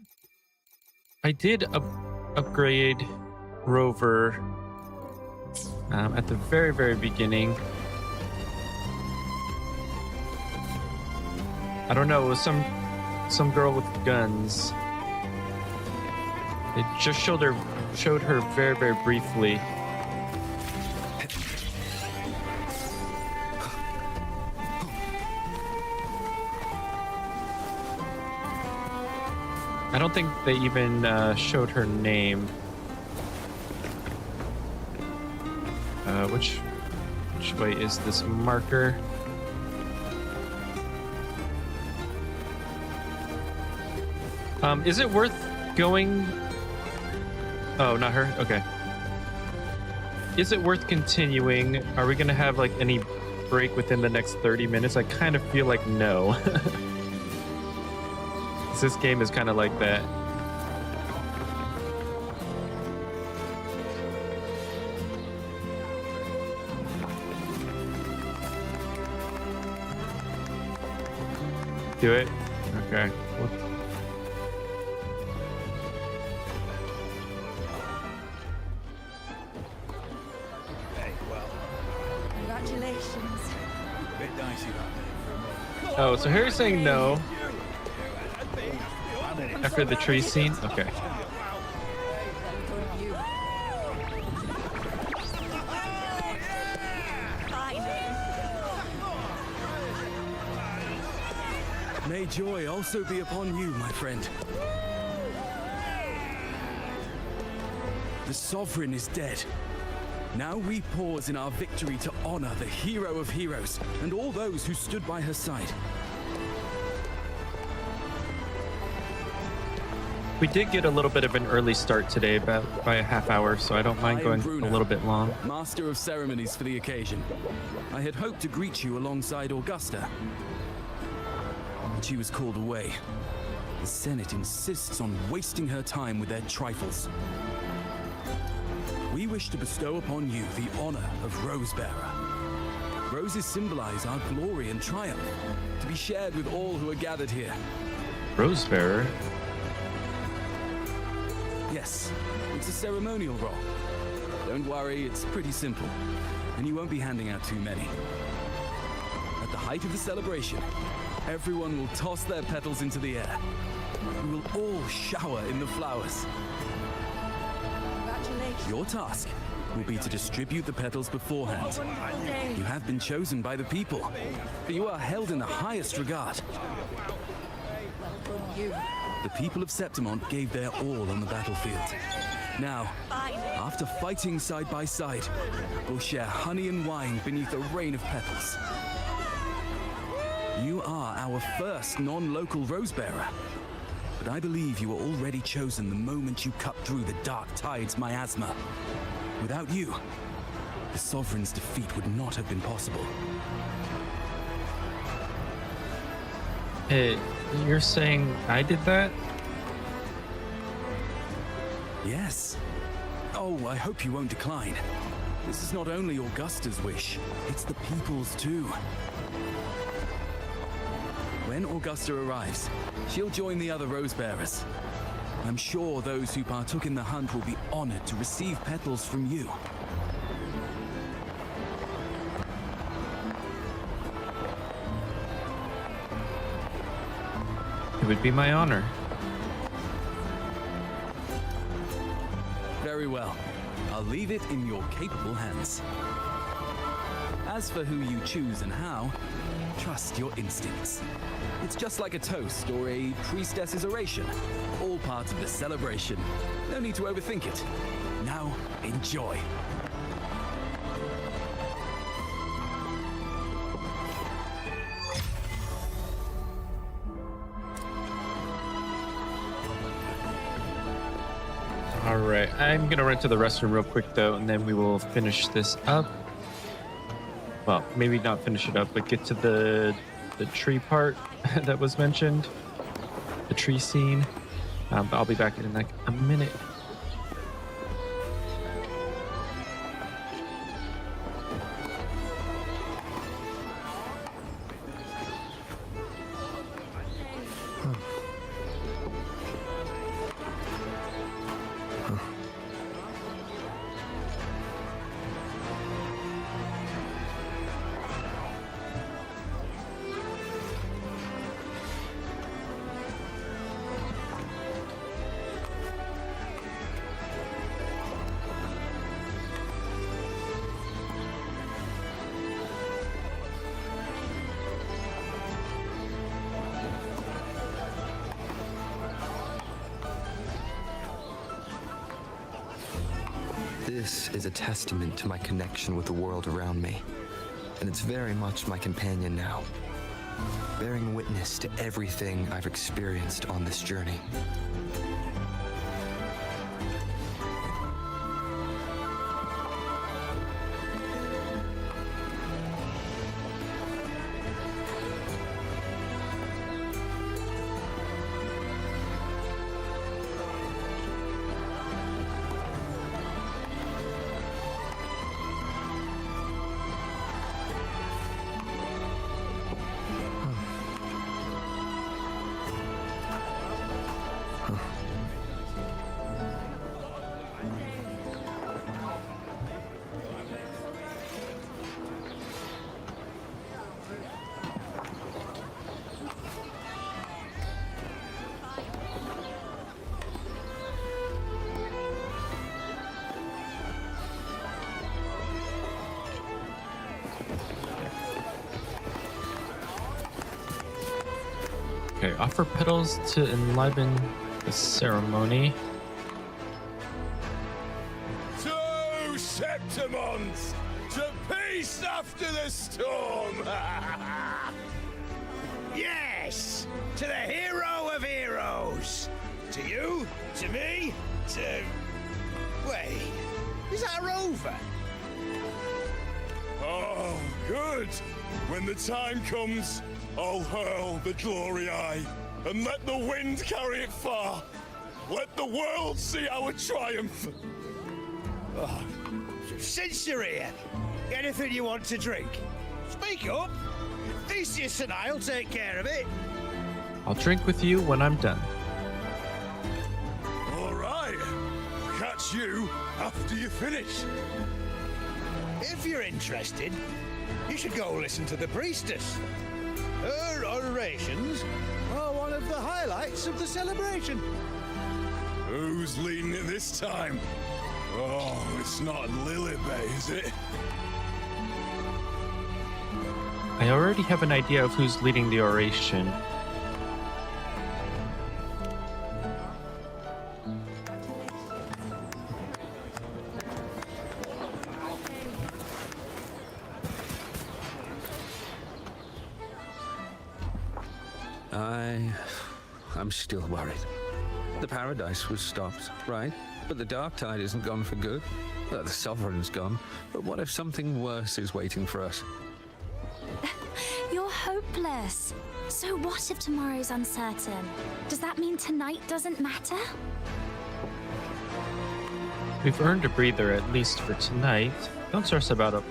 I did upgrade Rover at the very, very beginning. I don't know. It was some girl with guns. It just showed her very, very briefly. I don't think they even showed her name. Which way is this marker? Is it worth going? Oh, not her? Okay. Is it worth continuing? Are we gonna have like any break within the next 30 minutes? I kind of feel like no. This game is kind of like that. Do it? Okay. Congratulations. Bit dicey that. Oh, so Harry's saying no. After the tree scene? Okay. May joy also be upon you, my friend. The Sovereign is dead. Now we pause in our victory to honor the hero of heroes and all those who stood by her side. We did get a little bit of an early start today, by a half hour, so I don't mind going a little bit long. Master of ceremonies for the occasion. I had hoped to greet you alongside Augusta, but she was called away. The Senate insists on wasting her time with their trifles. We wish to bestow upon you the honor of Rosebearer. Roses symbolize our glory and triumph, to be shared with all who are gathered here. Rosebearer? Yes, it's a ceremonial role. Don't worry, it's pretty simple, and you won't be handing out too many. At the height of the celebration, everyone will toss their petals into the air. We will all shower in the flowers. Congratulations. Your task will be to distribute the petals beforehand. You have been chosen by the people, but you are held in the highest regard. The people of Septimont gave their all on the battlefield. Now, after fighting side by side, we'll share honey and wine beneath a rain of petals. You are our first non-local Rosebearer, but I believe you were already chosen the moment you cut through the Dark Tide's miasma. Without you, the Sovereign's defeat would not have been possible. Hey, you're saying I did that? Yes. Oh, I hope you won't decline. This is not only Augusta's wish, it's the people's too. When Augusta arrives, she'll join the other Rosebearers. I'm sure those who partook in the hunt will be honored to receive petals from you. It would be my honor. Very well. I'll leave it in your capable hands. As for who you choose and how, trust your instincts. It's just like a toast or a priestess's oration. All part of the celebration. No need to overthink it. Now, enjoy. All right, I'm gonna run to the restroom real quick though, and then we will finish this up. Well, maybe not finish it up, but get to the tree part that was mentioned, the tree scene. But I'll be back in like a minute. This is a testament to my connection with the world around me, and it's very much my companion now, bearing witness to everything I've experienced on this journey. Okay, offer petals to enliven the ceremony. 2 Septimons to peace after the storm! Yes! To the hero of heroes! To you, to me, to... Wait, is that a rover? Oh, good! When the time comes, I'll hurl the glory eye and let the wind carry it far. Let the world see our triumph. Oh, since you're here, anything you want to drink? Speak up. Theseus and I'll take care of it. I'll drink with you when I'm done. All right. Catch you after you finish. If you're interested, you should go listen to the priestess. Her orations are one of the highlights of the celebration. Who's leading it this time? Oh, it's not Lilibet, is it? I already have an idea of who's leading the oration. I'm still worried. The paradise was stopped, right? But the dark tide isn't gone for good. The sovereign's gone. But what if something worse is waiting for us? You're hopeless. So what if tomorrow's uncertain? Does that mean tonight doesn't matter? We've earned a breather at least for tonight. Don't stress about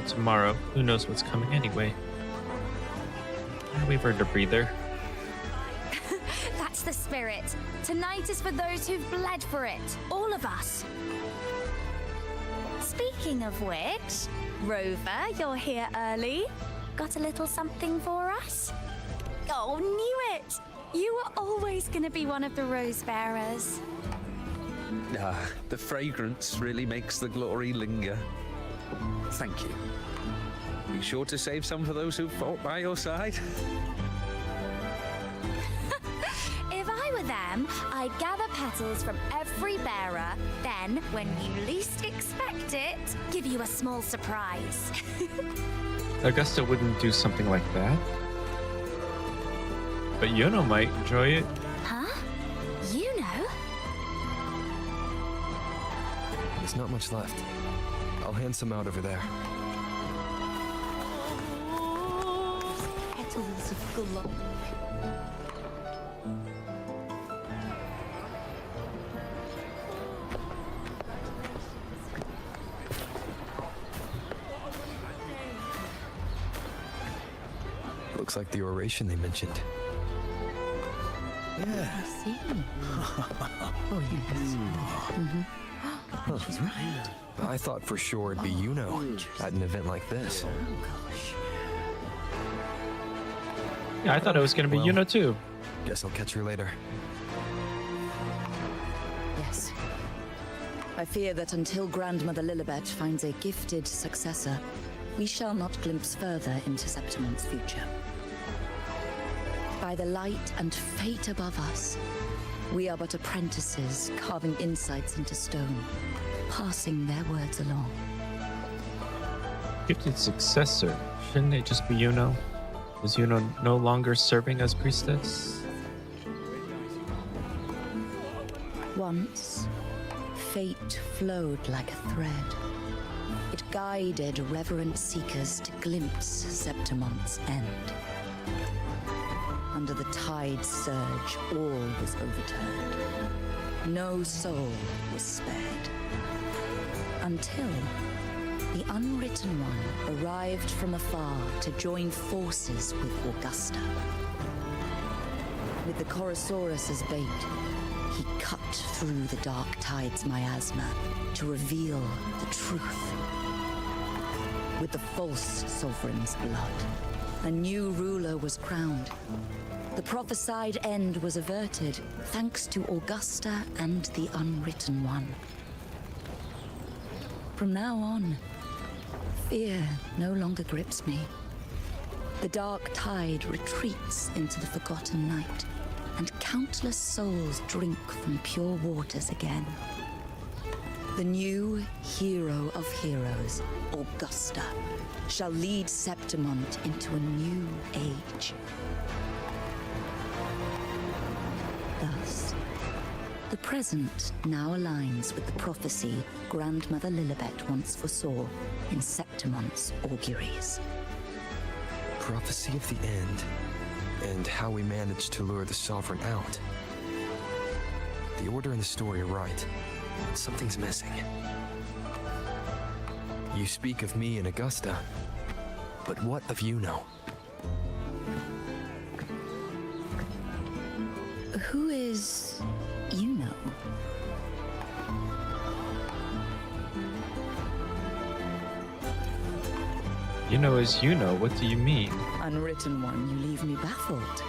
tomorrow. Who knows what's coming anyway? We've earned a breather. That's the spirit. Tonight is for those who've bled for it. All of us. Speaking of which, Rover, you're here early. Got a little something for us? Oh, knew it! You were always going to be one of the rose bearers. The fragrance really makes the glory linger. Thank you. Be sure to save some for those who fought by your side. If I were them, I'd gather petals from every bearer, then, when you least expect it, give you a small surprise. Augusta wouldn't do something like that. But Yuno might enjoy it. Huh? Yuno? There's not much left. I'll hand some out over there. Petals of glory. Looks like the oration they mentioned. Yeah. I see. Oh, yes. She's right. I thought for sure it'd be Yuno at an event like this. Yeah, I thought it was going to be Yuno too. Guess I'll catch her later. Yes. I fear that until Grandmother Lilibet finds a gifted successor, we shall not glimpse further into Septimon's future. by the light and fate above us. We are but apprentices, carving insights into stone, passing their words along. Gifted successor. Shouldn't it just be Yuno? Is Yuno no longer serving as priestess? Once, fate flowed like a thread. It guided reverent seekers to glimpse Septimon's end. Under the tide's surge, all was overturned. No soul was spared. Until the Unwritten One arrived from afar to join forces with Augusta. With the Chorosaurus as bait, he cut through the dark tide's miasma to reveal the truth. With the false sovereign's blood, a new ruler was crowned. The prophesied end was averted thanks to Augusta and the Unwritten One. From now on, fear no longer grips me. The dark tide retreats into the forgotten night, and countless souls drink from pure waters again. The new hero of heroes, Augusta, shall lead Septimont into a new age. Thus, the present now aligns with the prophecy Grandmother Lilibet once foresaw in Septimont's auguries. Prophecy of the end, and how we managed to lure the Sovereign out. The order and the story are right, but something's missing. You speak of me and Augusta, but what of Yuno? Who is Yuno? Yuno is Yuno. What do you mean? Unwritten One, you leave me baffled.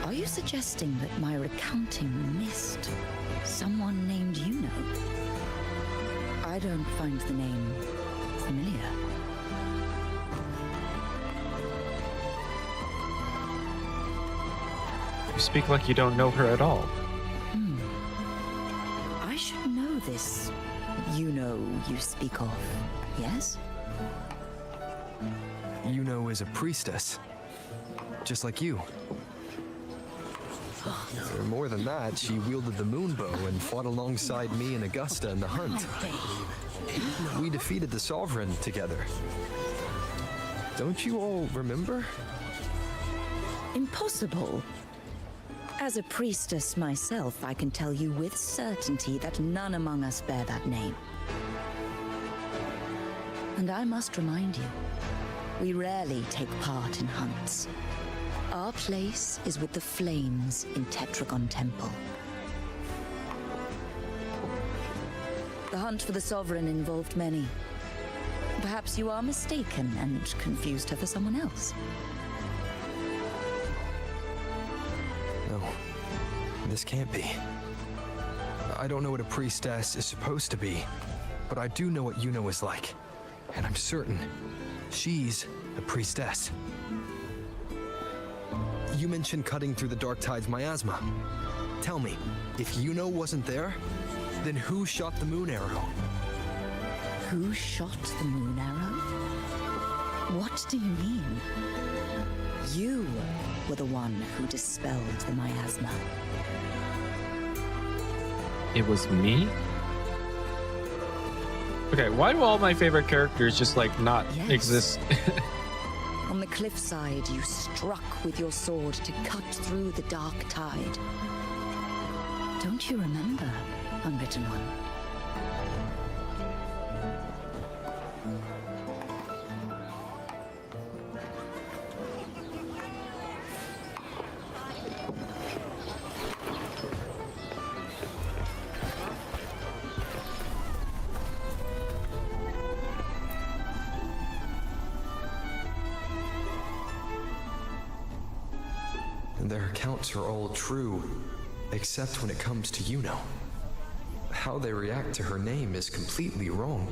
Are you suggesting that my recounting missed someone named Yuno? I don't find the name familiar. You speak like you don't know her at all. I should know this Yuno you speak of, yes? Yuno is a priestess, just like you. Or more than that, she wielded the moonbow and fought alongside me and Augusta in the hunt. We defeated the Sovereign together. Don't you all remember? Impossible. As a priestess myself, I can tell you with certainty that none among us bear that name. And I must remind you, we rarely take part in hunts. Our place is with the flames in Tetragon Temple. The hunt for the Sovereign involved many. Perhaps you are mistaken and confused her for someone else. No, this can't be. I don't know what a priestess is supposed to be, but I do know what Yuno is like. And I'm certain she's a priestess. You mentioned cutting through the dark tide's miasma. Tell me, if Yuno wasn't there, then who shot the moon arrow? Who shot the moon arrow? What do you mean? You were the one who dispelled the miasma. It was me? Okay, why do all my favorite characters just like not exist? On the cliffside, you struck with your sword to cut through the dark tide. Don't you remember, Unwritten One? Their accounts are all true, except when it comes to Yuno. How they react to her name is completely wrong.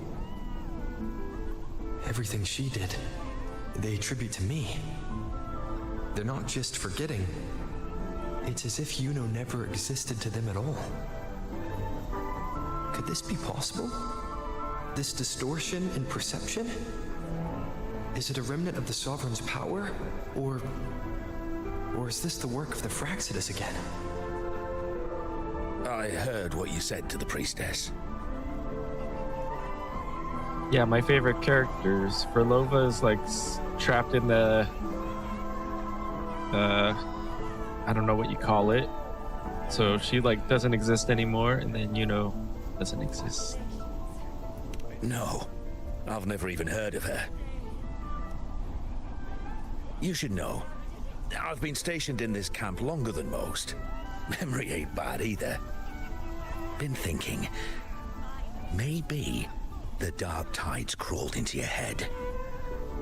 Everything she did, they attribute to me. they're not just forgetting. It's as if Yuno never existed to them at all. Could this be possible? This distortion in perception? Is it a remnant of the Sovereign's power? Or is this the work of the Fraxidus again? I heard what you said to the priestess. Yeah, my favorite characters. Verlova is like trapped in the I don't know what you call it. So she like doesn't exist anymore, and then Yuno doesn't exist. No, I've never even heard of her. You should know, I've been stationed in this camp longer than most. Memory ain't bad either. Been thinking, maybe the dark tides crawled into your head.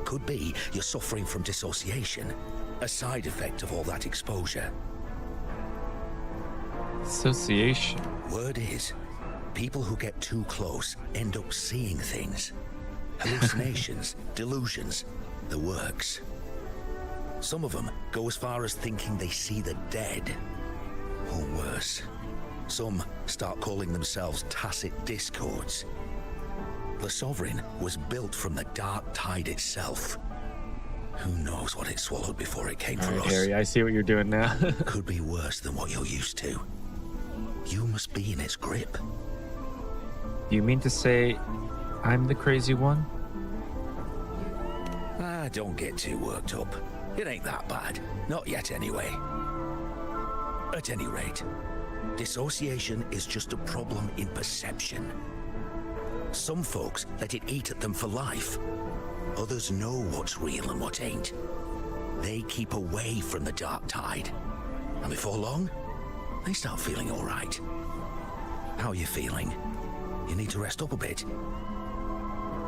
Could be you're suffering from dissociation, a side effect of all that exposure. Association. Word is, people who get too close end up seeing things. Hallucinations, delusions, the works. Some of them go as far as thinking they see the dead. Or worse, some start calling themselves tacit discords. The Sovereign was built from the dark tide itself. Who knows what it swallowed before it came for us? Harry, I see what you're doing now. Could be worse than what you're used to. You must be in its grip. Do you mean to say I'm the crazy one? Don't get too worked up. It ain't that bad. Not yet, anyway. At any rate, dissociation is just a problem in perception. Some folks let it eat at them for life. Others know what's real and what ain't. They keep away from the dark tide. And before long, they start feeling all right. How are you feeling? You need to rest up a bit.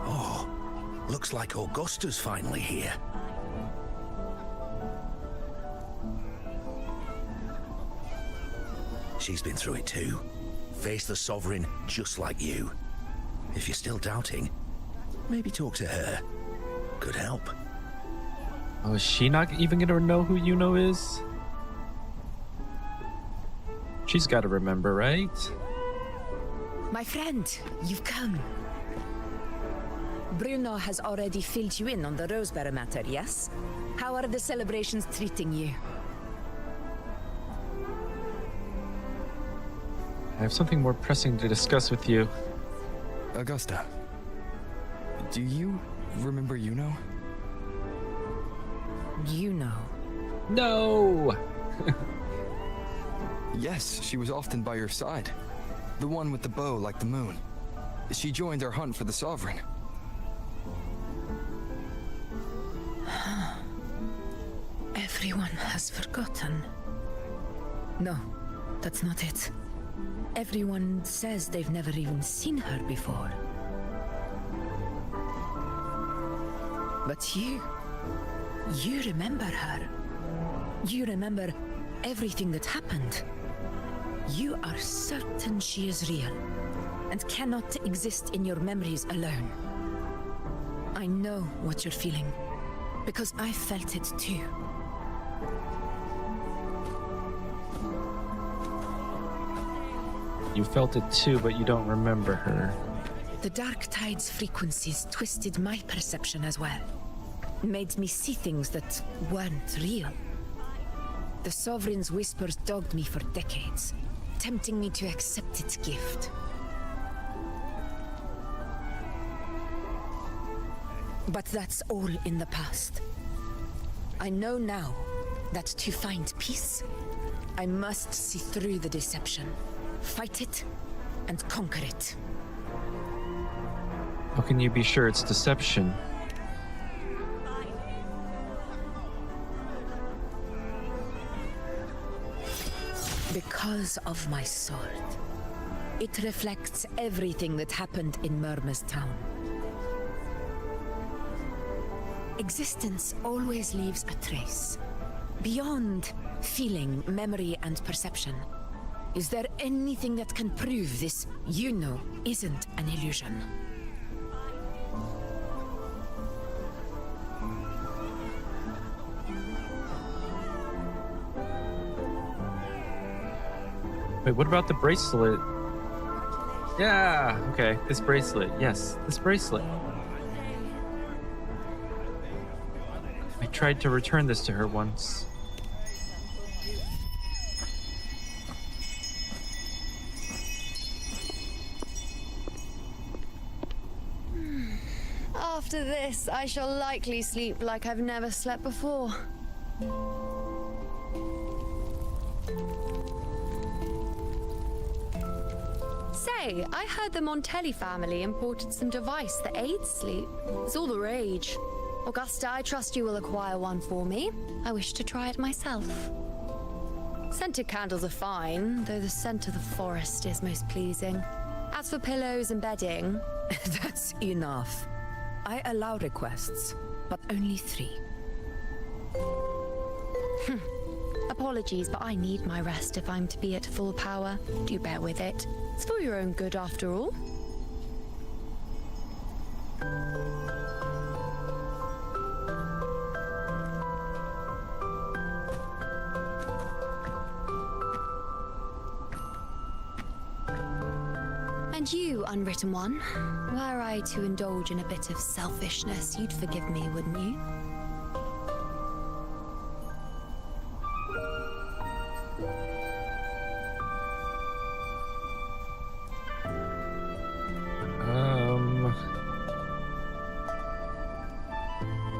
Oh, looks like Augusta's finally here. She's been through it too. Faced the Sovereign just like you. If you're still doubting, maybe talk to her. Could help. Oh, is she not even gonna know who Yuno is? She's gotta remember, right? My friend, you've come. Bruno has already filled you in on the Rosebearer matter, yes? How are the celebrations treating you? I have something more pressing to discuss with you. Augusta, do you remember Yuno? Yuno? No! Yes, she was often by your side. The one with the bow like the moon. She joined our hunt for the Sovereign. Everyone has forgotten. No, that's not it. Everyone says they've never even seen her before. But you remember her. You remember everything that happened. You are certain she is real and cannot exist in your memories alone. I know what you're feeling, because I felt it too. You felt it too, but you don't remember her. The Dark Tide's frequencies twisted my perception as well. Made me see things that weren't real. The Sovereign's whispers dogged me for decades, tempting me to accept its gift. But that's all in the past. I know now that to find peace, I must see through the deception, fight it, and conquer it. How can you be sure it's deception? Because of my sword. It reflects everything that happened in Murma's town. Existence always leaves a trace. Beyond feeling, memory, and perception. Is there anything that can prove this Yuno isn't an illusion? Wait, what about the bracelet? Yeah, okay, this bracelet. Yes, this bracelet. I tried to return this to her once. After this, I shall likely sleep like I've never slept before. Say, I heard the Montelli family imported some device that aids sleep. It's all the rage. Augusta, I trust you will acquire one for me. I wish to try it myself. Scented candles are fine, though the scent of the forest is most pleasing. As for pillows and bedding... That's enough. I allow requests, but only 3. Apologies, but I need my rest if I'm to be at full power. Do bear with it. It's for your own good, after all. And you, unwritten one, were I to indulge in a bit of selfishness, you'd forgive me, wouldn't you?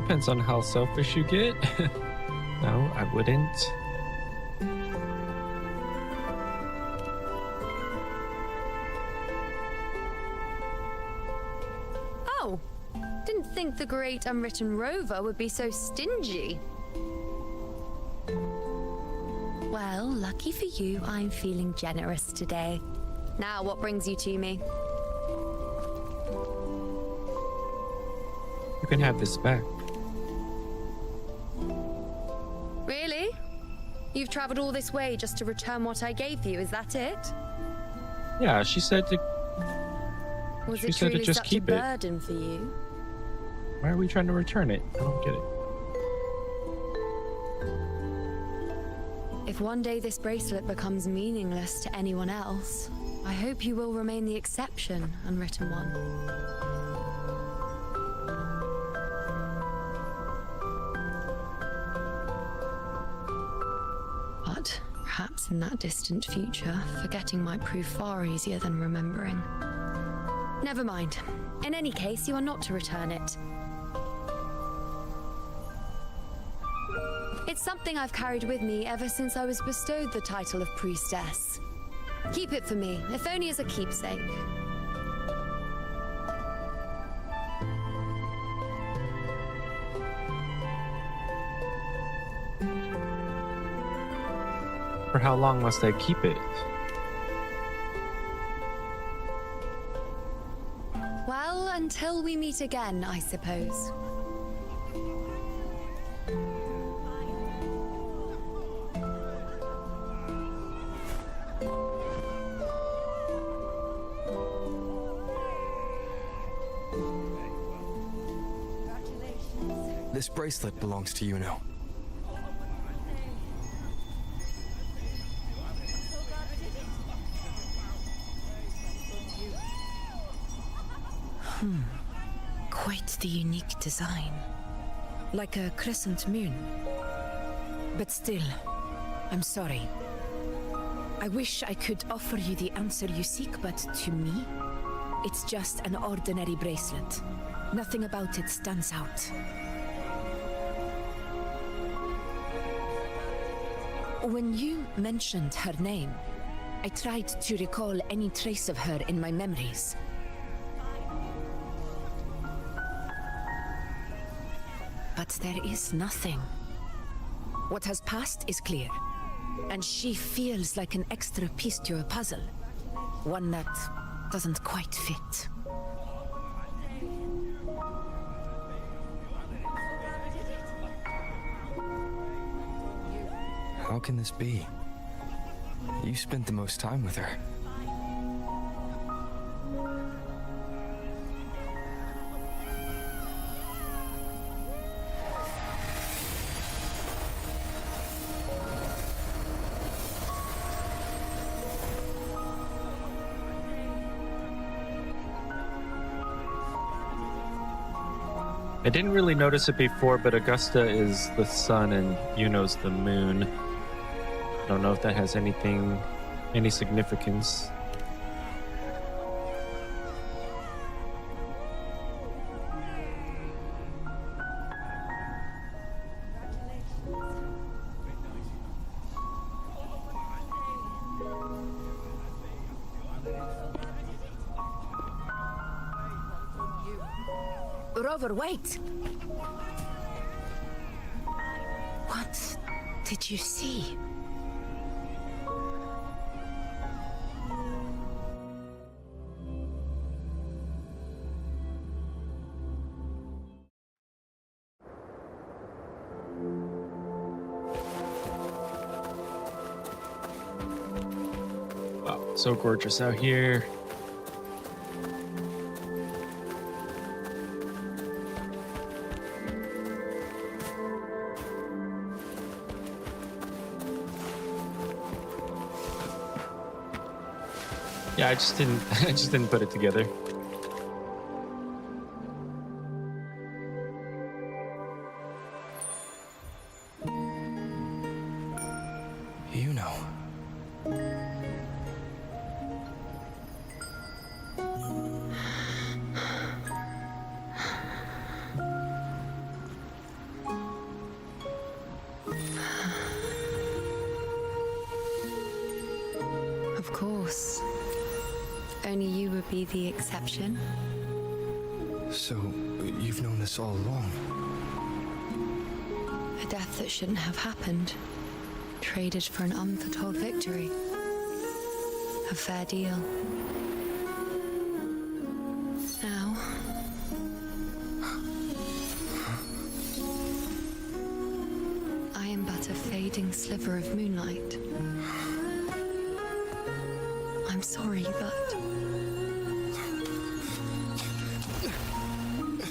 Depends on how selfish you get. No, I wouldn't. Oh, didn't think the great unwritten Rover would be so stingy. Well, lucky for you, I'm feeling generous today. Now, what brings you to me? You can have this back. Really? You've traveled all this way just to return what I gave you, is that it? Yeah, she said to... Was she it said to truly just such keep a it. burden for you? Why are we trying to return it? I don't get it. If one day this bracelet becomes meaningless to anyone else, I hope you will remain the exception, unwritten one. But perhaps in that distant future, forgetting might prove far easier than remembering. Never mind. In any case, you are not to return it. It's something I've carried with me ever since I was bestowed the title of priestess. Keep it for me, if only as a keepsake. For how long must I keep it? Well, until we meet again, I suppose. This bracelet belongs to you now. Quite the unique design. Like a crescent moon. But still, I'm sorry. I wish I could offer you the answer you seek, but to me, it's just an ordinary bracelet. Nothing about it stands out. When you mentioned her name, I tried to recall any trace of her in my memories. But there is nothing. What has passed is clear, and she feels like an extra piece to a puzzle. One that doesn't quite fit. How can this be? You spent the most time with her. I didn't really notice it before, but Augusta is the sun and Yuno's the moon. I don't know if that has any significance. Rover, wait! What did you see? Wow, so gorgeous out here. Yeah, I just didn't put it together. You know. Of course. Only you would be the exception. So, you've known this all along? A death that shouldn't have happened. Traded for an unforetold victory. A fair deal. Now... I am but a fading sliver of moonlight. I'm sorry, but...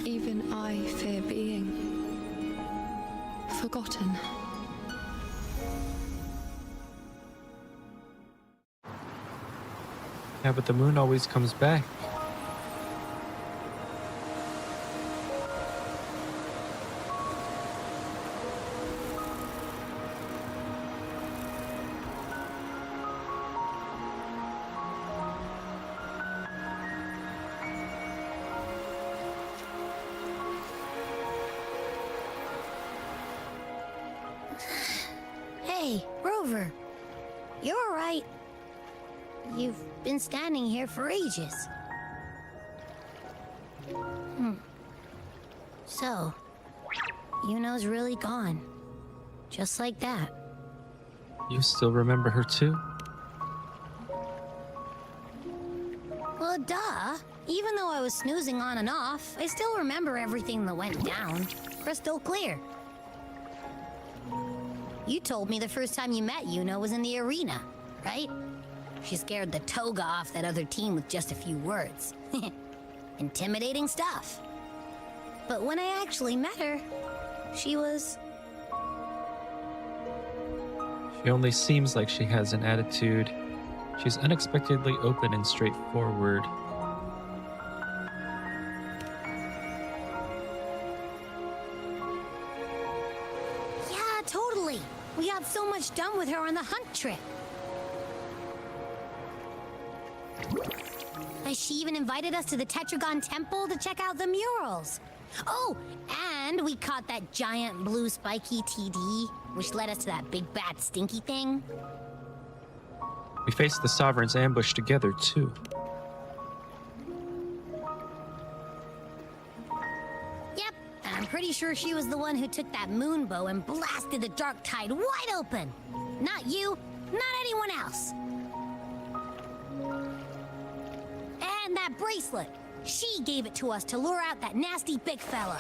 even I fear being... forgotten. Yeah, but the moon always comes back. Hey, Rover. You're all right. You've been standing here for ages. So, Yuno's really gone. Just like that. You still remember her too? Well, duh. Even though I was snoozing on and off, I still remember everything that went down. Crystal clear. You told me the first time you met Yuno was in the arena, right? She scared the toga off that other team with just a few words. Intimidating stuff. But when I actually met her, she was... She only seems like she has an attitude. She's unexpectedly open and straightforward. Yeah, totally. We got so much done with her on the hunt trip. She even invited us to the Tetragon Temple to check out the murals. Oh, and we caught that giant blue spiky TD, which led us to that big bad stinky thing. We faced the Sovereign's ambush together, too. Yep, and I'm pretty sure she was the one who took that moon bow and blasted the Dark Tide wide open. Not you, not anyone else. And that bracelet. She gave it to us to lure out that nasty big fella.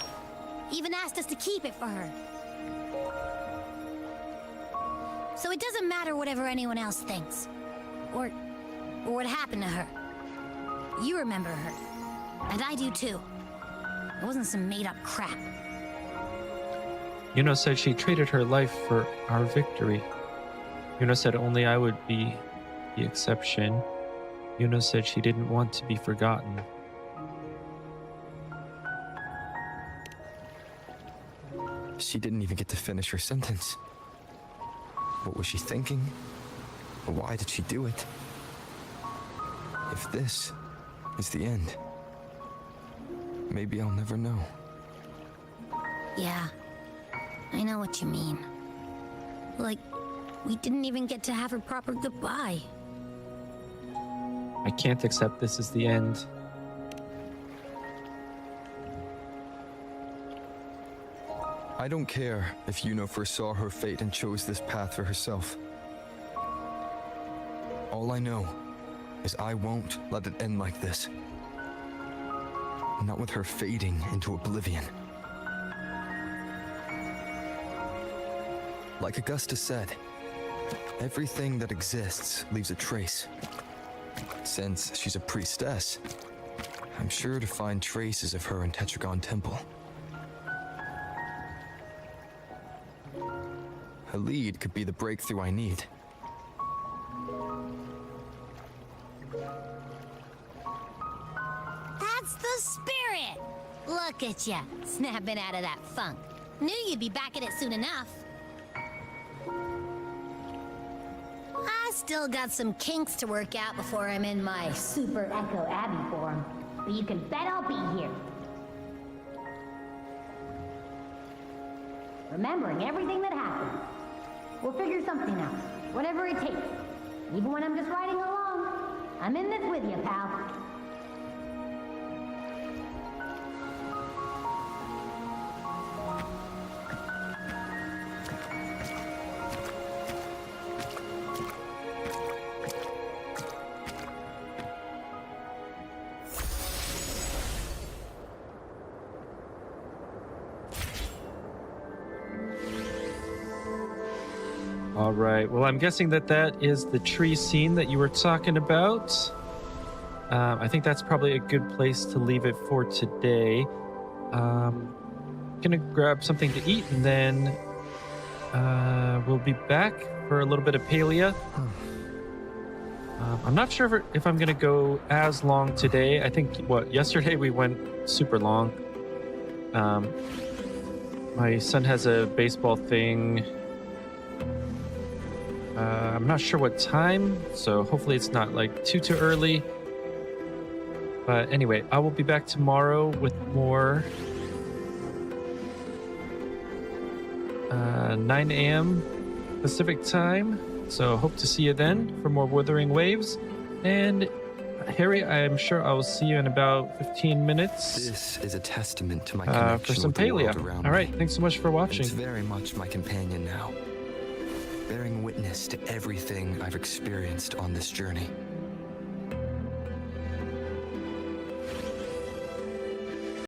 Even asked us to keep it for her. So it doesn't matter whatever anyone else thinks. Or what happened to her. You remember her. And I do too. It wasn't some made-up crap. Yuno said she traded her life for our victory. Yuno said only I would be the exception. Yuno said she didn't want to be forgotten. She didn't even get to finish her sentence. What was she thinking? Why did she do it? If this is the end, maybe I'll never know. Yeah, I know what you mean. Like, we didn't even get to have a proper goodbye. I can't accept this as the end. I don't care if Yuno foresaw her fate and chose this path for herself. All I know is I won't let it end like this. Not with her fading into oblivion. Like Augusta said, everything that exists leaves a trace. Since she's a priestess, I'm sure to find traces of her in Tetragon Temple. A lead could be the breakthrough I need. That's the spirit! Look at ya, snapping out of that funk. Knew you'd be back at it soon enough. I still got some kinks to work out before I'm in my Super Echo Abbey form. But you can bet I'll be here. Remembering everything that happened. We'll figure something out, whatever it takes. Even when I'm just riding along, I'm in this with you, pal. All right. Well, I'm guessing that is the tree scene that you were talking about. I think that's probably a good place to leave it for today. Gonna grab something to eat, and then we'll be back for a little bit of Palea. I'm not sure if I'm gonna go as long today. I think yesterday we went super long. My son has a baseball thing. I'm not sure what time, so hopefully it's not like too early. But anyway, I will be back tomorrow with more 9 a.m. Pacific time. So hope to see you then for more Wuthering Waves. And Harry, I'm sure I will see you in about 15 minutes. This is a testament to my connection for some with the world Palea. around All right, me. thanks so much for watching. It's very much my companion now, bearing witness to everything I've experienced on this journey.